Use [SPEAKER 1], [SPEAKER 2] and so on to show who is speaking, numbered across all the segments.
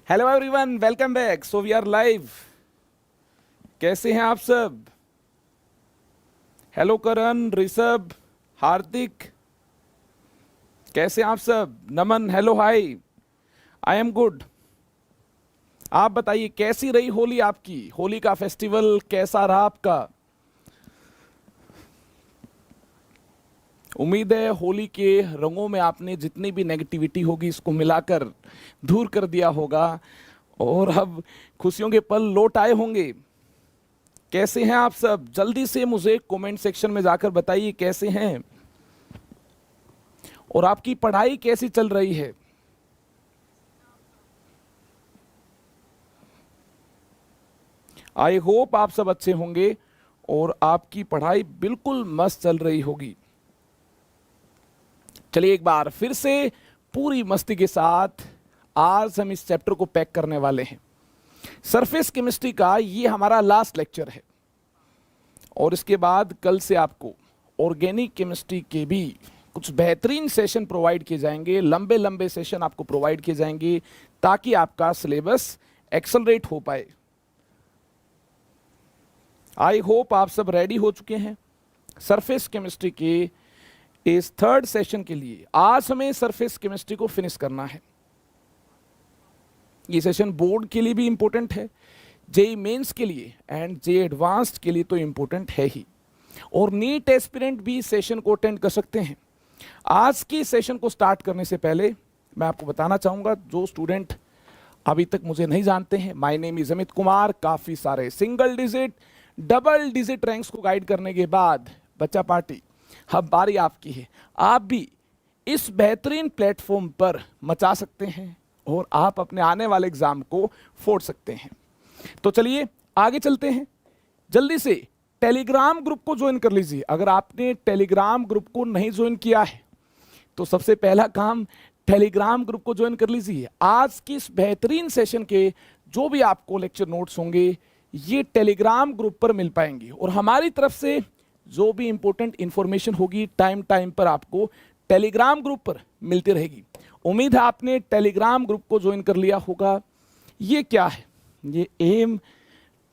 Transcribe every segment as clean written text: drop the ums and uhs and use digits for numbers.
[SPEAKER 1] Hello everyone, welcome back. So we are live. कैसे हैं आप सब? हेलो करण, ऋषभ, हार्दिक, कैसे हैं आप सब? Naman, hello, hi. I am good. आप बताइए कैसी रही होली आपकी? होली का फेस्टिवल कैसा रहा आपका? उम्मीद है होली के रंगों में आपने जितनी भी नेगेटिविटी होगी इसको मिलाकर दूर कर दिया होगा और अब खुशियों के पल लौट आए होंगे। कैसे हैं आप सब? जल्दी से मुझे कमेंट सेक्शन में जाकर बताइए कैसे हैं और आपकी पढ़ाई कैसी चल रही है। आई होप आप सब अच्छे होंगे और आपकी पढ़ाई बिल्कुल मस्त चल रही होगी। चलिए एक बार फिर से पूरी मस्ती के साथ आज हम इस चैप्टर को पैक करने वाले हैं। सरफेस केमिस्ट्री का ये हमारा लास्ट लेक्चर है और इसके बाद कल से आपको ऑर्गेनिक केमिस्ट्री के भी कुछ बेहतरीन सेशन प्रोवाइड किए जाएंगे। लंबे लंबे सेशन आपको प्रोवाइड किए जाएंगे ताकि आपका सिलेबस एक्सेलरेट हो पाए। आई होप आप सब रेडी हो चुके हैं सरफेस केमिस्ट्री के इस थर्ड सेशन के लिए। आज हमें सरफेस केमिस्ट्री को फिनिश करना है। ये सेशन बोर्ड के लिए भी इंपॉर्टेंट है, जेई मेंस के लिए एंड जे एडवांस्ड के लिए तो इंपॉर्टेंट है ही, और नीट एस्पिरेंट भी सेशन को अटेंड कर सकते हैं। आज की सेशन को स्टार्ट करने से पहले मैं आपको बताना चाहूंगा, जो स्टूडेंट अभी तक मुझे नहीं जानते हैं, my name is Amit Kumar. काफी सारे single digit, double digit ranks को गाइड करने के बाद बच्चा पार्टी अब बारी आपकी है। आप भी इस बेहतरीन प्लेटफॉर्म पर मचा सकते हैं और आप अपने आने वाले एग्जाम को फोड़ सकते हैं। तो चलिए आगे चलते हैं। जल्दी से टेलीग्राम ग्रुप को ज्वाइन कर लीजिए। अगर आपने टेलीग्राम ग्रुप को नहीं ज्वाइन किया है तो सबसे पहला काम टेलीग्राम ग्रुप को ज्वाइन कर लीजिए। आज की इस बेहतरीन सेशन के जो भी आपको लेक्चर नोट्स होंगे ये टेलीग्राम ग्रुप पर मिल पाएंगे और हमारी तरफ से जो भी इंपॉर्टेंट इंफॉर्मेशन होगी टाइम टाइम पर आपको टेलीग्राम ग्रुप पर मिलती रहेगी। उम्मीद है आपने टेलीग्राम ग्रुप को ज्वाइन कर लिया होगा। ये क्या है? ये एम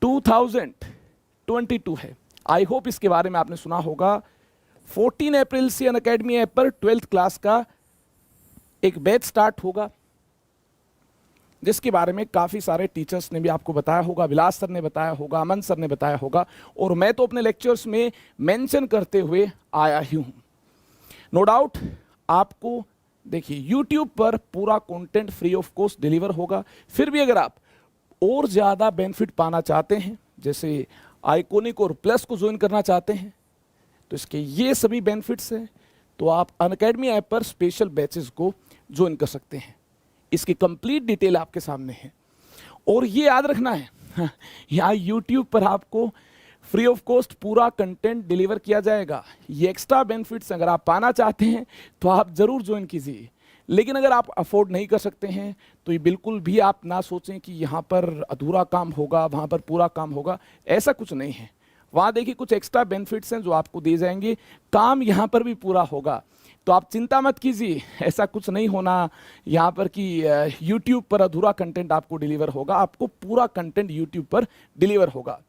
[SPEAKER 1] 2022 है। आई होप इसके बारे में आपने सुना होगा। 14 अप्रैल से अनअकैडमी ऐप पर 12th क्लास का एक बैच स्टार्ट होगा जिसके बारे में काफ़ी सारे टीचर्स ने भी आपको बताया होगा। विलास सर ने बताया होगा, अमन सर ने बताया होगा और मैं तो अपने लेक्चर्स में मेंशन करते हुए आया ही हूँ। नो डाउट आपको देखिए यूट्यूब पर पूरा content free of cost deliver होगा। फिर भी अगर आप और ज़्यादा बेनिफिट पाना चाहते हैं, जैसे आइकॉनिक और प्लस को ज्वाइन करना चाहते हैं, तो इसके ये सभी बेनिफिट्स हैं, तो आप अनअकैडमी ऐप पर स्पेशल बैचेस को ज्वाइन कर सकते हैं। इसकी कंप्लीट डिटेल आपके सामने है और ये याद रखना है यहाँ यूट्यूब पर आपको फ्री ऑफ कॉस्ट पूरा कंटेंट डिलीवर किया जाएगा। ये एक्स्ट्रा बेनिफिट्स अगर आप पाना चाहते हैं तो आप ज़रूर ज्वाइन कीजिए, लेकिन अगर आप अफोर्ड नहीं कर सकते हैं तो ये बिल्कुल भी आप ना सोचें कि यहाँ पर अधूरा काम होगा, वहाँ पर पूरा काम होगा। ऐसा कुछ नहीं है। वहाँ देखिए कुछ एक्स्ट्रा बेनिफिट्स हैं जो आपको दिए जाएंगे, काम यहाँ पर भी पूरा होगा। तो आप चिंता मत कीजिए, ऐसा कुछ नहीं होना यहाँ पर कि YouTube पर अधूरा कंटेंट आपको डिलीवर होगा। आपको पूरा कंटेंट YouTube पर डिलीवर होगा।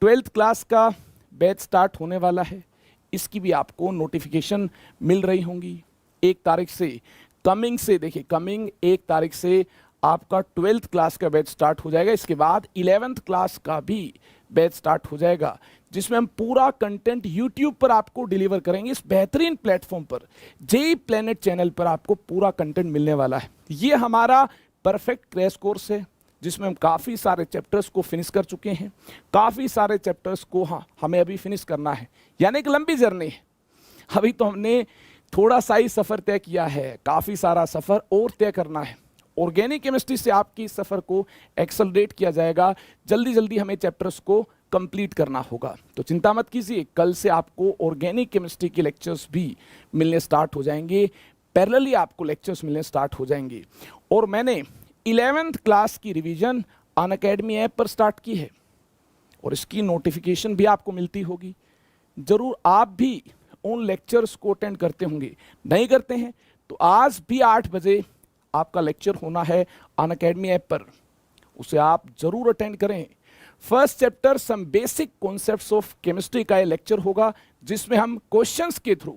[SPEAKER 1] 12th क्लास का बैच स्टार्ट होने वाला है, इसकी भी आपको नोटिफिकेशन मिल रही होंगी 1 तारीख से। कमिंग से देखिए, कमिंग 1 तारीख से आपका 12th क्लास का बैच स्टार्ट हो जाएगा। इसके बाद 11th क्लास का भी बैच स्टार्ट हो जाएगा जिसमें हम पूरा कंटेंट YouTube पर आपको डिलीवर करेंगे। इस बेहतरीन प्लेटफॉर्म पर जेई प्लेनेट चैनल पर आपको पूरा कंटेंट मिलने वाला है। ये हमारा परफेक्ट क्रैश कोर्स है जिसमें हम काफ़ी सारे चैप्टर्स को फिनिश कर चुके हैं। काफ़ी सारे चैप्टर्स को हमें अभी फिनिश करना है, यानी एक लंबी जर्नी है। अभी तो हमने थोड़ा सा ही सफ़र तय किया है, काफ़ी सारा सफ़र और तय करना है। ऑर्गेनिक केमिस्ट्री से आपकी इस सफ़र को एक्सेलरेट किया जाएगा। जल्दी जल्दी हमें चैप्टर्स को कंप्लीट करना होगा, तो चिंता मत कीजिए। कल से आपको ऑर्गेनिक केमिस्ट्री के लेक्चर्स भी मिलने स्टार्ट हो जाएंगे, पैरेलली आपको लेक्चर्स मिलने स्टार्ट हो जाएंगे। और मैंने 11th क्लास की रिवीजन अनअकैडमी ऐप पर स्टार्ट की है और इसकी नोटिफिकेशन भी आपको मिलती होगी। ज़रूर आप भी उन लेक्चर्स को अटेंड करते होंगे। नहीं करते हैं तो आज भी 8 बजे आपका लेक्चर होना है अनअकैडमी ऐप पर। उसे आप जरूर अटेंड करें। First chapter some basic concepts of chemistry का ये लेक्चर होगा, जिसमें हम क्वेश्चंस के थ्रू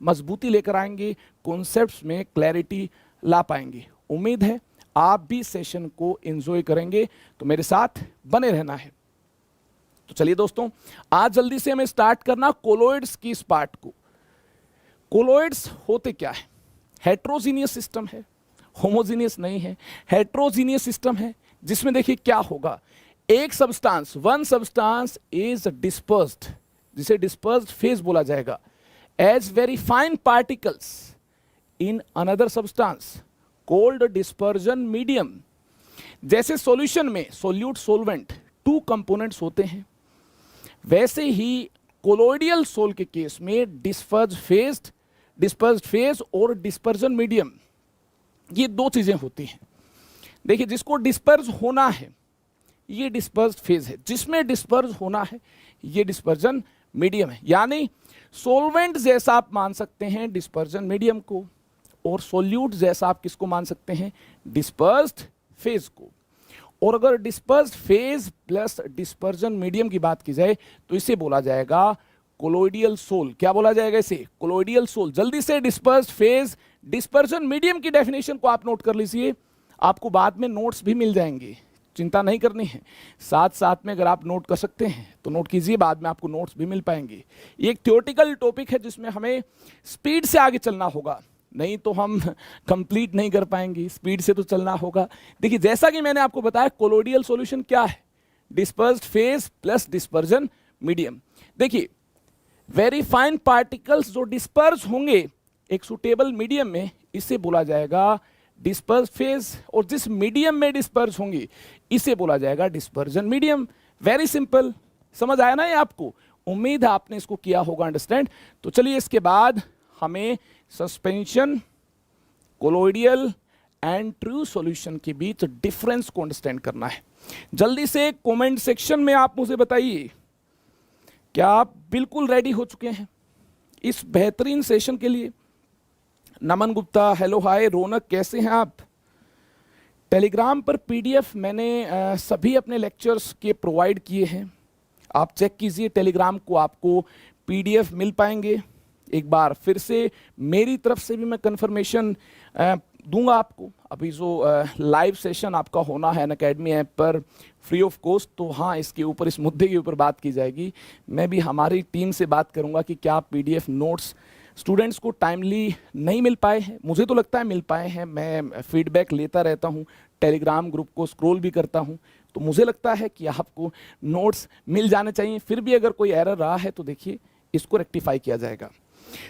[SPEAKER 1] मजबूती लेकर आएंगे, कॉन्सेप्ट्स में क्लैरिटी ला पाएंगे। उम्मीद है आप भी सेशन को एंजॉय करेंगे, तो मेरे साथ बने रहना है। तो चलिए दोस्तों, आज जल्दी से हमें स्टार्ट करना कोलोइड्स की इस पार्ट को। कोलोइड्स होते क्या है? हेट्रोजीनियस सिस्टम है, होमोजीनियस नहीं है, हेट्रोजीनियस सिस्टम है, जिसमें देखिए क्या होगा, एक substance, one substance is dispersed, जिसे डिस्पर्स्ड फेज बोला जाएगा, as very fine particles in another substance called dispersion medium. जैसे सॉल्यूशन में सोल्यूट सोलवेंट टू कंपोनेंट्स होते हैं, वैसे ही कोलोइडियल सोल के केस में डिस्पर्स्ड फेज और डिस्पर्जन मीडियम, ये दो चीजें होती हैं। देखिए, जिसको डिस्पर्स होना है ये डिस्पर्स्ड फेज है, जिसमें डिस्पर्स होना है ये डिस्पर्जन मीडियम है। यानी सोलवेंट जैसा आप मान सकते हैं डिस्पर्जन मीडियम को, और सोल्यूट जैसा आप किसको मान सकते हैं? डिस्पर्स्ड फेज को। और अगर dispersed phase plus dispersion medium की बात की जाए तो इसे बोला जाएगा कोलोइडियल सोल। क्या बोला जाएगा इसे? कोलोइडियल सोल। जल्दी से डिस्पर्स्ड फेज डिस्पर्जन मीडियम की डेफिनेशन को आप नोट कर लीजिए, आपको बाद में नोट्स भी मिल जाएंगे, चिंता नहीं करनी है। साथ साथ में अगर आप नोट कर सकते हैं तो नोट कीजिए, बाद में आपको नोट्स भी मिल पाएंगे। ये एक थ्योरेटिकल टॉपिक है जिसमें हमें स्पीड से आगे चलना होगा, नहीं तो हम कंप्लीट नहीं कर पाएंगे, स्पीड से तो चलना होगा। देखिए, जैसा कि मैंने आपको बताया, कोलोइडियल सॉल्यूशन क्या है? Dispersed phase plus dispersion medium. देखिए, वेरी फाइन पार्टिकल्स जो डिस्पर्स होंगे एक सुटेबल मीडियम में, इसे बोला जाएगा डिस्पर्स फेज, और जिस मीडियम में डिस्पर्स होंगी इसे बोला जाएगा डिस्पर्जन मीडियम। वेरी सिंपल, समझ आया ना ये आपको? उम्मीद है आपने इसको किया होगा अंडरस्टैंड। तो चलिए, इसके बाद हमें सस्पेंशन, कोलोइडियल एंड ट्रू सॉल्यूशन के बीच डिफरेंस को अंडरस्टैंड करना है। जल्दी से कमेंट सेक्शन में आप मुझे बताइए, क्या आप बिल्कुल रेडी हो चुके हैं इस बेहतरीन सेशन के लिए? नमन गुप्ता, हेलो हाय। रौनक, कैसे हैं आप? टेलीग्राम पर पीडीएफ मैंने सभी अपने लेक्चर्स के प्रोवाइड किए हैं, आप चेक कीजिए टेलीग्राम को, आपको पीडीएफ मिल पाएंगे। एक बार फिर से मेरी तरफ से भी मैं कंफर्मेशन दूंगा आपको। अभी जो लाइव सेशन आपका होना है अनअकैडमी ऐप पर फ्री ऑफ कॉस्ट, तो हाँ, इसके ऊपर, इस मुद्दे के ऊपर बात की जाएगी। मैं भी हमारी टीम से बात करूंगा कि क्या पीडीएफ नोट्स स्टूडेंट्स को टाइमली नहीं मिल पाए हैं। मुझे तो लगता है मिल पाए हैं, मैं फीडबैक लेता रहता हूँ, टेलीग्राम ग्रुप को स्क्रॉल भी करता हूँ, तो मुझे लगता है कि आपको नोट्स मिल जाने चाहिए। फिर भी अगर कोई एरर रहा है तो देखिए, इसको रेक्टिफाई किया जाएगा।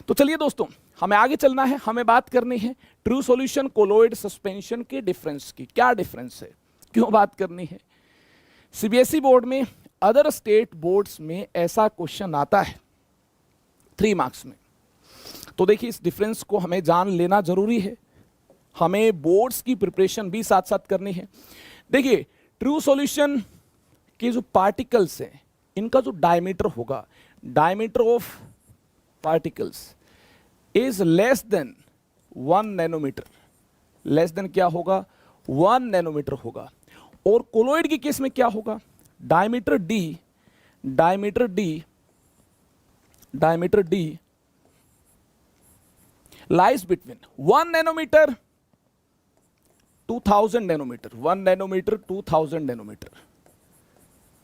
[SPEAKER 1] तो चलिए दोस्तों, हमें आगे चलना है, हमें बात करनी है ट्रू सॉल्यूशन, कोलोइड, सस्पेंशन के डिफरेंस की। क्या डिफरेंस है, क्यों बात करनी है? सीबीएसई बोर्ड में, अदर स्टेट बोर्ड्स में ऐसा क्वेश्चन आता है 3 मार्क्स में। तो देखिए, इस डिफरेंस को हमें जान लेना जरूरी है, हमें बोर्ड्स की प्रिपरेशन भी साथ साथ करनी है। देखिए, ट्रू सॉल्यूशन के जो पार्टिकल्स हैं, इनका जो डायमीटर होगा, diameter of particles is less than 1 nanometre. Less than क्या होगा? 1 नैनोमीटर होगा। और कोलोइड के केस में क्या होगा? Diameter D lies between 1 nanometre 2000 nanometre, 1 nanometre 2000 nanometre,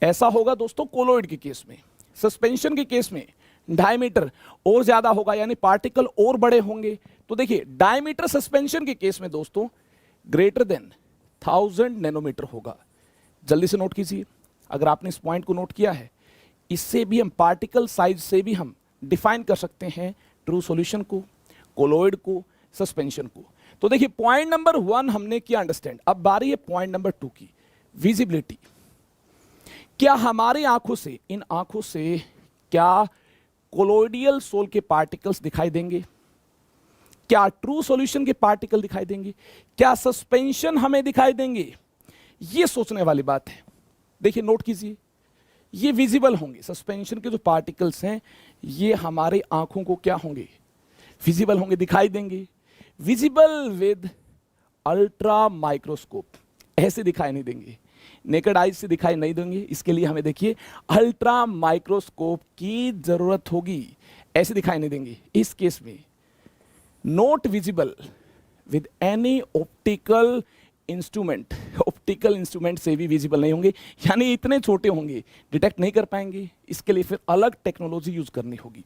[SPEAKER 1] ऐसा होगा दोस्तों कोलोइड के केस में। सस्पेंशन के केस में डायमीटर और ज्यादा होगा, यानी पार्टिकल और बड़े होंगे। तो देखिए, डायमीटर सस्पेंशन के केस में दोस्तों ग्रेटर देन 1000 नैनोमीटर होगा। जल्दी से नोट कीजिए, अगर आपने इस पॉइंट को नोट किया है, इससे भी हम पार्टिकल साइज से भी हम डिफाइन कर सकते हैं ट्रू सॉल्यूशन को, कोलोइड को, सस्पेंशन को। तो देखिए, पॉइंट नंबर 1 हमने किया अंडरस्टैंड। अब बारी है पॉइंट नंबर 2 की, विजिबिलिटी। क्या हमारी आंखों से, इन आंखों से क्या कोलोइडियल सोल के पार्टिकल्स दिखाई देंगे? क्या ट्रू सॉल्यूशन के पार्टिकल दिखाई देंगे? क्या सस्पेंशन हमें दिखाई देंगे? ये सोचने वाली बात है। देखिए, नोट कीजिए, ये विजिबल होंगे। सस्पेंशन के जो पार्टिकल्स हैं ये हमारे आंखों को क्या होंगे? विजिबल होंगे, दिखाई देंगे। विजिबल विद अल्ट्रा माइक्रोस्कोप, ऐसे दिखाई नहीं देंगे। नेकेड आइज से दिखाई नहीं देंगे, इसके लिए हमें देखिए अल्ट्रा माइक्रोस्कोप की जरूरत होगी, ऐसे दिखाई नहीं देंगे। इस केस में not visible with any optical instrument, optical instrument से भी विजिबल नहीं होंगे, यानी इतने छोटे होंगे डिटेक्ट नहीं कर पाएंगे, इसके लिए फिर अलग टेक्नोलॉजी यूज करनी होगी।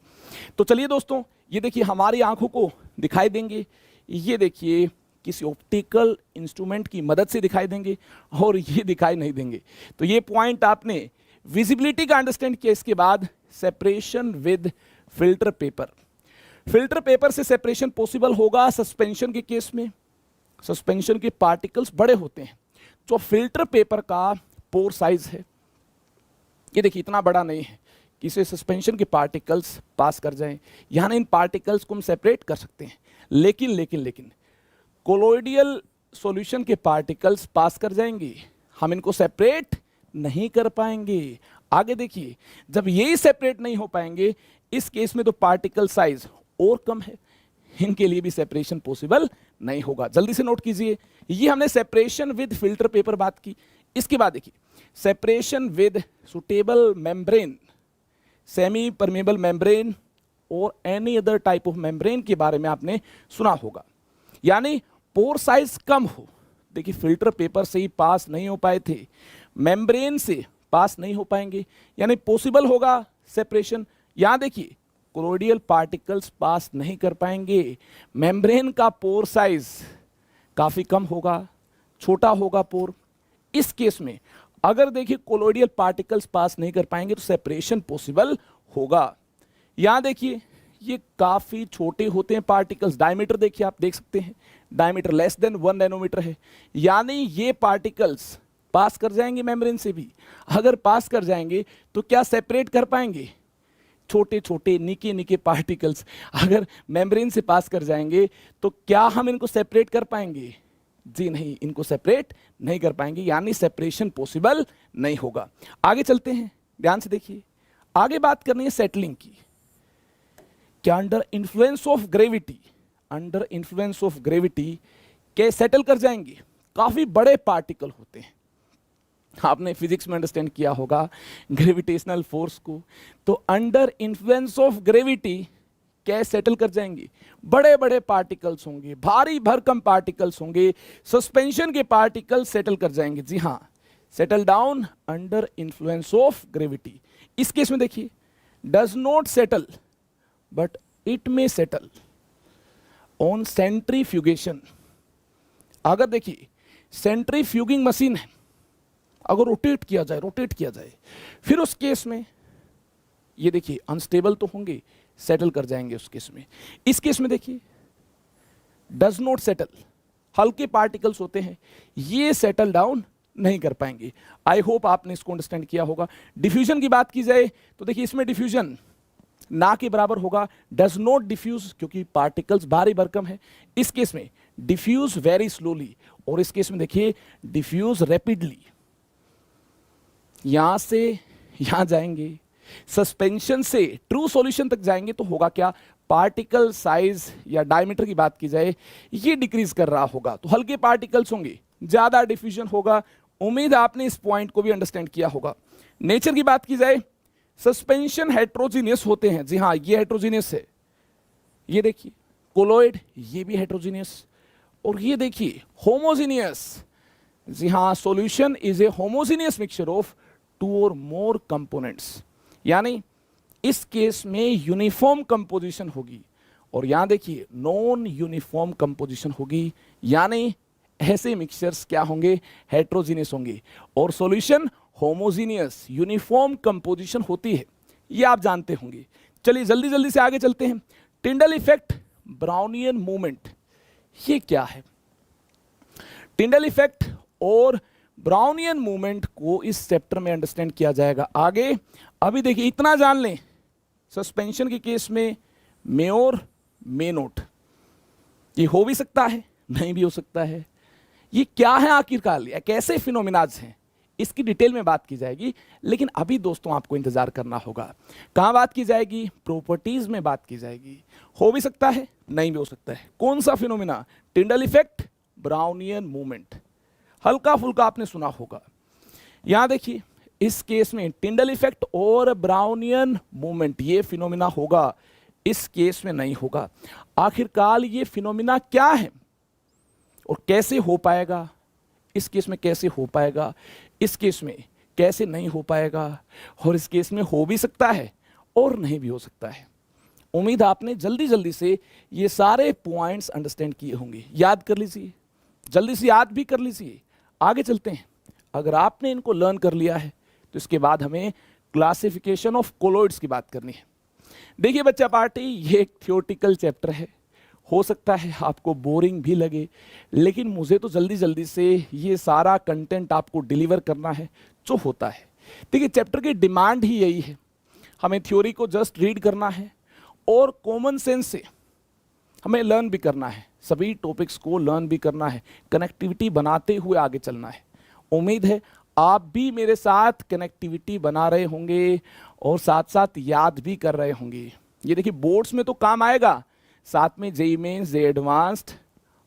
[SPEAKER 1] तो चलिए दोस्तों, ये देखिए हमारी आंखों को दिखाई देंगे, ये देखिए किसी ऑप्टिकल इंस्ट्रूमेंट की मदद से दिखाई देंगे, और ये दिखाई नहीं देंगे। तो ये पॉइंट आपने विजिबिलिटी का अंडरस्टैंड किया। इसके बाद separation with filter paper, filter paper से सेपरेशन पॉसिबल होगा सस्पेंशन के केस में। सस्पेंशन के पार्टिकल्स बड़े होते हैं, जो फिल्टर पेपर का पोर साइज है, ये देखिए इतना बड़ा नहीं है कि इसे सस्पेंशन के पार्टिकल्स पास कर जाएं, यानी इन पार्टिकल्स को हम सेपरेट कर सकते हैं। लेकिन कोलोइडियल सॉल्यूशन के पार्टिकल्स पास कर जाएंगे, हम इनको सेपरेट नहीं कर पाएंगे। आगे देखिए, जब यही सेपरेट नहीं हो पाएंगे, इस केस में तो पार्टिकल साइज और कम है, इनके लिए भी सेपरेशन पॉसिबल नहीं होगा। जल्दी से नोट कीजिए, ये हमने सेपरेशन विद फिल्टर पेपर बात की। इसके बाद देखिए separation with suitable membrane, semi permeable membrane और any other type of membrane के बारे में आपने सुना होगा, यानी पोर साइज कम हो। देखिए फिल्टर पेपर से ही पास नहीं हो पाए थे, मेम्ब्रेन से पास नहीं हो पाएंगे, यानी पॉसिबल होगा सेपरेशन। यहां देखिए कोलोइडियल पार्टिकल्स पास नहीं कर पाएंगे, मेम्ब्रेन का पोर साइज काफी कम होगा, छोटा होगा पोर। इस केस में अगर देखिए कोलोइडियल पार्टिकल्स पास नहीं कर पाएंगे तो सेपरेशन पॉसिबल होगा। यहां देखिए ये काफी छोटे होते हैं पार्टिकल्स, डायमीटर देखिए आप देख सकते हैं, डायमीटर लेस देन 1 नैनोमीटर है, यानी ये पार्टिकल्स पास कर जाएंगे मेम्ब्रेन से भी। अगर पास कर जाएंगे तो क्या सेपरेट कर पाएंगे? छोटे छोटे निके निके पार्टिकल्स अगर मेम्ब्रेन से पास कर जाएंगे तो क्या हम इनको सेपरेट कर पाएंगे? जी नहीं, इनको सेपरेट नहीं कर पाएंगे, यानी सेपरेशन पॉसिबल नहीं होगा। आगे चलते हैं, ध्यान से देखिए, आगे बात करनी है सेटलिंग की। क्या under influence of gravity, under influence of gravity क्या सेटल कर जाएंगे? काफी बड़े पार्टिकल होते हैं, आपने फिजिक्स में अंडरस्टैंड किया होगा ग्रेविटेशनल फोर्स को, तो अंडर इन्फ्लुएंस ऑफ ग्रेविटी क्या सेटल कर जाएंगे? बड़े बड़े पार्टिकल्स होंगे, भारी भरकम पार्टिकल्स होंगे, सस्पेंशन के पार्टिकल्स सेटल कर जाएंगे। जी हाँ, settle down under influence of gravity. इस केस में देखिए does not settle but it में सेटल ऑन सेंट्रीफ्यूगेशन। अगर देखिए सेंट्रीफ्यूगिंग मशीन है, अगर रोटेट किया जाए फिर उस केस में ये देखिए अनस्टेबल तो होंगे, सेटल कर जाएंगे उस केस में। इस केस में देखिए डज नॉट सेटल, हल्के पार्टिकल्स होते हैं, ये सेटल डाउन नहीं कर पाएंगे। आई होप आपने इसको अंडरस्टैंड किया होगा। डिफ्यूजन की बात की जाए तो देखिए इसमें डिफ्यूजन ना के बराबर होगा, डज नॉट डिफ्यूज, क्योंकि पार्टिकल्स भारी भरकम है। इस केस में डिफ्यूज वेरी स्लोली, और इस केस में देखिए डिफ्यूज रैपिडली। यहां से यहां जाएंगे, सस्पेंशन से ट्रू सॉल्यूशन तक जाएंगे तो होगा क्या? पार्टिकल साइज या डायमीटर की बात की जाए ये डिक्रीज कर रहा होगा, तो हल्के पार्टिकल्स होंगे, ज्यादा डिफ्यूजन होगा। उम्मीद आपने इस पॉइंट को भी अंडरस्टैंड किया होगा। नेचर की बात की जाए, सस्पेंशन हेट्रोजीनियस होते हैं। जी हाँ, ये हेट्रोजीनियस है, ये देखिए कोलोइड, ये भी हेट्रोजीनियस, और ये देखिए होमोजीनियस। जी हाँ, solution is a homogeneous mixture of 2 और मोर कंपोनेंट्स, यानी इस केस में यूनिफॉर्म कंपोजिशन होगी, और यहां देखिए नॉन यूनिफॉर्म कंपोजिशन होगी, यानी ऐसे मिक्सचर्स क्या होंगे? हेट्रोजीनियस होंगे, और सॉल्यूशन होमोजीनियस यूनिफॉर्म कंपोजिशन होती है, ये आप जानते होंगे। चलिए जल्दी जल्दी से आगे चलते हैं। टिंडल इफेक्ट, ब्राउनियन मूवमेंट, ये क्या है? टिंडल इफेक्ट और ब्राउनियन मूवमेंट को इस चैप्टर में अंडरस्टैंड किया जाएगा आगे। अभी देखिए इतना जान लें, सस्पेंशन के केस में मे और मे नोट, ये हो भी सकता है, नहीं भी हो सकता है। ये क्या है आखिरकार, या कैसे फिनोमिनाज हैं, इसकी डिटेल में बात की जाएगी। लेकिन अभी दोस्तों आपको इंतजार करना होगा। कहां बात की जाएगी? प्रॉपर्टीज में बात की जाएगी। हो भी सकता है, नहीं भी हो सकता है। कौन सा phenomena? Tyndall effect, Brownian movement, हल्का फुल्का आपने सुना होगा। यहां देखिए, इस केस में टिंडल इफेक्ट और ब्राउनियन मूवमेंट ये फिनोमिना होगा, इस केस में नहीं होगा। आखिरकार ये फिनोमिना क्या है और कैसे हो पाएगा, इस केस में कैसे हो पाएगा, इस केस में कैसे नहीं हो पाएगा, और इस केस में हो भी सकता है और नहीं भी हो सकता है। उम्मीद आपने जल्दी जल्दी से ये सारे पॉइंट्स अंडरस्टैंड किए होंगे। याद कर लीजिए, जल्दी से याद भी कर लीजिए। आगे चलते हैं। अगर आपने इनको लर्न कर लिया है तो इसके बाद हमें क्लासिफिकेशन ऑफ कोलॉइड्स की बात करनी है। देखिए बच्चा पार्टी, ये एक थियोरेटिकल चैप्टर है, हो सकता है आपको बोरिंग भी लगे, लेकिन मुझे तो जल्दी जल्दी से ये सारा कंटेंट आपको डिलीवर करना है जो होता है। देखिए चैप्टर की डिमांड ही यही है, हमें थ्योरी को जस्ट रीड करना है और कॉमन सेंस से हमें लर्न भी करना है, सभी टॉपिक्स को लर्न भी करना है, कनेक्टिविटी बनाते हुए आगे चलना है। उम्मीद है आप भी मेरे साथ कनेक्टिविटी बना रहे होंगे और साथ साथ याद भी कर रहे होंगे। ये देखिए बोर्ड्स में तो काम आएगा, साथ में जेईई मेंस, जेईई एडवांस्ड,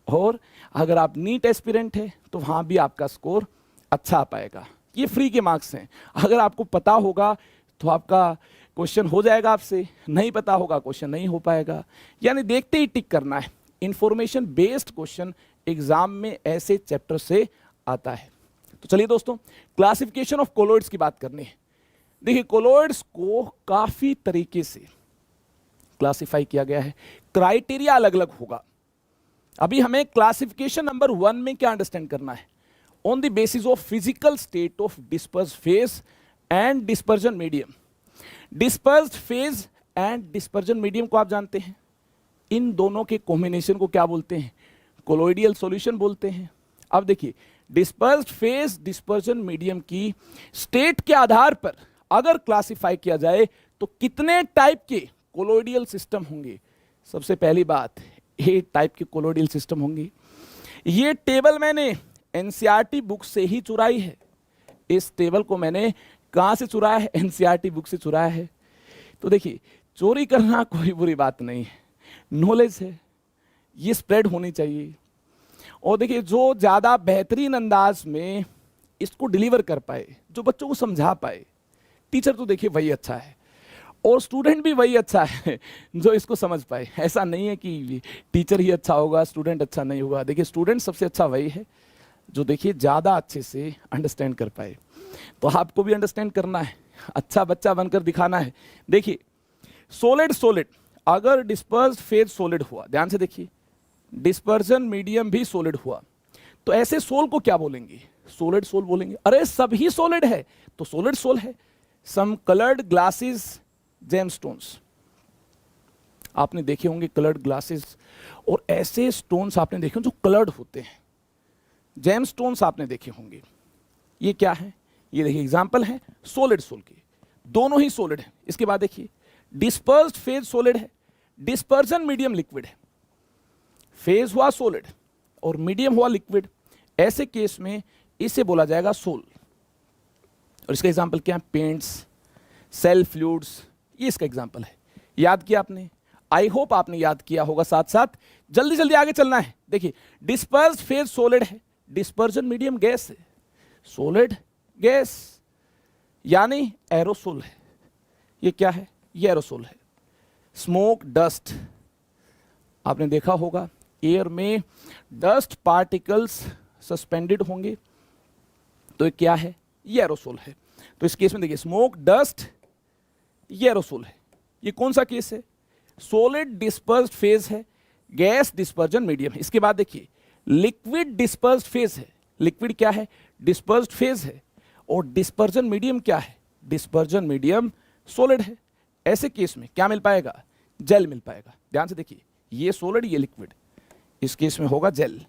[SPEAKER 1] और अगर आप नीट एस्पिरेंट है तो वहाँ भी आपका स्कोर अच्छा आ पाएगा। ये फ्री के मार्क्स हैं, अगर आपको पता होगा तो आपका क्वेश्चन हो जाएगा आपसे, नहीं पता होगा क्वेश्चन नहीं हो पाएगा। यानी देखते ही टिक करना है। इंफॉर्मेशन बेस्ड क्वेश्चन एग्जाम में ऐसे चैप्टर से आता है। तो चलिए दोस्तों, क्लासिफिकेशन ऑफ कोलॉइड्स की बात करनी है। देखिए कोलॉइड्स को काफी तरीके से क्लासिफाई किया गया है, क्राइटेरिया अलग अलग होगा। अभी हमें क्लासिफिकेशन नंबर 1 में क्या अंडरस्टैंड करना है, on the basis of physical state of disperse phase and dispersion medium. Dispersed phase and dispersion medium को आप जानते हैं, इन दोनों के कॉम्बिनेशन को क्या बोलते हैं, कोलॉइडियल सॉल्यूशन बोलते हैं। अब देखिए डिस्पर्स्ड फेज डिस्पर्जन मीडियम की स्टेट के आधार पर अगर क्लासिफाई किया जाए तो कितने टाइप के कोलॉइडियल सिस्टम होंगे। सबसे पहली बात, 8 टाइप के कोलॉइडियल सिस्टम होंगे। ये टेबल मैंने एनसीईआरटी बुक से ही चुराई है। इस टेबल को मैंने कहां से चुराया है, एनसीईआरटी बुक से चुराया है। तो देखिए चोरी करना कोई बुरी बात नहीं है, नॉलेज है, ये स्प्रेड होनी चाहिए। और देखिए जो ज़्यादा बेहतरीन अंदाज में इसको डिलीवर कर पाए, जो बच्चों को समझा पाए, टीचर तो देखिए वही अच्छा है और स्टूडेंट भी वही अच्छा है जो इसको समझ पाए। ऐसा नहीं है कि टीचर ही अच्छा होगा स्टूडेंट अच्छा नहीं होगा। देखिए स्टूडेंट सबसे अच्छा वही है जो देखिए ज़्यादा अच्छे से अंडरस्टैंड कर पाए। तो आपको भी अंडरस्टैंड करना है, अच्छा बच्चा बनकर दिखाना है। देखिए सॉलिड सॉलिड, अगर डिस्पर्स्ड फेज सॉलिड हुआ, ध्यान से देखिए, डिस्पर्जन मीडियम भी सॉलिड हुआ, तो ऐसे सोल को क्या बोलेंगे, सॉलिड सोल बोलेंगे। अरे सभी सॉलिड है तो सॉलिड सोल है। सम कलर्ड ग्लासेस जेमस्टोन्स, आपने देखे होंगे कलर्ड ग्लासेस, और ऐसे स्टोन्स आपने देखे जो कलर्ड होते हैं, जेमस्टोन्स आपने देखे होंगे। ये क्या है, ये देखिए एग्जांपल है सॉलिड सोल के, दोनों ही सॉलिड है। इसके बाद देखिए डिस्पर्स्ड फेज सॉलिड है, डिस्पर्जन मीडियम लिक्विड है। फेज हुआ सॉलिड और मीडियम हुआ लिक्विड, ऐसे केस में इसे बोला जाएगा सोल। और इसका एग्जांपल क्या है, पेंट्स, सेल फ्लूइड्स, ये इसका एग्जांपल है। याद किया आपने, आई होप आपने याद किया होगा। साथ साथ जल्दी जल्दी आगे चलना है। देखिए डिस्पर्स्ड फेज सॉलिड है, डिस्पर्जन मीडियम गैस है, सॉलिड गैस यानी एरोसोल है। ये क्या है, ये एरोसोल है। स्मोक डस्ट, आपने देखा होगा एयर में डस्ट पार्टिकल्स सस्पेंडेड होंगे, तो ये क्या है, ये एरोसोल है। तो इस केस में देखिए स्मोक डस्ट, ये एरोसोल है। ये कौन सा केस है, सॉलिड डिस्पर्स्ड फेज है, गैस डिस्पर्जन मीडियम है। इसके बाद देखिए लिक्विड डिस्पर्स्ड फेज है, लिक्विड क्या है, डिस्पर्स्ड फेज है, और डिस्पर्जन मीडियम क्या है, डिस्पर्जन मीडियम सॉलिड है। ऐसे केस में क्या मिल पाएगा, जेल मिल पाएगा। ध्यान से देखिए, ये सॉलिड ये लिक्विड, इस केस में होगा जेल।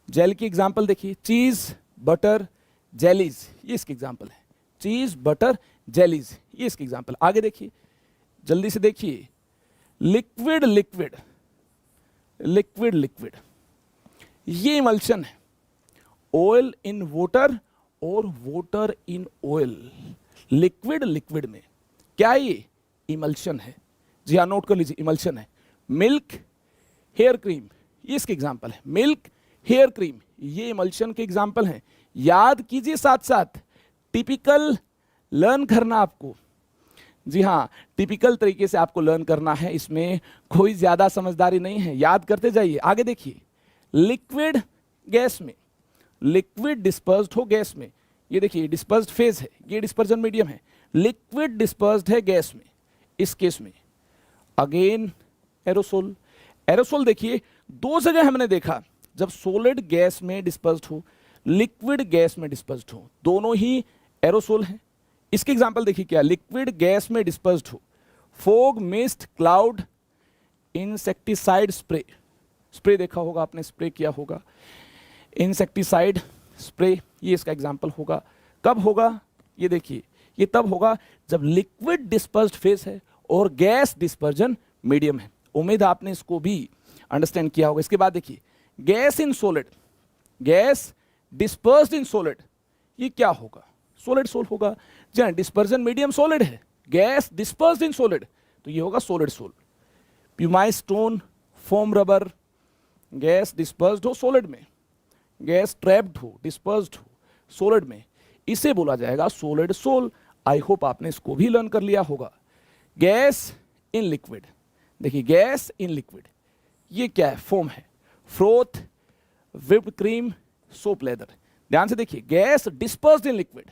[SPEAKER 1] जेल की एग्जांपल देखिए, चीज बटर जेलीज, ये इसकी एग्जांपल है। चीज बटर जेलीज, ये इसकी एग्जांपल। आगे देखिए, जल्दी से देखिए, लिक्विड लिक्विड लिक्विड लिक्विड, ये इमल्शन है। ऑयल इन वाटर और water in oil, liquid liquid में क्या है, ये इमल्शन है। जी हाँ, नोट कर लीजिए, इमल्शन है। मिल्क हेयर क्रीम, ये इसके एग्जाम्पल है। मिल्क हेयर क्रीम, ये इमल्शन के एग्जाम्पल हैं। याद कीजिए साथ साथ, टिपिकल लर्न करना आपको, जी हाँ, टिपिकल तरीके से आपको लर्न करना है, इसमें कोई ज्यादा समझदारी नहीं है, याद करते जाइए। आगे देखिए, लिक्विड गैस में, लिक्विड डिस्पर्स्ड हो गैस में, ये देखिए डिस्पर्स्ड फेज है, ये डिस्पर्जन मीडियम है, लिक्विड डिस्पर्स्ड है गैस में, इस केस में अगेन एरोसोल। एरोसोल देखिए दो जगह हमने देखा, जब सॉलिड गैस में डिस्पर्स्ड हो, लिक्विड गैस में डिस्पर्स्ड हो, दोनों ही एरोसोल हैं। इसके एग्जांपल देखिए क्या, लिक्विड गैस में डिस्पर्स्ड हो, fog, mist, cloud, insecticide spray, spray देखा होगा आपने, स्प्रे किया होगा, इंसेक्टिसाइड स्प्रे, ये इसका एग्जांपल होगा। कब होगा, ये देखिए, ये तब होगा जब लिक्विड डिस्पर्स्ड फेज है और गैस डिस्पर्जन मीडियम है। उम्मीद है आपने इसको भी अंडरस्टैंड किया होगा। इसके बाद देखिए, gas in solid, gas dispersed in solid, ये क्या होगा, सॉलिड सोल होगा। जी हाँ, डिस्पर्जन मीडियम सॉलिड है, गैस डिस्पर्स्ड इन सॉलिड, तो ये होगा solid sol. Pumice stone, foam rubber, gas dispersed हो सॉलिड में, गैस ट्रैप्ड हो, डिस्पर्स्ड हो सॉलिड में, इसे बोला जाएगा सॉलिड सोल। आई होप आपने इसको भी लर्न कर लिया होगा। गैस इन लिक्विड, देखिए गैस इन लिक्विड, ये क्या है, फोम है, froth, whipped cream, soap leather. ध्यान से देखिए, gas dispersed in liquid,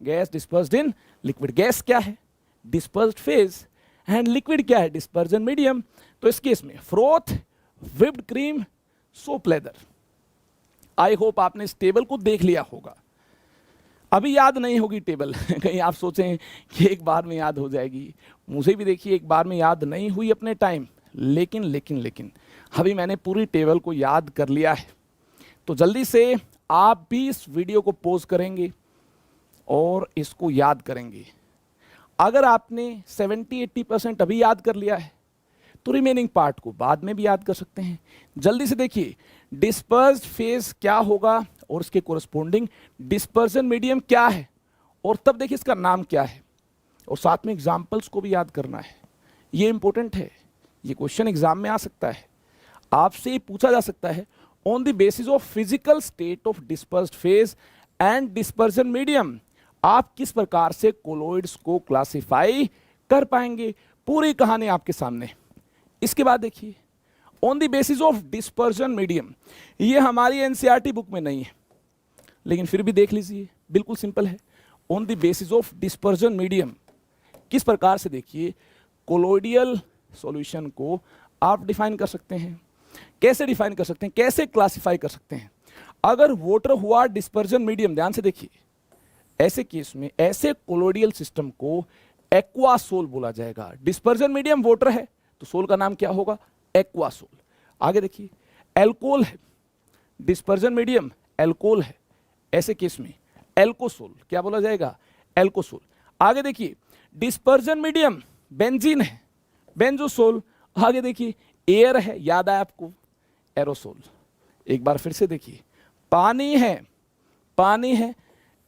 [SPEAKER 1] gas dispersed in liquid, gas क्या है, डिस्पर्स्ड फेज, एंड लिक्विड क्या है, डिस्पर्जन मीडियम। तो इस केस में froth, whipped cream, soap leather. I hope आपने इस टेबल को देख लिया होगा। अभी याद नहीं होगी टेबल कहीं आप सोचें कि एक बार में याद हो जाएगी, मुझे भी देखिए एक बार में याद नहीं हुई अपने टाइम, लेकिन लेकिन लेकिन अभी मैंने पूरी टेबल को याद कर लिया है। तो जल्दी से आप भी इस वीडियो को पॉज करेंगे और इसको याद करेंगे। अगर आपने 70-80% अभी याद कर लिया है तो रिमेनिंग पार्ट को बाद में भी याद कर सकते हैं। जल्दी से देखिए, डिस्पर्स्ड फेज क्या होगा और उसके कोरस्पोंडिंग डिस्पर्जन मीडियम क्या है, और तब देखिए इसका नाम क्या है, और साथ में एग्जाम्पल्स को भी याद करना है। ये इंपॉर्टेंट है, ये क्वेश्चन एग्जाम में आ सकता है, आपसे पूछा जा सकता है। On the basis of physical state of dispersed phase and dispersion medium, आप किस प्रकार से कोलोइड्स को क्लासिफाई कर पाएंगे, पूरी कहानी आपके सामने। इसके बाद देखिए, on the basis of dispersion medium, ये हमारी एनसीईआरटी बुक में नहीं है, लेकिन फिर भी देख लीजिए, बिल्कुल सिंपल है। On the basis of dispersion medium, किस प्रकार से देखिए कोलोइडियल सॉल्यूशन को आप डिफाइन कर सकते हैं, कैसे डिफाइन कर सकते हैं, कैसे क्लासिफाई कर सकते हैं। अगर वाटर हुआ डिस्पर्जन मीडियम, ध्यान से देखिए, ऐसे केस में ऐसे कोलोइडियल सिस्टम को एक्वा सोल बोला जाएगा। डिस्पर्जन मीडियम वाटर है तो सोल का नाम क्या होगा, एक्वा सोल। आगे देखिए, एल्कोहल है, डिस्पर्जन मीडियम एल्कोहल है, ऐसे केस में एल्कोसोल क्या बोला जाएगा, एल्कोसोल। आगे देखिए, डिस्पर्जन मीडियम बेंजीन है, बेंजोसोल। आगे देखिए, एयर है, याद आया आपको, एरोसोल। एक बार फिर से देखिए, पानी है, पानी है,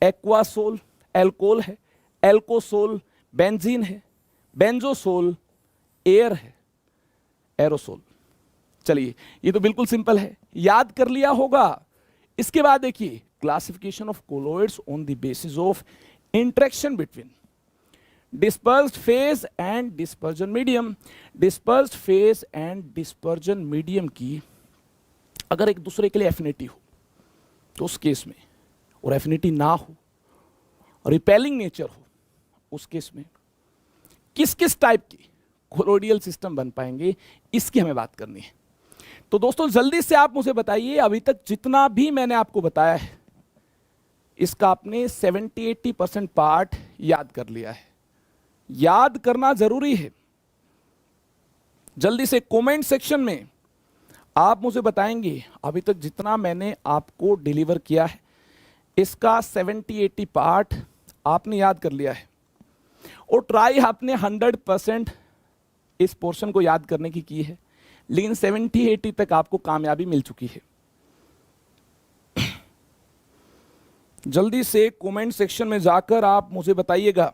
[SPEAKER 1] एक्वासोल, एल्कोहल है, एल्कोसोल, बेंजीन है, बेंजोसोल, एयर है, एरोसोल। चलिए, ये तो बिल्कुल सिंपल है, याद कर लिया होगा। इसके बाद देखिए, classification of colloids on the basis of interaction between dispersed phase and dispersion medium. Dispersed phase and dispersion medium की अगर एक दूसरे के लिए एफिनिटी हो तो उस केस में, और एफिनिटी ना हो और रिपेलिंग नेचर हो, उस केस में किस किस टाइप की कोलोइडियल सिस्टम बन पाएंगे, इसकी हमें बात करनी है। तो दोस्तों जल्दी से आप मुझे बताइए, अभी तक जितना भी मैंने आपको बताया है इसका आपने 70-80% पार्ट याद कर लिया है। याद करना जरूरी है। जल्दी से कमेंट सेक्शन में आप मुझे बताएंगे अभी तक जितना मैंने आपको डिलीवर किया है इसका 70-80 पार्ट आपने याद कर लिया है, और ट्राई आपने 100% इस पोर्शन को याद करने की है, लेकिन 70-80 तक आपको कामयाबी मिल चुकी है। जल्दी से कमेंट सेक्शन में जाकर आप मुझे बताइएगा।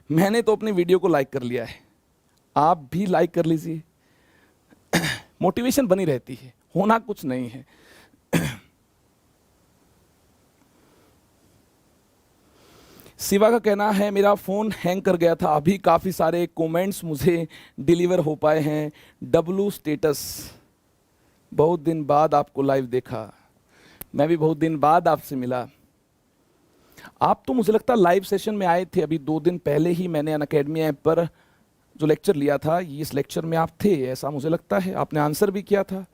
[SPEAKER 1] मैंने तो अपनी वीडियो को लाइक कर लिया है, आप भी लाइक कर लीजिए, मोटिवेशन बनी रहती है, होना कुछ नहीं है। शिवा का कहना है मेरा फ़ोन हैंग कर गया था, अभी काफ़ी सारे कमेंट्स मुझे डिलीवर हो पाए हैं। डब्लू स्टेटस, बहुत दिन बाद आपको लाइव देखा, मैं भी बहुत दिन बाद आपसे मिला। आप तो मुझे लगता है लाइव सेशन में आए थे, अभी 2 दिन पहले ही मैंने अनअकैडमी ऐप पर जो लेक्चर लिया था, इस लेक्चर में आप थे ऐसा मुझे लगता है, आपने आंसर भी किया था।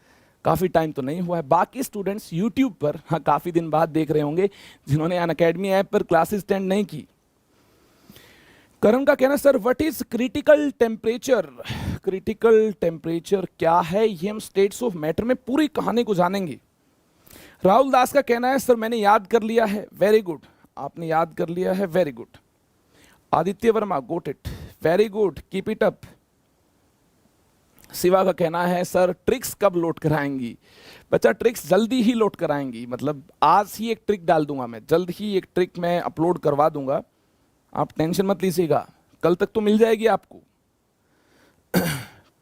[SPEAKER 1] काफ़ी टाइम तो नहीं हुआ है। बाकी स्टूडेंट्स यूट्यूब पर हाँ काफ़ी दिन बाद देख रहे होंगे जिन्होंने अनअकैडमी ऐप पर क्लासेस अटेंड नहीं की। करण का कहना sir what is critical temperature, critical temperature क्या है, ये हम स्टेट्स ऑफ मैटर में पूरी कहानी को जानेंगे। राहुल दास का कहना है सर मैंने याद कर लिया है, वेरी गुड, आपने याद कर लिया है, very good. Aditya Verma, got it, very good, keep it up. Shiva का कहना है सर ट्रिक्स कब लोड कराएंगी। बच्चा ट्रिक्स जल्दी ही लोड कराएंगी, मतलब आज ही एक ट्रिक डाल दूंगा मैं, जल्द ही एक ट्रिक मैं अपलोड करवा दूंगा, आप टेंशन मत लीजिएगा, कल तक तो मिल जाएगी आपको।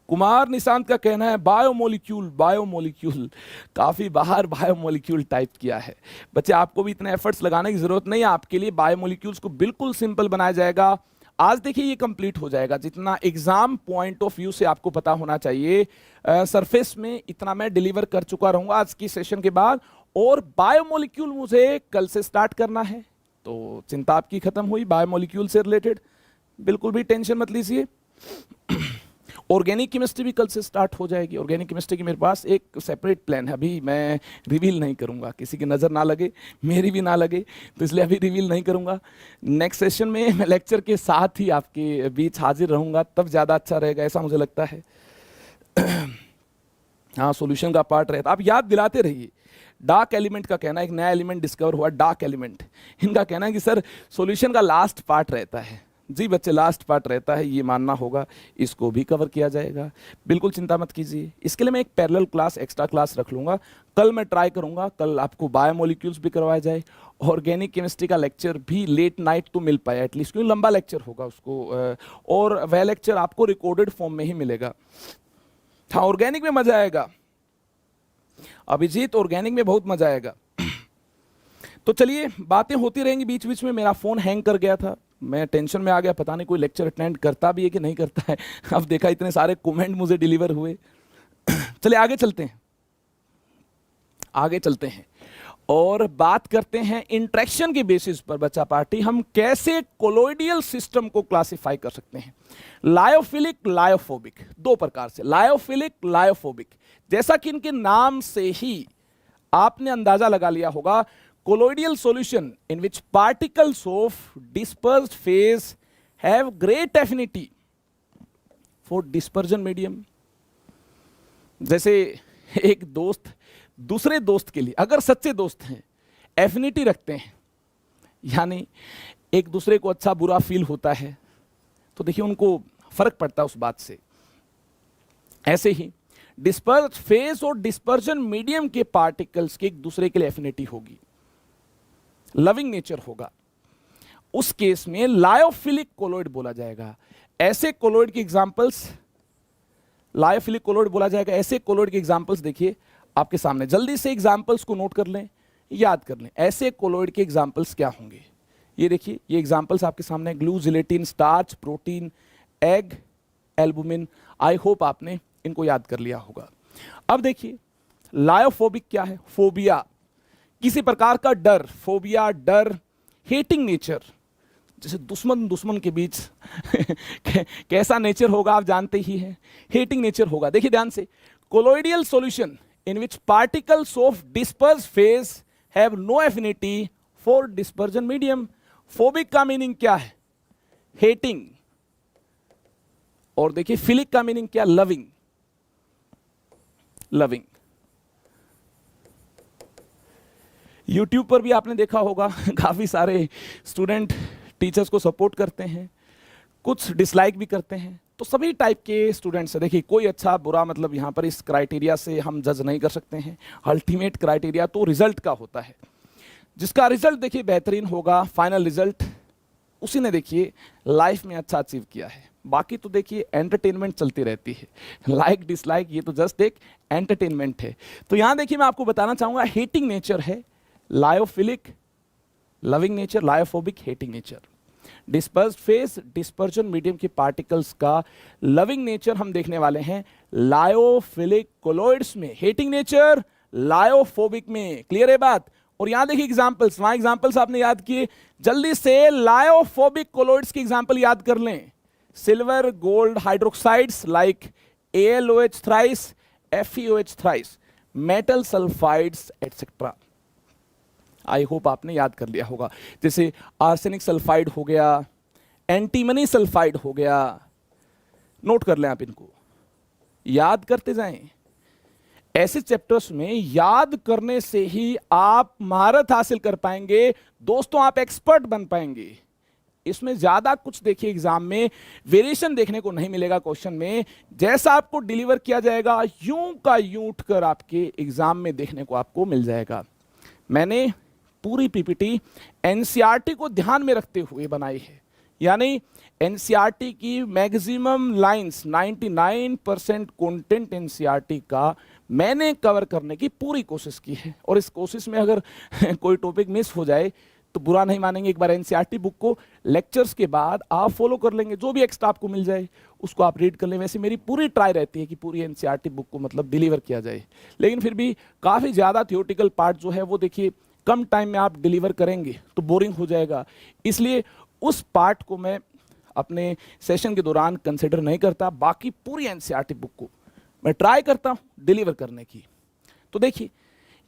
[SPEAKER 1] कुमार निशांत का कहना है बायोमोलिक्यूल, बायोमोलिक्यूल, काफ़ी बाहर बायोमोलिक्यूल टाइप किया है। बच्चे आपको भी इतने एफर्ट्स लगाने की जरूरत नहीं है, आपके लिए बायोमोलिक्यूल्स को बिल्कुल सिंपल बनाया जाएगा। आज देखिए ये कंप्लीट हो जाएगा, जितना एग्जाम पॉइंट ऑफ व्यू से आपको पता होना चाहिए सरफेस में, इतना मैं डिलीवर कर चुका रहूंगा आज की सेशन के बाद। और बायोमोलिक्यूल मुझे कल से स्टार्ट करना है, तो चिंता आपकी खत्म हुई बायोमोलिक्यूल से रिलेटेड, बिल्कुल भी टेंशन मत लीजिए। ऑर्गेनिक केमिस्ट्री भी कल से स्टार्ट हो जाएगी। ऑर्गेनिक केमिस्ट्री की मेरे पास एक सेपरेट प्लान है, अभी मैं रिवील नहीं करूंगा, किसी की नज़र ना लगे, मेरी भी ना लगे, तो इसलिए अभी रिवील नहीं करूंगा। नेक्स्ट सेशन में मैं लेक्चर के साथ ही आपके बीच हाजिर रहूंगा, तब ज़्यादा अच्छा रहेगा, ऐसा मुझे लगता है। हाँ, सॉल्यूशन का पार्ट रहता, आप याद दिलाते रहिए। डार्क एलिमेंट का कहना है, एक नया एलिमेंट डिस्कवर हुआ डार्क एलिमेंट, इनका कहना है कि सर सॉल्यूशन का लास्ट पार्ट रहता है। जी बच्चे, लास्ट पार्ट रहता है, ये मानना होगा, इसको भी कवर किया जाएगा, बिल्कुल चिंता मत कीजिए। इसके लिए मैं एक पैरेलल क्लास, एक्स्ट्रा क्लास रख लूंगा, कल मैं ट्राई करूंगा, कल आपको बायोमोलिक्यूल्स भी करवाया जाए, ऑर्गेनिक केमिस्ट्री का लेक्चर भी लेट नाइट तो मिल पाए एटलीस्ट, क्योंकि लंबा लेक्चर होगा उसको, और वह लेक्चर आपको रिकॉर्डेड फॉर्म में ही मिलेगा। हाँ, ऑर्गेनिक में मजा आएगा अभिजीत, ऑर्गेनिक में बहुत मजा आएगा। तो चलिए बातें होती रहेंगी बीच बीच में। मेरा फोन हैंग कर गया था, मैं टेंशन में आ गया, पता नहीं कोई लेक्चर अटेंड करता भी है कि नहीं करता है। अब देखा इतने सारे कमेंट मुझे डिलीवर हुए। चलिए आगे चलते हैं, आगे चलते हैं और बात करते हैं इंटरेक्शन के बेसिस पर बच्चा पार्टी हम कैसे कोलोइडियल सिस्टम को क्लासिफाई कर सकते हैं। लायोफिलिक, लायोफोबिक, दो प्रकार से, लायोफिलिक, लायोफोबिक। जैसा कि इनके नाम से ही आपने अंदाजा लगा लिया होगा, colloidal solution in which particles of dispersed phase have great affinity for dispersion medium। जैसे एक दोस्त दूसरे दोस्त के लिए, अगर सच्चे दोस्त हैं, एफिनिटी रखते हैं, यानी एक दूसरे को अच्छा बुरा फील होता है, तो देखिए उनको फर्क पड़ता है उस बात से। ऐसे ही डिस्पर्स फेज और डिस्पर्जन मीडियम के पार्टिकल्स के एक दूसरे के लिए एफिनिटी होगी, लविंग नेचर होगा, उस केस में लायोफिलिक कोलोइड बोला जाएगा। ऐसे कोलोइड की एग्जांपल्स, लायोफिलिक कोलोइड बोला जाएगा। ऐसे कोलोइड के एग्जांपल्स देखिए आपके सामने, जल्दी से एग्जांपल्स को नोट कर लें, याद कर लें। ऐसे कोलोइड के एग्जांपल्स क्या होंगे, ये देखिए, ये एग्जांपल्स आपके सामने, glue, gelatin, starch, protein, egg, albumin. I hope आपने इनको याद कर लिया होगा। अब देखिए लायोफोबिक क्या है, फोबिया, किसी प्रकार का डर, फोबिया, डर, हेटिंग नेचर, जैसे दुश्मन दुश्मन के बीच कैसा नेचर होगा आप जानते ही हैं, हेटिंग नेचर होगा। देखिए ध्यान से, colloidal solution in which particles of disperse phase have no affinity for dispersion medium. Phobic का मीनिंग क्या है, हेटिंग, और देखिए फिलिक का मीनिंग क्या, लविंग, लविंग। YouTube पर भी आपने देखा होगा काफ़ी सारे स्टूडेंट टीचर्स को सपोर्ट करते हैं, कुछ डिसलाइक भी करते हैं, तो सभी टाइप के स्टूडेंट्स हैं। देखिए कोई अच्छा बुरा मतलब यहाँ पर इस क्राइटेरिया से हम जज नहीं कर सकते हैं। अल्टीमेट क्राइटेरिया तो रिजल्ट का होता है, जिसका रिजल्ट देखिए बेहतरीन होगा, फाइनल रिजल्ट, उसी ने देखिए लाइफ में अच्छा अचीव किया है। बाकी तो देखिए एंटरटेनमेंट चलती रहती है, लाइक डिसलाइक ये तो जस्ट एक एंटरटेनमेंट है। तो यहाँ देखिए मैं आपको बताना चाहूँगा, हेटिंग नेचर है, lyophilic loving nature, lyophobic hating nature. Dispersed phase, dispersion medium के पार्टिकल्स का लविंग नेचर हम देखने वाले हैं लायोफिलिक कोलॉइड्स में, हेटिंग नेचर लायोफोबिक में। क्लियर है बात? और यहां देखिए एग्जांपल्स, वहां एग्जांपल्स आपने याद किए, जल्दी से लायोफोबिक कोलॉइड्स के एग्जांपल याद कर लें। Silver gold hydroxides like AlOH thrice, FeOH thrice, metal sulphides etcetera. I hope आपने याद कर लिया होगा। जैसे आर्सेनिक सल्फाइड हो गया, एंटीमनी सल्फाइड हो गया, नोट कर लें आप, इनको याद करते जाएं। ऐसे चैप्टर्स में याद करने से ही आप महारत हासिल कर पाएंगे दोस्तों, आप एक्सपर्ट बन पाएंगे। इसमें ज्यादा कुछ देखिए एग्जाम में वेरिएशन देखने को नहीं मिलेगा क्वेश्चन में, जैसा आपको डिलीवर किया जाएगा यूं का यूं उठकर आपके एग्जाम में देखने को आपको मिल जाएगा। मैंने पूरी पीपीटी एनसीईआरटी को ध्यान में रखते हुए बनाई है, यानी एनसीईआरटी की मैक्सिमम लाइंस 99% कंटेंट एनसीईआरटी का मैंने कवर करने की पूरी कोशिश की है। और इस कोशिश में अगर कोई टॉपिक मिस हो जाए तो बुरा नहीं मानेंगे, एक बार एनसीईआरटी बुक को लेक्चर्स के बाद आप फॉलो कर लेंगे, जो भी एक्स्ट्रा आपको मिल जाए उसको आप रीड कर लें। वैसे मेरी पूरी ट्राई रहती है कि पूरी एनसीईआरटी बुक को मतलब डिलीवर किया जाए, लेकिन फिर भी काफ़ी ज़्यादा थियोरटिकल पार्ट जो है वो देखिए कम टाइम में आप डिलीवर करेंगे तो बोरिंग हो जाएगा, इसलिए उस पार्ट को मैं अपने सेशन के दौरान कंसिडर नहीं करता। बाकी पूरी एनसीईआरटी बुक को मैं ट्राई करता हूं डिलीवर करने की। तो देखिए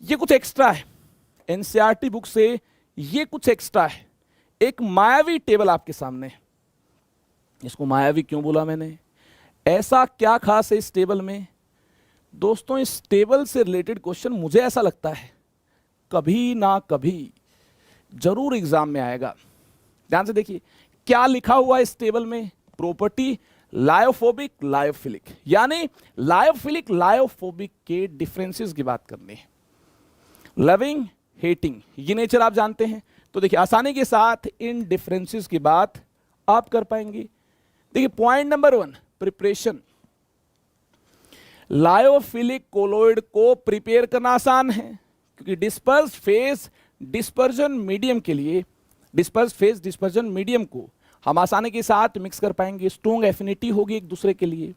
[SPEAKER 1] ये कुछ एक्स्ट्रा है एनसीईआरटी बुक से, ये कुछ एक्स्ट्रा है। एक मायावी टेबल आपके सामने है। इसको मायावी क्यों बोला मैंने? ऐसा क्या खास है इस टेबल में? दोस्तों इस टेबल से रिलेटेड क्वेश्चन मुझे ऐसा लगता है कभी ना कभी जरूर एग्जाम में आएगा। ध्यान से देखिए क्या लिखा हुआ है इस टेबल में। प्रॉपर्टी लायोफोबिक लायोफिलिक, यानी लायोफिलिक लायोफोबिक के डिफरेंसेस की बात करनी है। लविंग हेटिंग ये नेचर आप जानते हैं, तो देखिए आसानी के साथ इन डिफरेंसेस की बात आप कर पाएंगे। देखिए point number 1 preparation. Lyophilic colloid को प्रिपेयर करना आसान है क्योंकि डिस्पर्स फेज डिस्पर्जन मीडियम के लिए, डिस्पर्स फेज डिस्पर्जन मीडियम को हम आसानी के साथ मिक्स कर पाएंगे, स्ट्रॉन्ग एफिनिटी होगी एक दूसरे के लिए।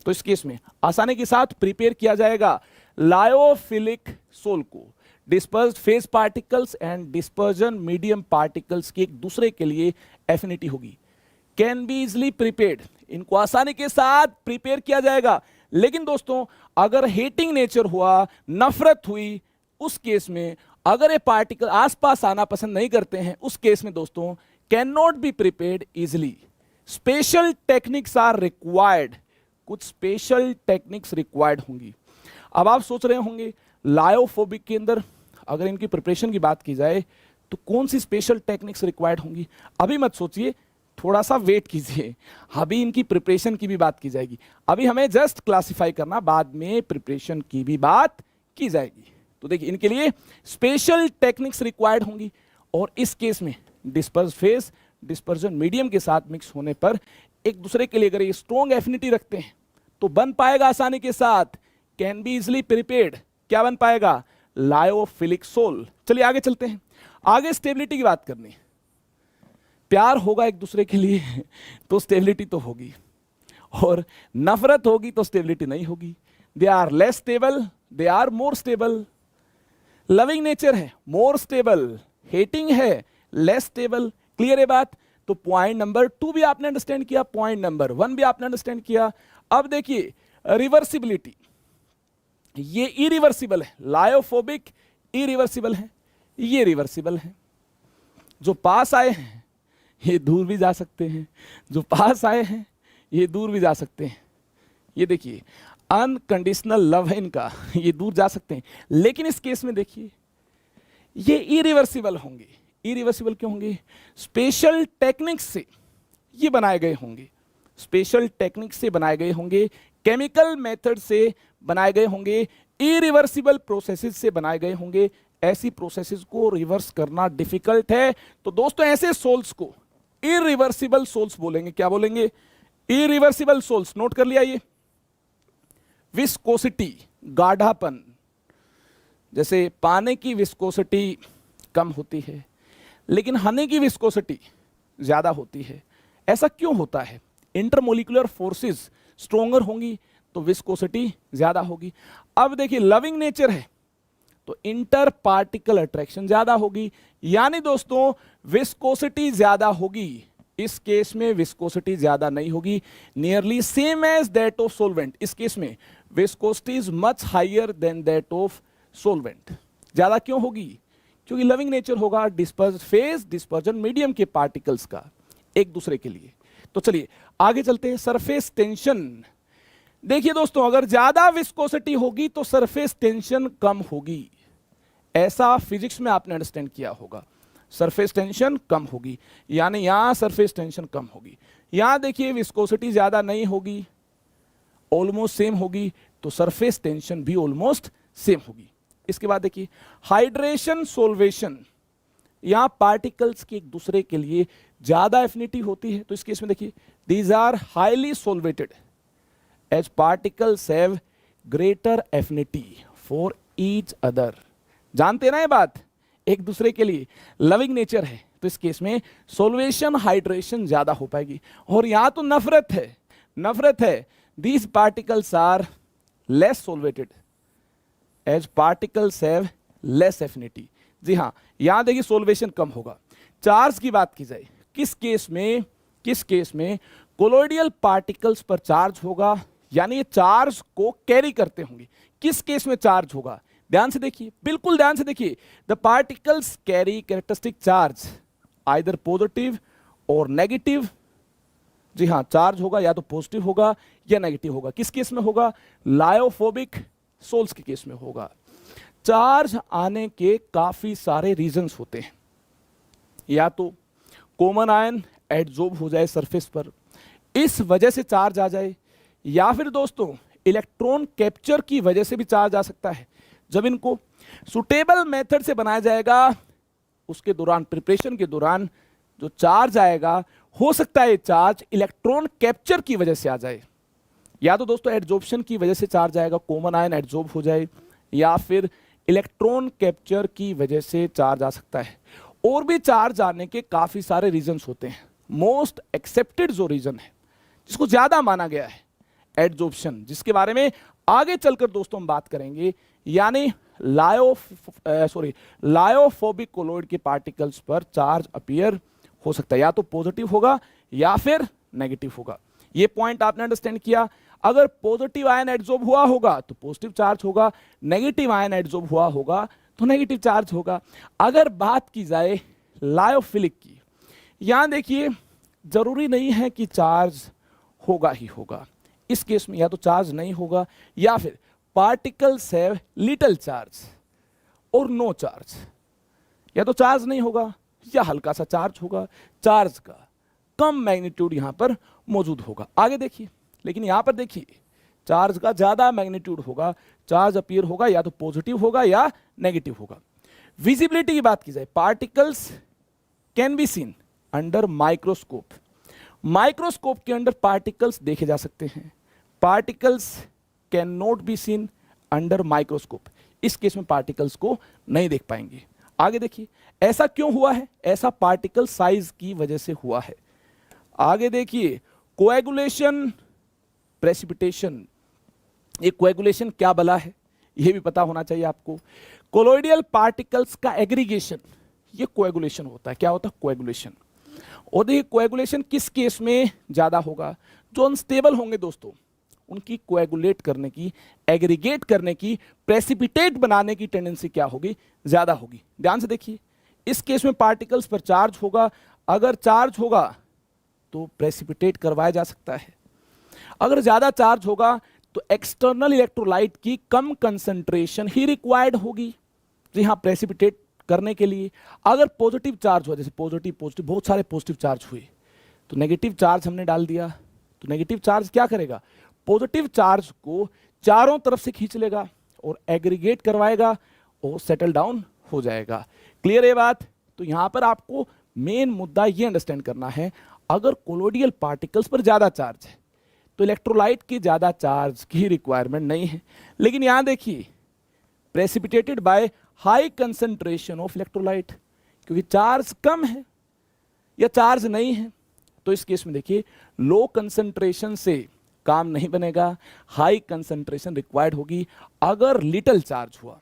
[SPEAKER 1] तो इस केस में आसानी के साथ प्रिपेयर किया जाएगा लायोफिलिक सोल को। Dispersed phase particles and dispersion medium particles की एक दूसरे के लिए एफिनिटी होगी। कैन बी इजिली प्रिपेयर्ड, इनको आसानी के साथ प्रिपेयर किया जाएगा। लेकिन दोस्तों अगर हेटिंग नेचर हुआ, नफरत हुई, उस केस में अगर ये पार्टिकल आसपास आना पसंद नहीं करते हैं, उस केस में दोस्तों can not be prepared easily. Special techniques are required, कुछ स्पेशल टेक्निक्स रिक्वायर्ड होंगी। अब आप सोच रहे होंगे लायोफोबिक के अंदर अगर इनकी प्रिपरेशन की बात की जाए तो कौन सी स्पेशल टेक्निक्स रिक्वायर्ड होंगी? अभी मत सोचिए, थोड़ा सा वेट कीजिए, अभी इनकी प्रिपरेशन की भी बात की जाएगी। अभी हमें जस्ट क्लासिफाई करना, बाद में प्रिपरेशन की भी बात की जाएगी। तो देखिए इनके लिए स्पेशल टेक्निक्स रिक्वायर्ड होंगी, और इस केस में डिस्पर्स फेज डिस्पर्जन मीडियम के साथ मिक्स होने पर एक दूसरे के लिए अगर ये स्ट्रॉन्ग एफिनिटी रखते हैं तो बन पाएगा आसानी के साथ, कैन बी इजिली प्रिपेयर्ड, क्या बन पाएगा? Lyophilic sol. चलिए आगे चलते हैं। आगे स्टेबिलिटी की बात करनी है। प्यार होगा एक दूसरे के लिए तो स्टेबिलिटी तो होगी, और नफरत होगी तो स्टेबिलिटी नहीं होगी। They are less stable, they are more stable. Loving nature है, मोर स्टेबल। हेटिंग है, लेस स्टेबल। क्लियर है बात? तो पॉइंट नंबर 2 भी आपने अंडरस्टैंड किया, पॉइंट नंबर 1 भी आपने अंडरस्टैंड किया। अब देखिए रिवर्सिबिलिटी, ये इरिवर्सिबल है। लायोफोबिक इरिवर्सिबल है, ये रिवर्सिबल है। जो पास आए हैं ये दूर भी जा सकते हैं, जो पास आए हैं ये दूर भी जा सकते हैं। ये देखिए अनकंडीशनल लव है इनका, ये दूर जा सकते हैं। लेकिन इस केस में देखिए ये इरिवर्सिबल होंगे। इरिवर्सिबल क्यों होंगे? स्पेशल टेक्निक्स से ये बनाए गए होंगे, स्पेशल टेक्निक से बनाए गए होंगे, केमिकल मेथड से बनाए गए होंगे, इरिवर्सिबल प्रोसेसेस से बनाए गए होंगे। ऐसी प्रोसेसेस को रिवर्स करना डिफिकल्ट है। तो दोस्तों ऐसे सोल्स को इरिवर्सिबल सोल्स बोलेंगे। क्या बोलेंगे? Irreversible souls. नोट कर लिया ये। विस्कोसिटी, गाढ़ापन, जैसे पानी की विस्कोसिटी कम होती है, लेकिन हनी की विस्कोसिटी ज्यादा होती है। ऐसा क्यों होता है? इंटरमोलिकुलर फोर्सेस स्ट्रोंगर होंगी तो विस्कोसिटी ज्यादा होगी। अब देखिए लविंग नेचर है तो इंटर पार्टिकल अट्रैक्शन ज्यादा होगी, यानी दोस्तों विस्कोसिटी ज्यादा होगी। इस केस में विस्कोसिटी ज्यादा नहीं होगी, nearly same as that of solvent. इस केस में viscosity is much higher than that of solvent. ज्यादा क्यों होगी? क्योंकि लविंग नेचर होगा डिस्पर्स फेज डिस्पर्जन मीडियम के पार्टिकल्स का एक दूसरे के लिए। तो चलिए आगे चलते हैं। सरफेस टेंशन, देखिए दोस्तों अगर ज्यादा विस्कोसिटी होगी तो सरफेस टेंशन कम होगी। ऐसा फिजिक्स में आपने अंडरस्टैंड किया होगा, सरफेस टेंशन कम होगी, यानी यहां सरफेस टेंशन कम होगी। यहां देखिए विस्कोसिटी ज्यादा नहीं होगी, ऑलमोस्ट सेम होगी, तो सरफेस टेंशन भी ऑलमोस्ट सेम होगी। इसके बाद देखिए हाइड्रेशन सोल्वेशन, यहां पार्टिकल्स की एक दूसरे के लिए ज्यादा एफिनिटी होती है। तो इस केस में देखिए these are highly solvated as particles have greater affinity for each other. जानते ना ये बात, एक दूसरे के लिए लविंग नेचर है तो इस केस में सोल्वेशन हाइड्रेशन ज्यादा हो पाएगी। और यहां तो नफरत है, these particles are less solvated as particles have less affinity. जी हां, यहां देखिए सोल्वेशन कम होगा। चार्ज की बात की जाए, किस केस में कोलोइडियल पार्टिकल्स पर चार्ज होगा, यानी ये चार्ज को कैरी करते होंगे। किस केस में चार्ज होगा? ध्यान से देखिए, बिल्कुल ध्यान से देखिए। The particles carry characteristic charge either positive और नेगेटिव। जी हां, चार्ज होगा या तो पॉजिटिव होगा या नेगेटिव होगा। किस केस में होगा? लायोफोबिक सोल्स के केस में होगा। चार्ज आने के काफी सारे रीजंस होते हैं, या तो कॉमन आयन एडजॉर्ब हो जाए सरफेस पर, इस वजह से चार्ज आ जाए, या फिर दोस्तों इलेक्ट्रॉन कैप्चर की वजह से भी चार्ज आ सकता है। जब इनको सुटेबल मेथड से बनाया जाएगा उसके दौरान, प्रिपरेशन के दौरान जो चार्ज आएगा, हो सकता है चार्ज इलेक्ट्रॉन कैप्चर की वजह से आ जाए, या तो दोस्तों एडजॉर्प्शन की वजह से चार्ज आएगा, कॉमन आयन एडजॉर्ब हो जाए, या फिर इलेक्ट्रॉन कैप्चर की वजह से चार्ज आ सकता है। और भी चार्ज आने के काफी सारे रीजंस होते हैं। मोस्ट एक्सेप्टेड जो रीजन है, जिसको ज्यादा माना गया है, एडजॉर्प्शन, जिसके बारे में आगे चलकर दोस्तों हम बात करेंगे, यानी लायोफोबिक कोलोइड के पार्टिकल्स पर चार्ज अपीयर हो सकता है, या तो पॉजिटिव होगा या फिर नेगेटिव होगा। ये पॉइंट आपने अंडरस्टैंड किया। अगर पॉजिटिव आयन एडजॉर्ब हुआ होगा तो पॉजिटिव चार्ज होगा, नेगेटिव आयन एडजॉर्ब हुआ होगा तो नेगेटिव चार्ज होगा। अगर बात की जाए लायोफिलिक की, यहां देखिए जरूरी नहीं है कि चार्ज होगा ही होगा। इस केस में या तो चार्ज नहीं होगा, या फिर पार्टिकल्स हैव लिटिल चार्ज और नो चार्ज। या तो चार्ज नहीं होगा या हल्का सा चार्ज होगा, चार्ज का कम मैग्नीट्यूड यहां पर मौजूद होगा। आगे देखिए, लेकिन यहां पर देखिए चार्ज का ज्यादा मैग्नीट्यूड होगा, चार्ज अपीयर होगा या तो पॉजिटिव होगा या नेगेटिव होगा। विजिबिलिटी की बात की जाए, particles can be seen under microscope. Microscope के अंदर पार्टिकल्स देखे जा सकते हैं। Particles can not be seen under microscope, इस केस में पार्टिकल्स को नहीं देख पाएंगे। आगे देखिए, ऐसा क्यों हुआ है? ऐसा पार्टिकल साइज की वजह से हुआ है। आगे देखिए, कोएगुलेशन प्रेसिपिटेशन। ये कोएगुलेशन क्या बला है, ये भी पता होना चाहिए आपको। कोलोइडियल पार्टिकल्स का एग्रीगेशन, ये कोएगुलेशन होता है। क्या होता है? कोएगुलेशन। और देखिए कोएगुलेशन किस केस में ज्यादा होगा? जो अनस्टेबल होंगे दोस्तों, उनकी कोएगुलेट करने की, एग्रीगेट करने की, प्रेसिपिटेट बनाने की टेंडेंसी क्या होगी? ज्यादा होगी। ध्यान से देखिए, इस केस में पार्टिकल्स पर चार्ज होगा। अगर चार्ज होगा तो प्रेसिपिटेट करवाया जा सकता है। अगर ज्यादा चार्ज होगा तो एक्सटर्नल इलेक्ट्रोलाइट की कम कंसंट्रेशन ही रिक्वायर्ड होगी, जी हाँ, प्रेसिपिटेट करने के लिए। अगर पॉजिटिव चार्ज हो, जैसे पॉजिटिव पॉजिटिव, बहुत सारे पॉजिटिव चार्ज हुए, तो नेगेटिव चार्ज हमने डाल दिया, तो नेगेटिव चार्ज क्या करेगा? पॉजिटिव चार्ज को चारों तरफ से खींच लेगा और एग्रीगेट करवाएगा और सेटल डाउन हो जाएगा। क्लियर है बात? तो यहां पर आपको मेन मुद्दा ये अंडरस्टैंड करना है, अगर कोलोइडियल पार्टिकल्स पर ज्यादा चार्ज है तो इलेक्ट्रोलाइट की ज्यादा चार्ज की रिक्वायरमेंट नहीं है। लेकिन यहां देखिए, precipitated by high concentration of electrolyte, क्योंकि चार्ज कम है, या चार्ज नहीं है, तो इस केस में देखिए लो कंसंट्रेशन से काम नहीं बनेगा, हाई कंसंट्रेशन रिक्वायर्ड होगी अगर लिटिल चार्ज हुआ।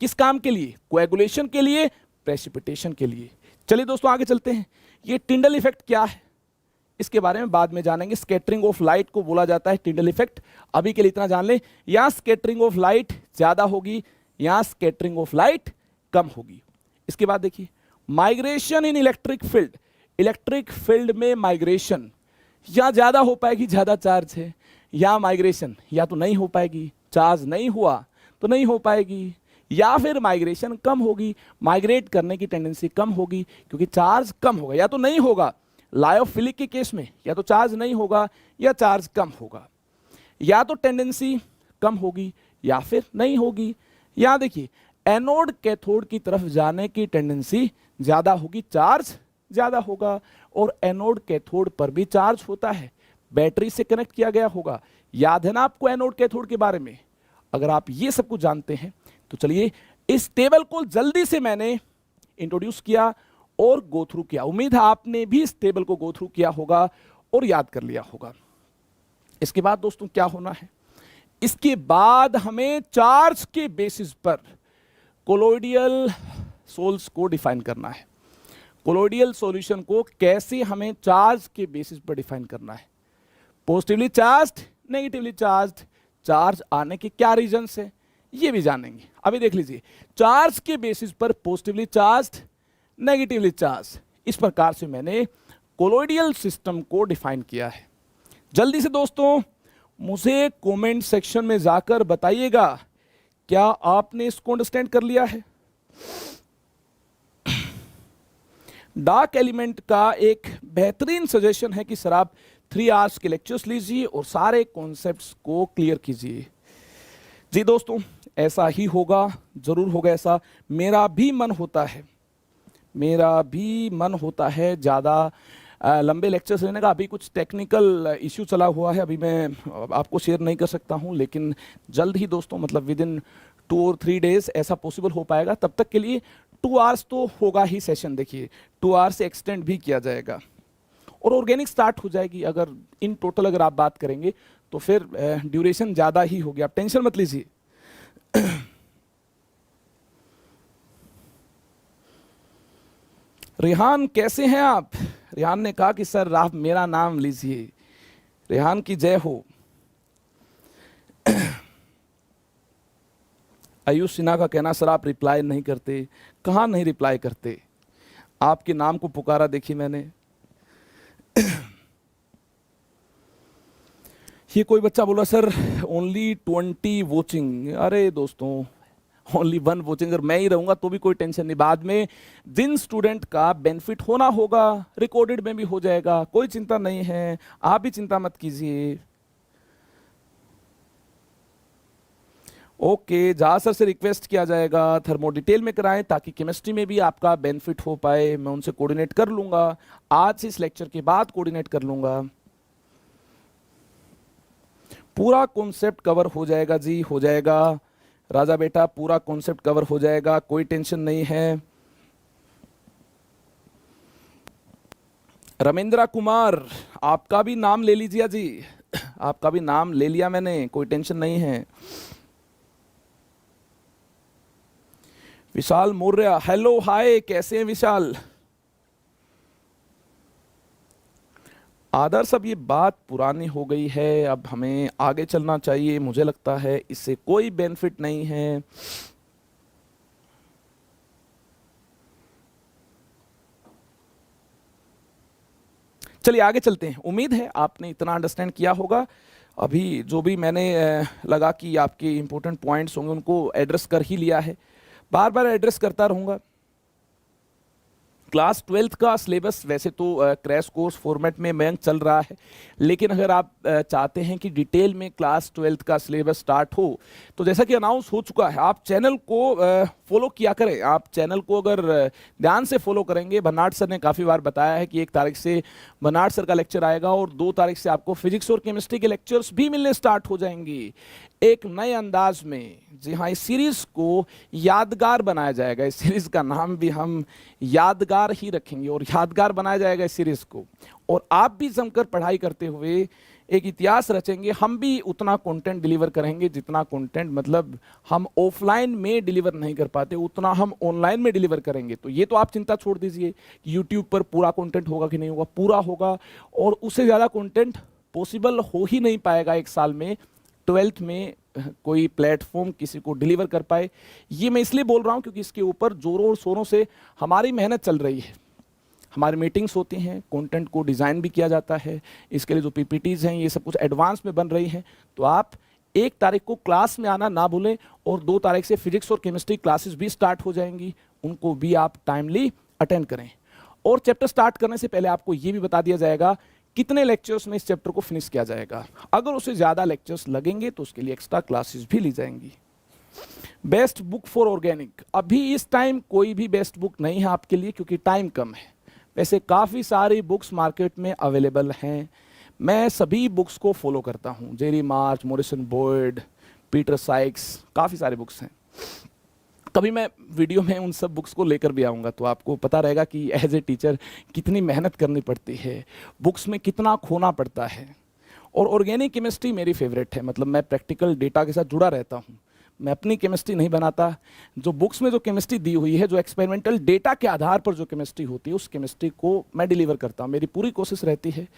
[SPEAKER 1] किस काम के लिए? कोएगुलेशन के लिए, प्रेसिपिटेशन के लिए। चलिए दोस्तों आगे चलते हैं। ये टिंडल इफेक्ट क्या है इसके बारे में बाद में जानेंगे। स्कैटरिंग ऑफ लाइट को बोला जाता है टिंडल इफेक्ट। अभी के लिए इतना जान लें, यहां स्कैटरिंग ऑफ लाइट ज्यादा होगी, यहां स्कैटरिंग ऑफ लाइट कम होगी। इसके बाद देखिए माइग्रेशन इन इलेक्ट्रिक फील्ड। इलेक्ट्रिक फील्ड में माइग्रेशन या ज्यादा हो पाएगी, ज्यादा चार्ज है, या माइग्रेशन या तो नहीं हो पाएगी, चार्ज नहीं हुआ तो नहीं हो पाएगी, या फिर माइग्रेशन कम होगी, माइग्रेट करने की टेंडेंसी कम होगी क्योंकि चार्ज कम होगा, या तो नहीं होगा। लायोफिलिक के केस में या तो चार्ज नहीं होगा या चार्ज कम होगा, या तो टेंडेंसी कम होगी या फिर नहीं होगी। यहां देखिए एनोड कैथोड की तरफ जाने की टेंडेंसी ज्यादा होगी, चार्ज ज्यादा होगा, और एनोड कैथोड पर भी चार्ज होता है, बैटरी से कनेक्ट किया गया होगा। याद है ना आपको एनोड कैथोड के बारे में? अगर आप ये सब कुछ जानते हैं तो चलिए इस टेबल को जल्दी से मैंने इंट्रोड्यूस किया और गो थ्रू किया। उम्मीद है आपने भी इस टेबल को गो थ्रू किया होगा और याद कर लिया होगा। इसके बाद दोस्तों क्या होना है, इसके बाद हमें चार्ज के बेसिस पर कोलोइडियल सोल्स को डिफाइन करना है। कोलोइडियल सॉल्यूशन को कैसे हमें चार्ज के बेसिस पर डिफाइन करना है, positively charged, negatively charged, charge आने के क्या रीजंस है ये भी जानेंगे। अभी देख लीजिए चार्ज के बेसिस पर पॉजिटिवली चार्ज्ड, नेगेटिवली चार्ज, इस प्रकार से मैंने कोलोइडियल सिस्टम को डिफाइन किया है। जल्दी से दोस्तों मुझे कमेंट सेक्शन में जाकर बताइएगा क्या आपने इसको अंडरस्टैंड कर लिया है। डार्क एलिमेंट का एक बेहतरीन सजेशन है कि सर आप 3 आवर्स के लेक्चर्स लीजिए और सारे कॉन्सेप्ट्स को क्लियर कीजिए। जी दोस्तों ऐसा ही होगा, जरूर होगा ऐसा। मेरा भी मन होता है ज़्यादा लंबे लेक्चर्स लेने का। अभी कुछ टेक्निकल इश्यू चला हुआ है, अभी मैं आपको शेयर नहीं कर सकता हूं, लेकिन जल्द ही दोस्तों मतलब विद इन 2 और 3 डेज ऐसा पॉसिबल हो पाएगा। तब तक के लिए 2 आवर्स तो होगा ही सेशन, देखिए 2 आवर्स से एक्सटेंड भी किया जाएगा और ऑर्गेनिक स्टार्ट हो जाएगी। अगर इन टोटल अगर आप बात करेंगे तो फिर ड्यूरेशन ज़्यादा ही होगी, आप टेंशन मत लीजिए। रेहान कैसे हैं आप? रेहान ने कहा कि सर आप मेरा नाम लीजिए। रेहान की जय हो। आयुष सिन्हा का कहना सर आप रिप्लाई नहीं करते। कहाँ नहीं रिप्लाई करते, आपके नाम को पुकारा देखिए मैंने। ये कोई बच्चा बोला सर ओनली 20 वॉचिंग। अरे दोस्तों ओनली 1 वॉचिंग, अगर मैं ही रहूंगा तो भी कोई टेंशन नहीं। बाद में जिन स्टूडेंट का बेनिफिट होना होगा रिकॉर्डेड में भी हो जाएगा, कोई चिंता नहीं है, आप भी चिंता मत कीजिए। ओके जहा सर से रिक्वेस्ट किया जाएगा थर्मो डिटेल में कराएं ताकि केमिस्ट्री में भी आपका बेनिफिट हो पाए। मैं उनसे कोऑर्डिनेट कर लूंगा, आज इस लेक्चर के बाद कोऑर्डिनेट कर लूंगा। पूरा कॉन्सेप्ट कवर हो जाएगा जी, हो जाएगा राजा बेटा, पूरा कॉन्सेप्ट कवर हो जाएगा, कोई टेंशन नहीं है। रमेंद्र कुमार आपका भी नाम ले लीजिए जी, आपका भी नाम ले लिया मैंने, कोई टेंशन नहीं है। विशाल मौर्य हेलो हाय, कैसे हैं विशाल? आदर्श अब ये बात पुरानी हो गई है, अब हमें आगे चलना चाहिए। मुझे लगता है इससे कोई बेनिफिट नहीं है। चलिए आगे चलते हैं। उम्मीद है आपने इतना अंडरस्टैंड किया होगा। अभी जो भी मैंने लगा कि आपके इंपॉर्टेंट पॉइंट्स होंगे उनको एड्रेस कर ही लिया है, बार बार एड्रेस करता रहूंगा। क्लास 12th का सिलेबस वैसे तो क्रैश कोर्स फॉर्मेट में बैंक चल रहा है, लेकिन अगर आप चाहते हैं कि डिटेल में क्लास 12th का सिलेबस स्टार्ट हो तो जैसा कि अनाउंस हो चुका है, आप चैनल को फॉलो किया करें। आप चैनल को अगर ध्यान से फॉलो करेंगे, बर्नार्ड सर ने काफ़ी बार बताया है कि 1 तारीख से बर्नार्ड सर का लेक्चर आएगा और 2 तारीख से आपको फिजिक्स और केमिस्ट्री के लेक्चर्स भी मिलने स्टार्ट हो जाएंगी। एक नए अंदाज में, जी हाँ, इस सीरीज को यादगार बनाया जाएगा। इस सीरीज का नाम भी हम यादगार ही रखेंगे और यादगार बनाया जाएगा इस सीरीज को। और आप भी जमकर पढ़ाई करते हुए एक इतिहास रचेंगे। हम भी उतना कंटेंट डिलीवर करेंगे जितना कंटेंट मतलब हम ऑफलाइन में डिलीवर नहीं कर पाते, उतना हम ऑनलाइन में डिलीवर करेंगे। तो ये तो आप चिंता छोड़ दीजिए कि यूट्यूब पर पूरा कंटेंट होगा कि नहीं होगा, पूरा होगा। और उससे ज़्यादा कंटेंट पॉसिबल हो ही नहीं पाएगा एक साल में, 12th में कोई प्लेटफॉर्म किसी को डिलीवर कर पाए। ये मैं इसलिए बोल रहा हूँ क्योंकि इसके ऊपर जोरों और शोरों से हमारी मेहनत चल रही है। हमारी मीटिंग्स होती हैं, कंटेंट को डिज़ाइन भी किया जाता है, इसके लिए जो पीपीटीज़ हैं ये सब कुछ एडवांस में बन रही हैं। तो आप 1 तारीख को क्लास में आना ना भूलें, और 2 तारीख से फिजिक्स और केमिस्ट्री क्लासेस भी स्टार्ट हो जाएंगी, उनको भी आप टाइमली अटेंड करें। और चैप्टर स्टार्ट करने से पहले आपको ये भी बता दिया जाएगा कितने लेक्चर्स में इस चैप्टर को फिनिश किया जाएगा। अगर उससे ज़्यादा लेक्चर्स लगेंगे तो उसके लिए एक्स्ट्रा क्लासेस भी ली जाएंगी। बेस्ट बुक फॉर ऑर्गेनिक, अभी इस टाइम कोई भी बेस्ट बुक नहीं है आपके लिए क्योंकि टाइम कम है। वैसे काफ़ी सारी बुक्स मार्केट में अवेलेबल हैं, मैं सभी बुक्स को फॉलो करता हूँ। जेरी मार्च, मॉरिसन बॉयड, पीटर साइक्स, काफ़ी सारे बुक्स हैं। कभी मैं वीडियो में उन सब बुक्स को लेकर भी आऊँगा तो आपको पता रहेगा कि एज ए टीचर कितनी मेहनत करनी पड़ती है, बुक्स में कितना खोना पड़ता है। और ऑर्गेनिक केमिस्ट्री मेरी फेवरेट है, मतलब मैं प्रैक्टिकल डेटा के साथ जुड़ा रहता हूँ। मैं अपनी केमिस्ट्री नहीं बनाता, जो बुक्स में जो केमिस्ट्री दी हुई है, जो एक्सपेरिमेंटल डेटा के आधार पर जो केमिस्ट्री होती है, उस केमिस्ट्री को मैं डिलीवर करता हूँ। मेरी पूरी कोशिश रहती है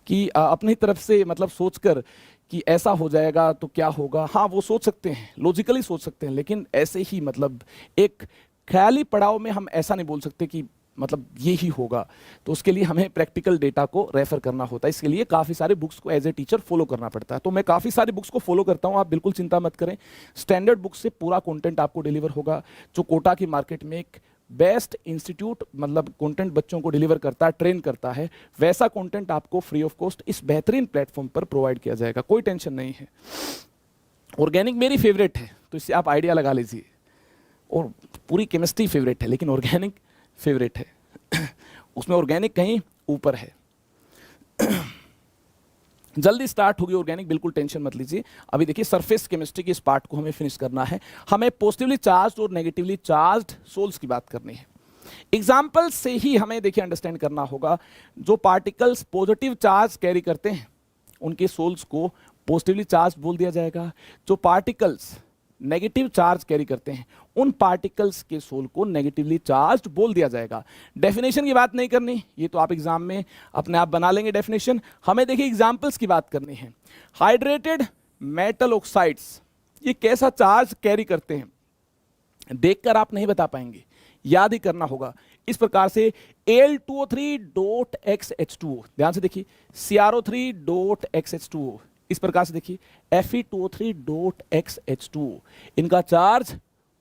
[SPEAKER 1] कि अपनी तरफ से मतलब सोचकर कि ऐसा हो जाएगा तो क्या होगा, हाँ वो सोच सकते हैं, लॉजिकली सोच सकते हैं, लेकिन ऐसे ही मतलब एक ख्याली पड़ाव में हम ऐसा नहीं बोल सकते कि मतलब ये ही होगा। तो उसके लिए हमें प्रैक्टिकल डेटा को रेफर करना होता है, इसके लिए काफ़ी सारे बुक्स को एज ए टीचर फॉलो करना पड़ता है। तो मैं काफ़ी सारी बुक्स को फॉलो करता हूँ, आप बिल्कुल चिंता मत करें। स्टैंडर्ड बुक से पूरा कंटेंट आपको डिलीवर होगा। जो कोटा की मार्केट में एक बेस्ट इंस्टीट्यूट मतलब कंटेंट बच्चों को डिलीवर करता है, ट्रेन करता है, वैसा कंटेंट आपको फ्री ऑफ कॉस्ट इस बेहतरीन प्लेटफॉर्म पर प्रोवाइड किया जाएगा, कोई टेंशन नहीं है। ऑर्गेनिक मेरी फेवरेट है तो इससे आप आइडिया लगा लीजिए। और पूरी केमिस्ट्री फेवरेट है लेकिन ऑर्गेनिक फेवरेट है उसमें ऑर्गेनिक कहीं ऊपर है। जल्दी स्टार्ट होगी ऑर्गेनिक, बिल्कुल टेंशन मत लीजिए। अभी देखिए सरफेस केमिस्ट्री के इस पार्ट को हमें फिनिश करना है। हमें पॉजिटिवली चार्ज्ड और नेगेटिवली चार्ज्ड सोल्स की बात करनी है। एग्जाम्पल से ही हमें देखिए अंडरस्टैंड करना होगा। जो पार्टिकल्स पॉजिटिव चार्ज कैरी करते हैं उनके सोल्स को पॉजिटिवली चार्ज बोल दिया जाएगा। जो पार्टिकल्स नेगेटिव चार्ज कैरी करते हैं उन पार्टिकल्स के सोल को नेगेटिवली चार्ज्ड बोल दिया जाएगा। डेफिनेशन की बात नहीं करनी, ये तो आप एग्जाम में अपने आप बना लेंगे डेफिनेशन। हमें देखिए एग्जाम्पल्स की बात करनी है। हाइड्रेटेड मेटल ऑक्साइड्स ये कैसा चार्ज कैरी करते हैं, देखकर आप नहीं बता पाएंगे, याद ही करना होगा। इस प्रकार से Al2O3.XH2O, ध्यान से देखिए, CrO3.XH2O, इस प्रकार से देखिए Fe2O3.XH2O, इनका चार्ज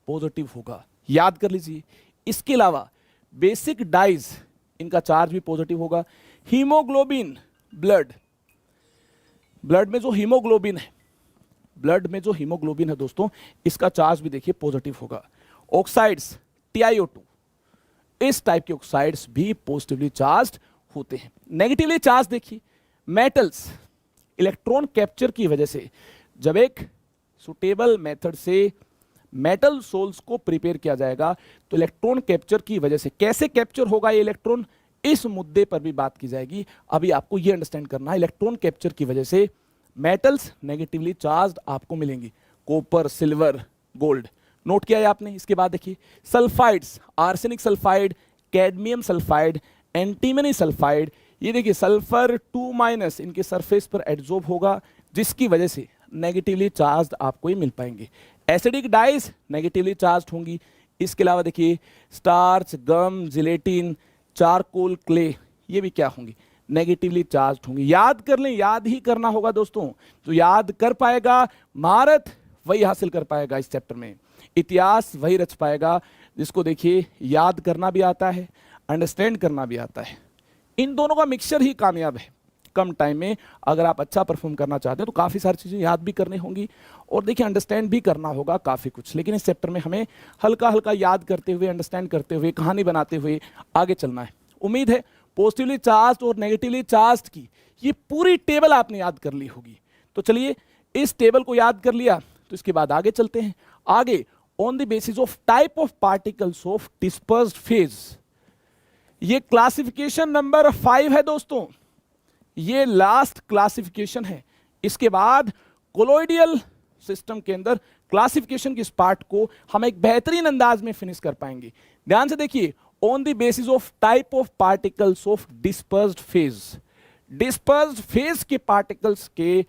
[SPEAKER 1] पॉजिटिव होगा, याद कर लीजिए। इसके अलावा बेसिक डाइज, इनका चार्ज भी पॉजिटिव होगा। हीमोग्लोबिन, ब्लड में जो हीमोग्लोबिन है, ब्लड में जो हीमोग्लोबिन है दोस्तों, इसका चार्ज भी देखिए पॉजिटिव होगा। ऑक्साइड्स TiO2, इस टाइप के ऑक्साइड्स भी पॉजिटिवली चार्ज्ड होते हैं। नेगेटिवली चार्ज देखिए मेटल्स, इलेक्ट्रॉन कैप्चर की वजह से जब एक सुटेबल मेथड से मेटल सोल्स को प्रिपेयर किया जाएगा तो इलेक्ट्रॉन कैप्चर की वजह से कैसे कैप्चर होगा ये इलेक्ट्रॉन, इस मुद्दे पर भी बात की जाएगी। अभी आपको ये अंडरस्टैंड करना है, इलेक्ट्रॉन कैप्चर की वजह से मेटल्स नेगेटिवली चार्ज्ड आपको मिलेंगी, कॉपर, सिल्वर, गोल्ड। नोट किया है आपने। इसके बाद देखिए sulphides, arsenic sulphide, cadmium sulphide, antimony sulphide, ये देखिए सल्फर 2- इनके सरफेस पर एड्जॉर्ब होगा जिसकी वजह से नेगेटिवली चार्ज्ड आपको ही मिल पाएंगे। एसिडिक डाइज नेगेटिवली चार्ज्ड होंगी। इसके अलावा देखिए स्टार्च, गम, जिलेटिन, चारकोल, क्ले, ये भी क्या होंगी, नेगेटिवली चार्ज्ड होंगी। याद कर लें, याद ही करना होगा दोस्तों। जो याद कर पाएगा महारत वही हासिल कर पाएगा इस चैप्टर में, इतिहास वही रच पाएगा जिसको देखिए याद करना भी आता है, अंडरस्टैंड करना भी आता है। इन दोनों का मिक्सचर ही कामयाब है। कम टाइम में अगर आप अच्छा परफॉर्म करना चाहते हैं तो काफ़ी सारी चीज़ें याद भी करनी होंगी और देखिए अंडरस्टैंड भी करना होगा काफ़ी कुछ। लेकिन इस चैप्टर में हमें हल्का हल्का याद करते हुए, अंडरस्टैंड करते हुए, कहानी बनाते हुए आगे चलना है। उम्मीद है पॉजिटिवली चार्ज और नेगेटिवली चार्ज की ये पूरी टेबल आपने याद कर ली होगी। तो चलिए इस टेबल को याद कर लिया, तो इसके बाद आगे चलते हैं। आगे, on the basis of type of particles of dispersed phase, ये क्लासिफिकेशन नंबर 5 है दोस्तों, ये लास्ट क्लासिफिकेशन है। इसके बाद कोलोइडियल सिस्टम के अंदर क्लासिफिकेशन की इस पार्ट को हम एक बेहतरीन अंदाज में फिनिश कर पाएंगे। ध्यान से देखिए, on the basis of type of particles of dispersed phase, dispersed phase के पार्टिकल्स के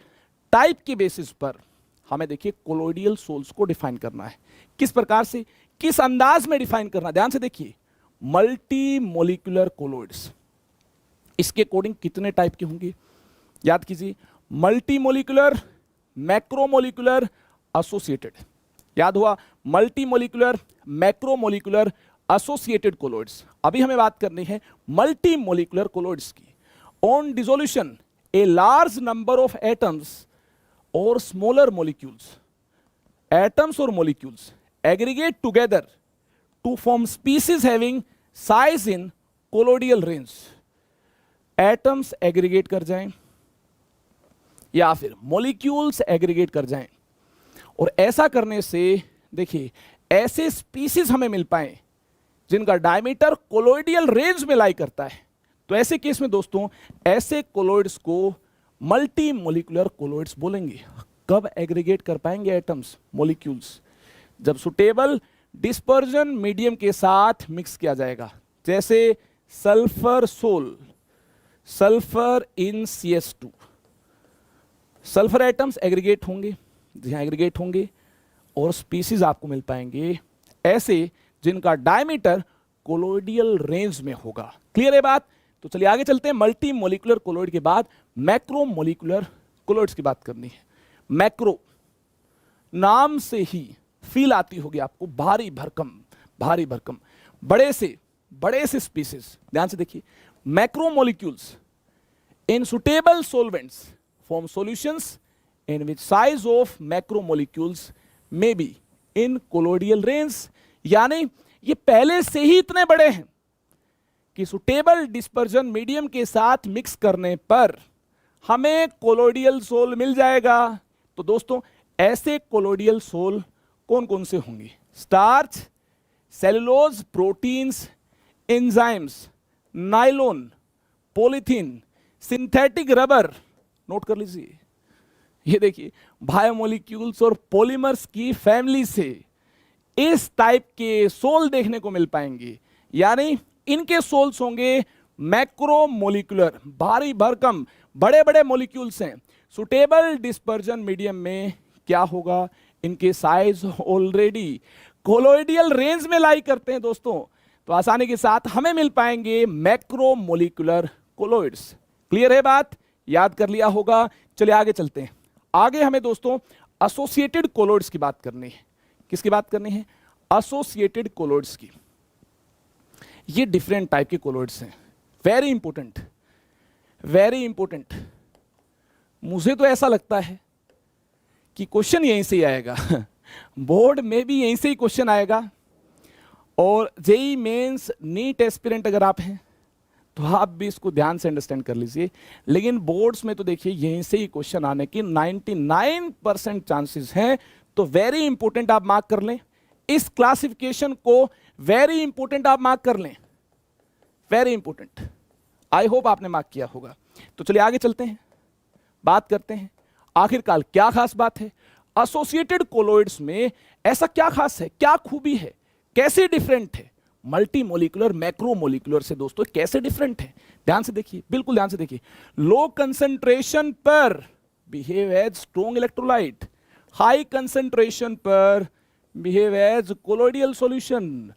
[SPEAKER 1] टाइप के बेसिस पर हमें देखिए कोलोइडियल सोल्स को डिफाइन करना है। किस प्रकार से, किस अंदाज में डिफाइन करना, ध्यान से देखिए, मल्टी मोलिकुलर कोलोइड्स, इसके अकॉर्डिंग कितने टाइप के होंगे, याद कीजिए, मल्टी मोलिकुलर, मैक्रोमोलिकुलर, एसोसिएटेड, याद हुआ, multi molecular, macromolecular, associated colloids. अभी हमें बात करनी है मल्टी मोलिकुलर कोलोइड्स की। On dissolution a large number of atoms और स्मॉलर मोलिक्यूल्स, एटम्स और molecules aggregate together to form species having size in colloidal range. Atoms aggregate कर जाएं या फिर मॉलिक्यूल्स एग्रीगेट कर जाएं, और ऐसा करने से देखिए ऐसे स्पीसीज हमें मिल पाए जिनका डायमीटर कोलोइडियल रेंज में लाई करता है। तो ऐसे केस में दोस्तों ऐसे कोलोइड्स को मल्टी मोलिकुलर कोलोइड्स बोलेंगे। कब एग्रीगेट कर पाएंगे एटम्स, मॉलिक्यूल्स, जब सुटेबल डिस्पर्जन मीडियम के साथ मिक्स किया जाएगा, जैसे sulphur sol, sulphur in CH2, sulphur atoms aggregate होंगे, जहां एग्रीगेट होंगे, और स्पीसीज आपको मिल पाएंगे ऐसे जिनका डायमीटर कोलोइडियल रेंज में होगा। क्लियर है बात? तो चलिए आगे चलते हैं। मल्टी मोलिकुलर कोलोइड के बाद मैक्रो मोलिकुलर कोलोइड्स की बात करनी है। मैक्रो, नाम से ही फील आती होगी आपको, भारी भरकम, भारी भरकम, बड़े से स्पीसीज। ध्यान से देखिए, macro molecules in suitable solvents form solutions in which size of macro molecules may be in colloidal range, यानी ये पहले से ही इतने बड़े हैं कि सुटेबल डिस्पर्जन मीडियम के साथ मिक्स करने पर हमें कोलोइडियल सोल मिल जाएगा। तो दोस्तों ऐसे कोलोइडियल सोल कौन कौन से होंगे? Starch, cellulose, proteins, enzymes, nylon, polythene, synthetic rubber. Note कर लीजिए, ये देखिए बायोमोलिक्यूल्स और पॉलीमर्स की फैमिली से इस टाइप के सोल देखने को मिल पाएंगे, यानी इनके सोल्स होंगे मैक्रो मोलिकुलर, भारी भरकम, बड़े बड़े मोलिक्यूल्स हैं। सुटेबल डिस्पर्जन मीडियम में क्या होगा, इनके साइज ऑलरेडी कोलोइडियल रेंज में लाई करते हैं दोस्तों, तो आसानी के साथ हमें मिल पाएंगे मैक्रो मोलिकुलर कोलोइड्स। क्लियर है बात? याद कर लिया होगा। चलिए आगे चलते हैं। आगे हमें दोस्तों एसोसिएटेड कोलोइड्स की बात करनी है। किसकी बात करनी है? एसोसिएटेड कोलोइड्स की। ये डिफरेंट टाइप के कोलोइड्स हैं, वेरी इंपॉर्टेंट, वेरी इंपॉर्टेंट। मुझे तो ऐसा लगता है कि क्वेश्चन यहीं से ही आएगा बोर्ड में भी यहीं से ही क्वेश्चन आएगा, और जेईई मेंस, नीट एस्पिरेंट अगर आप हैं तो आप भी इसको ध्यान से अंडरस्टैंड कर लीजिए। लेकिन बोर्ड्स में तो देखिए यहीं से ही क्वेश्चन आने की 99% चांसेस हैं। तो वेरी इंपॉर्टेंट आप मार्क कर लें, इस क्लासिफिकेशन को वेरी इंपॉर्टेंट आप मार्क कर लें, वेरी इंपॉर्टेंट। आई होप आपने मार्क किया होगा। तो चलिए आगे चलते हैं, बात करते हैं आखिरकार क्या खास बात है एसोसिएटेड कोलोइड्स में। ऐसा क्या खास है, क्या खूबी है, कैसे डिफरेंट है मल्टी मोलिकुलर मैक्रो मोलिकुलर से दोस्तों, कैसे डिफरेंट है? ध्यान से देखिए, बिल्कुल ध्यान से देखिए। लो कंसंट्रेशन पर behave as strong electrolyte, high concentration पर बिहेव एज कोलोइडियल सॉल्यूशन।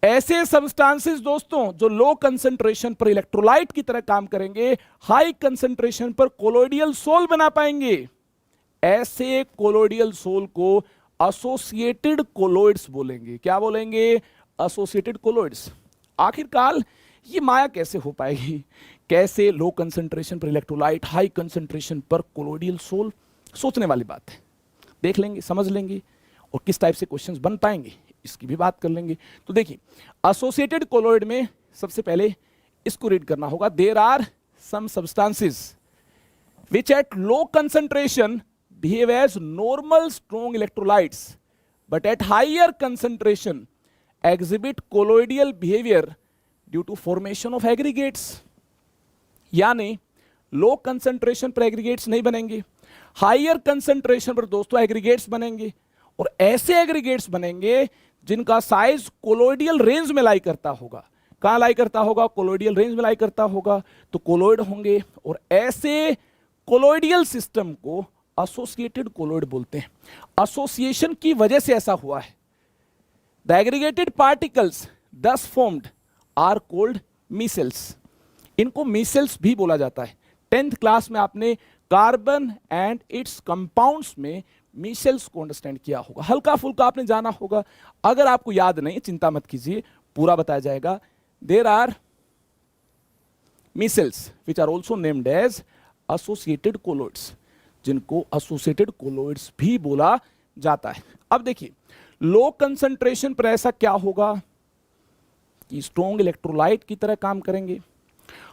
[SPEAKER 1] ऐसे सब्सटेंसेस दोस्तों जो लो कंसंट्रेशन पर इलेक्ट्रोलाइट की तरह काम करेंगे, हाई कंसंट्रेशन पर कोलोइडियल सोल बना पाएंगे, ऐसे कोलोइडियल सोल को एसोसिएटेड कोलोइड्स बोलेंगे। क्या बोलेंगे? Associated colloids. आखिरकार ये माया कैसे हो पाएगी? कैसे लो कंसंट्रेशन पर इलेक्ट्रोलाइट, हाई कंसंट्रेशन पर कोलोइडियल सोल? सोचने वाली बात है, देख लेंगे, समझ लेंगे, और किस टाइप से क्वेश्चंस बन पाएंगे इसकी भी बात कर लेंगे। तो देखिए एसोसिएटेड कोलोइड में सबसे पहले इसको रीड करना होगा। There are some substances which at low concentration behave as normal strong electrolytes but at higher concentration exhibit colloidal behavior due to formation of aggregates। यानी लो कंसंट्रेशन पर एग्रीगेट्स नहीं बनेंगे, हायर कंसंट्रेशन पर दोस्तों एग्रीगेट्स बनेंगे, और ऐसे एग्रीगेट्स बनेंगे जिनका साइज कोलोइडियल रेंज में लाई करता होगा। कहां लाई करता होगा? कोलोइडियल रेंज में लाई करता होगा, तो कोलोइड होंगे, और ऐसे कोलोइडियल सिस्टम को एसोसिएटेड कोलोइड बोलते हैं। एसोसिएशन की वजह से ऐसा हुआ है। The aggregated particles thus formed are called micelles. इनको मीसेल्स भी बोला जाता है। 10th क्लास में आपने कार्बन एंड इट्स कंपाउंड्स में मीसेल्स को अंडरस्टैंड किया होगा, हल्का फुल्का आपने जाना होगा। अगर आपको याद नहीं, चिंता मत कीजिए, पूरा बताया जाएगा। There are micelles which are also named as associated colloids, जिनको एसोसिएटेड कोलोइड्स भी बोला जाता है। अब देखिए, लो कंसंट्रेशन पर ऐसा क्या होगा कि स्ट्रॉन्ग इलेक्ट्रोलाइट की तरह काम करेंगे,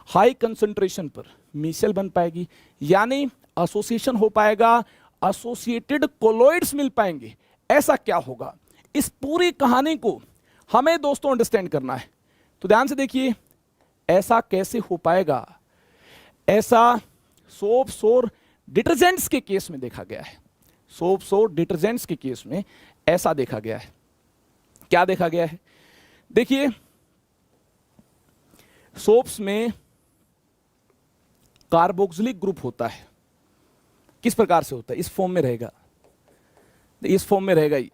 [SPEAKER 1] हाई कंसंट्रेशन पर मीसेल बन पाएगी, यानी एसोसिएशन हो पाएगा, एसोसिएटेड कोलोइड्स मिल पाएंगे। ऐसा क्या होगा? इस पूरी कहानी को हमें दोस्तों अंडरस्टैंड करना है, तो ध्यान से देखिए ऐसा कैसे हो पाएगा। ऐसा सोप्स और डिटर्जेंट्स के केस में देखा गया है। सोप्स और डिटर्जेंट्स के केस में ऐसा देखा गया है। क्या देखा गया है? देखिए, सोप्स में कार्बोक्सिलिक ग्रुप होता है। किस प्रकार से होता है? इस फॉर्म में रहेगा, इस फॉर्म में रहेगा, ये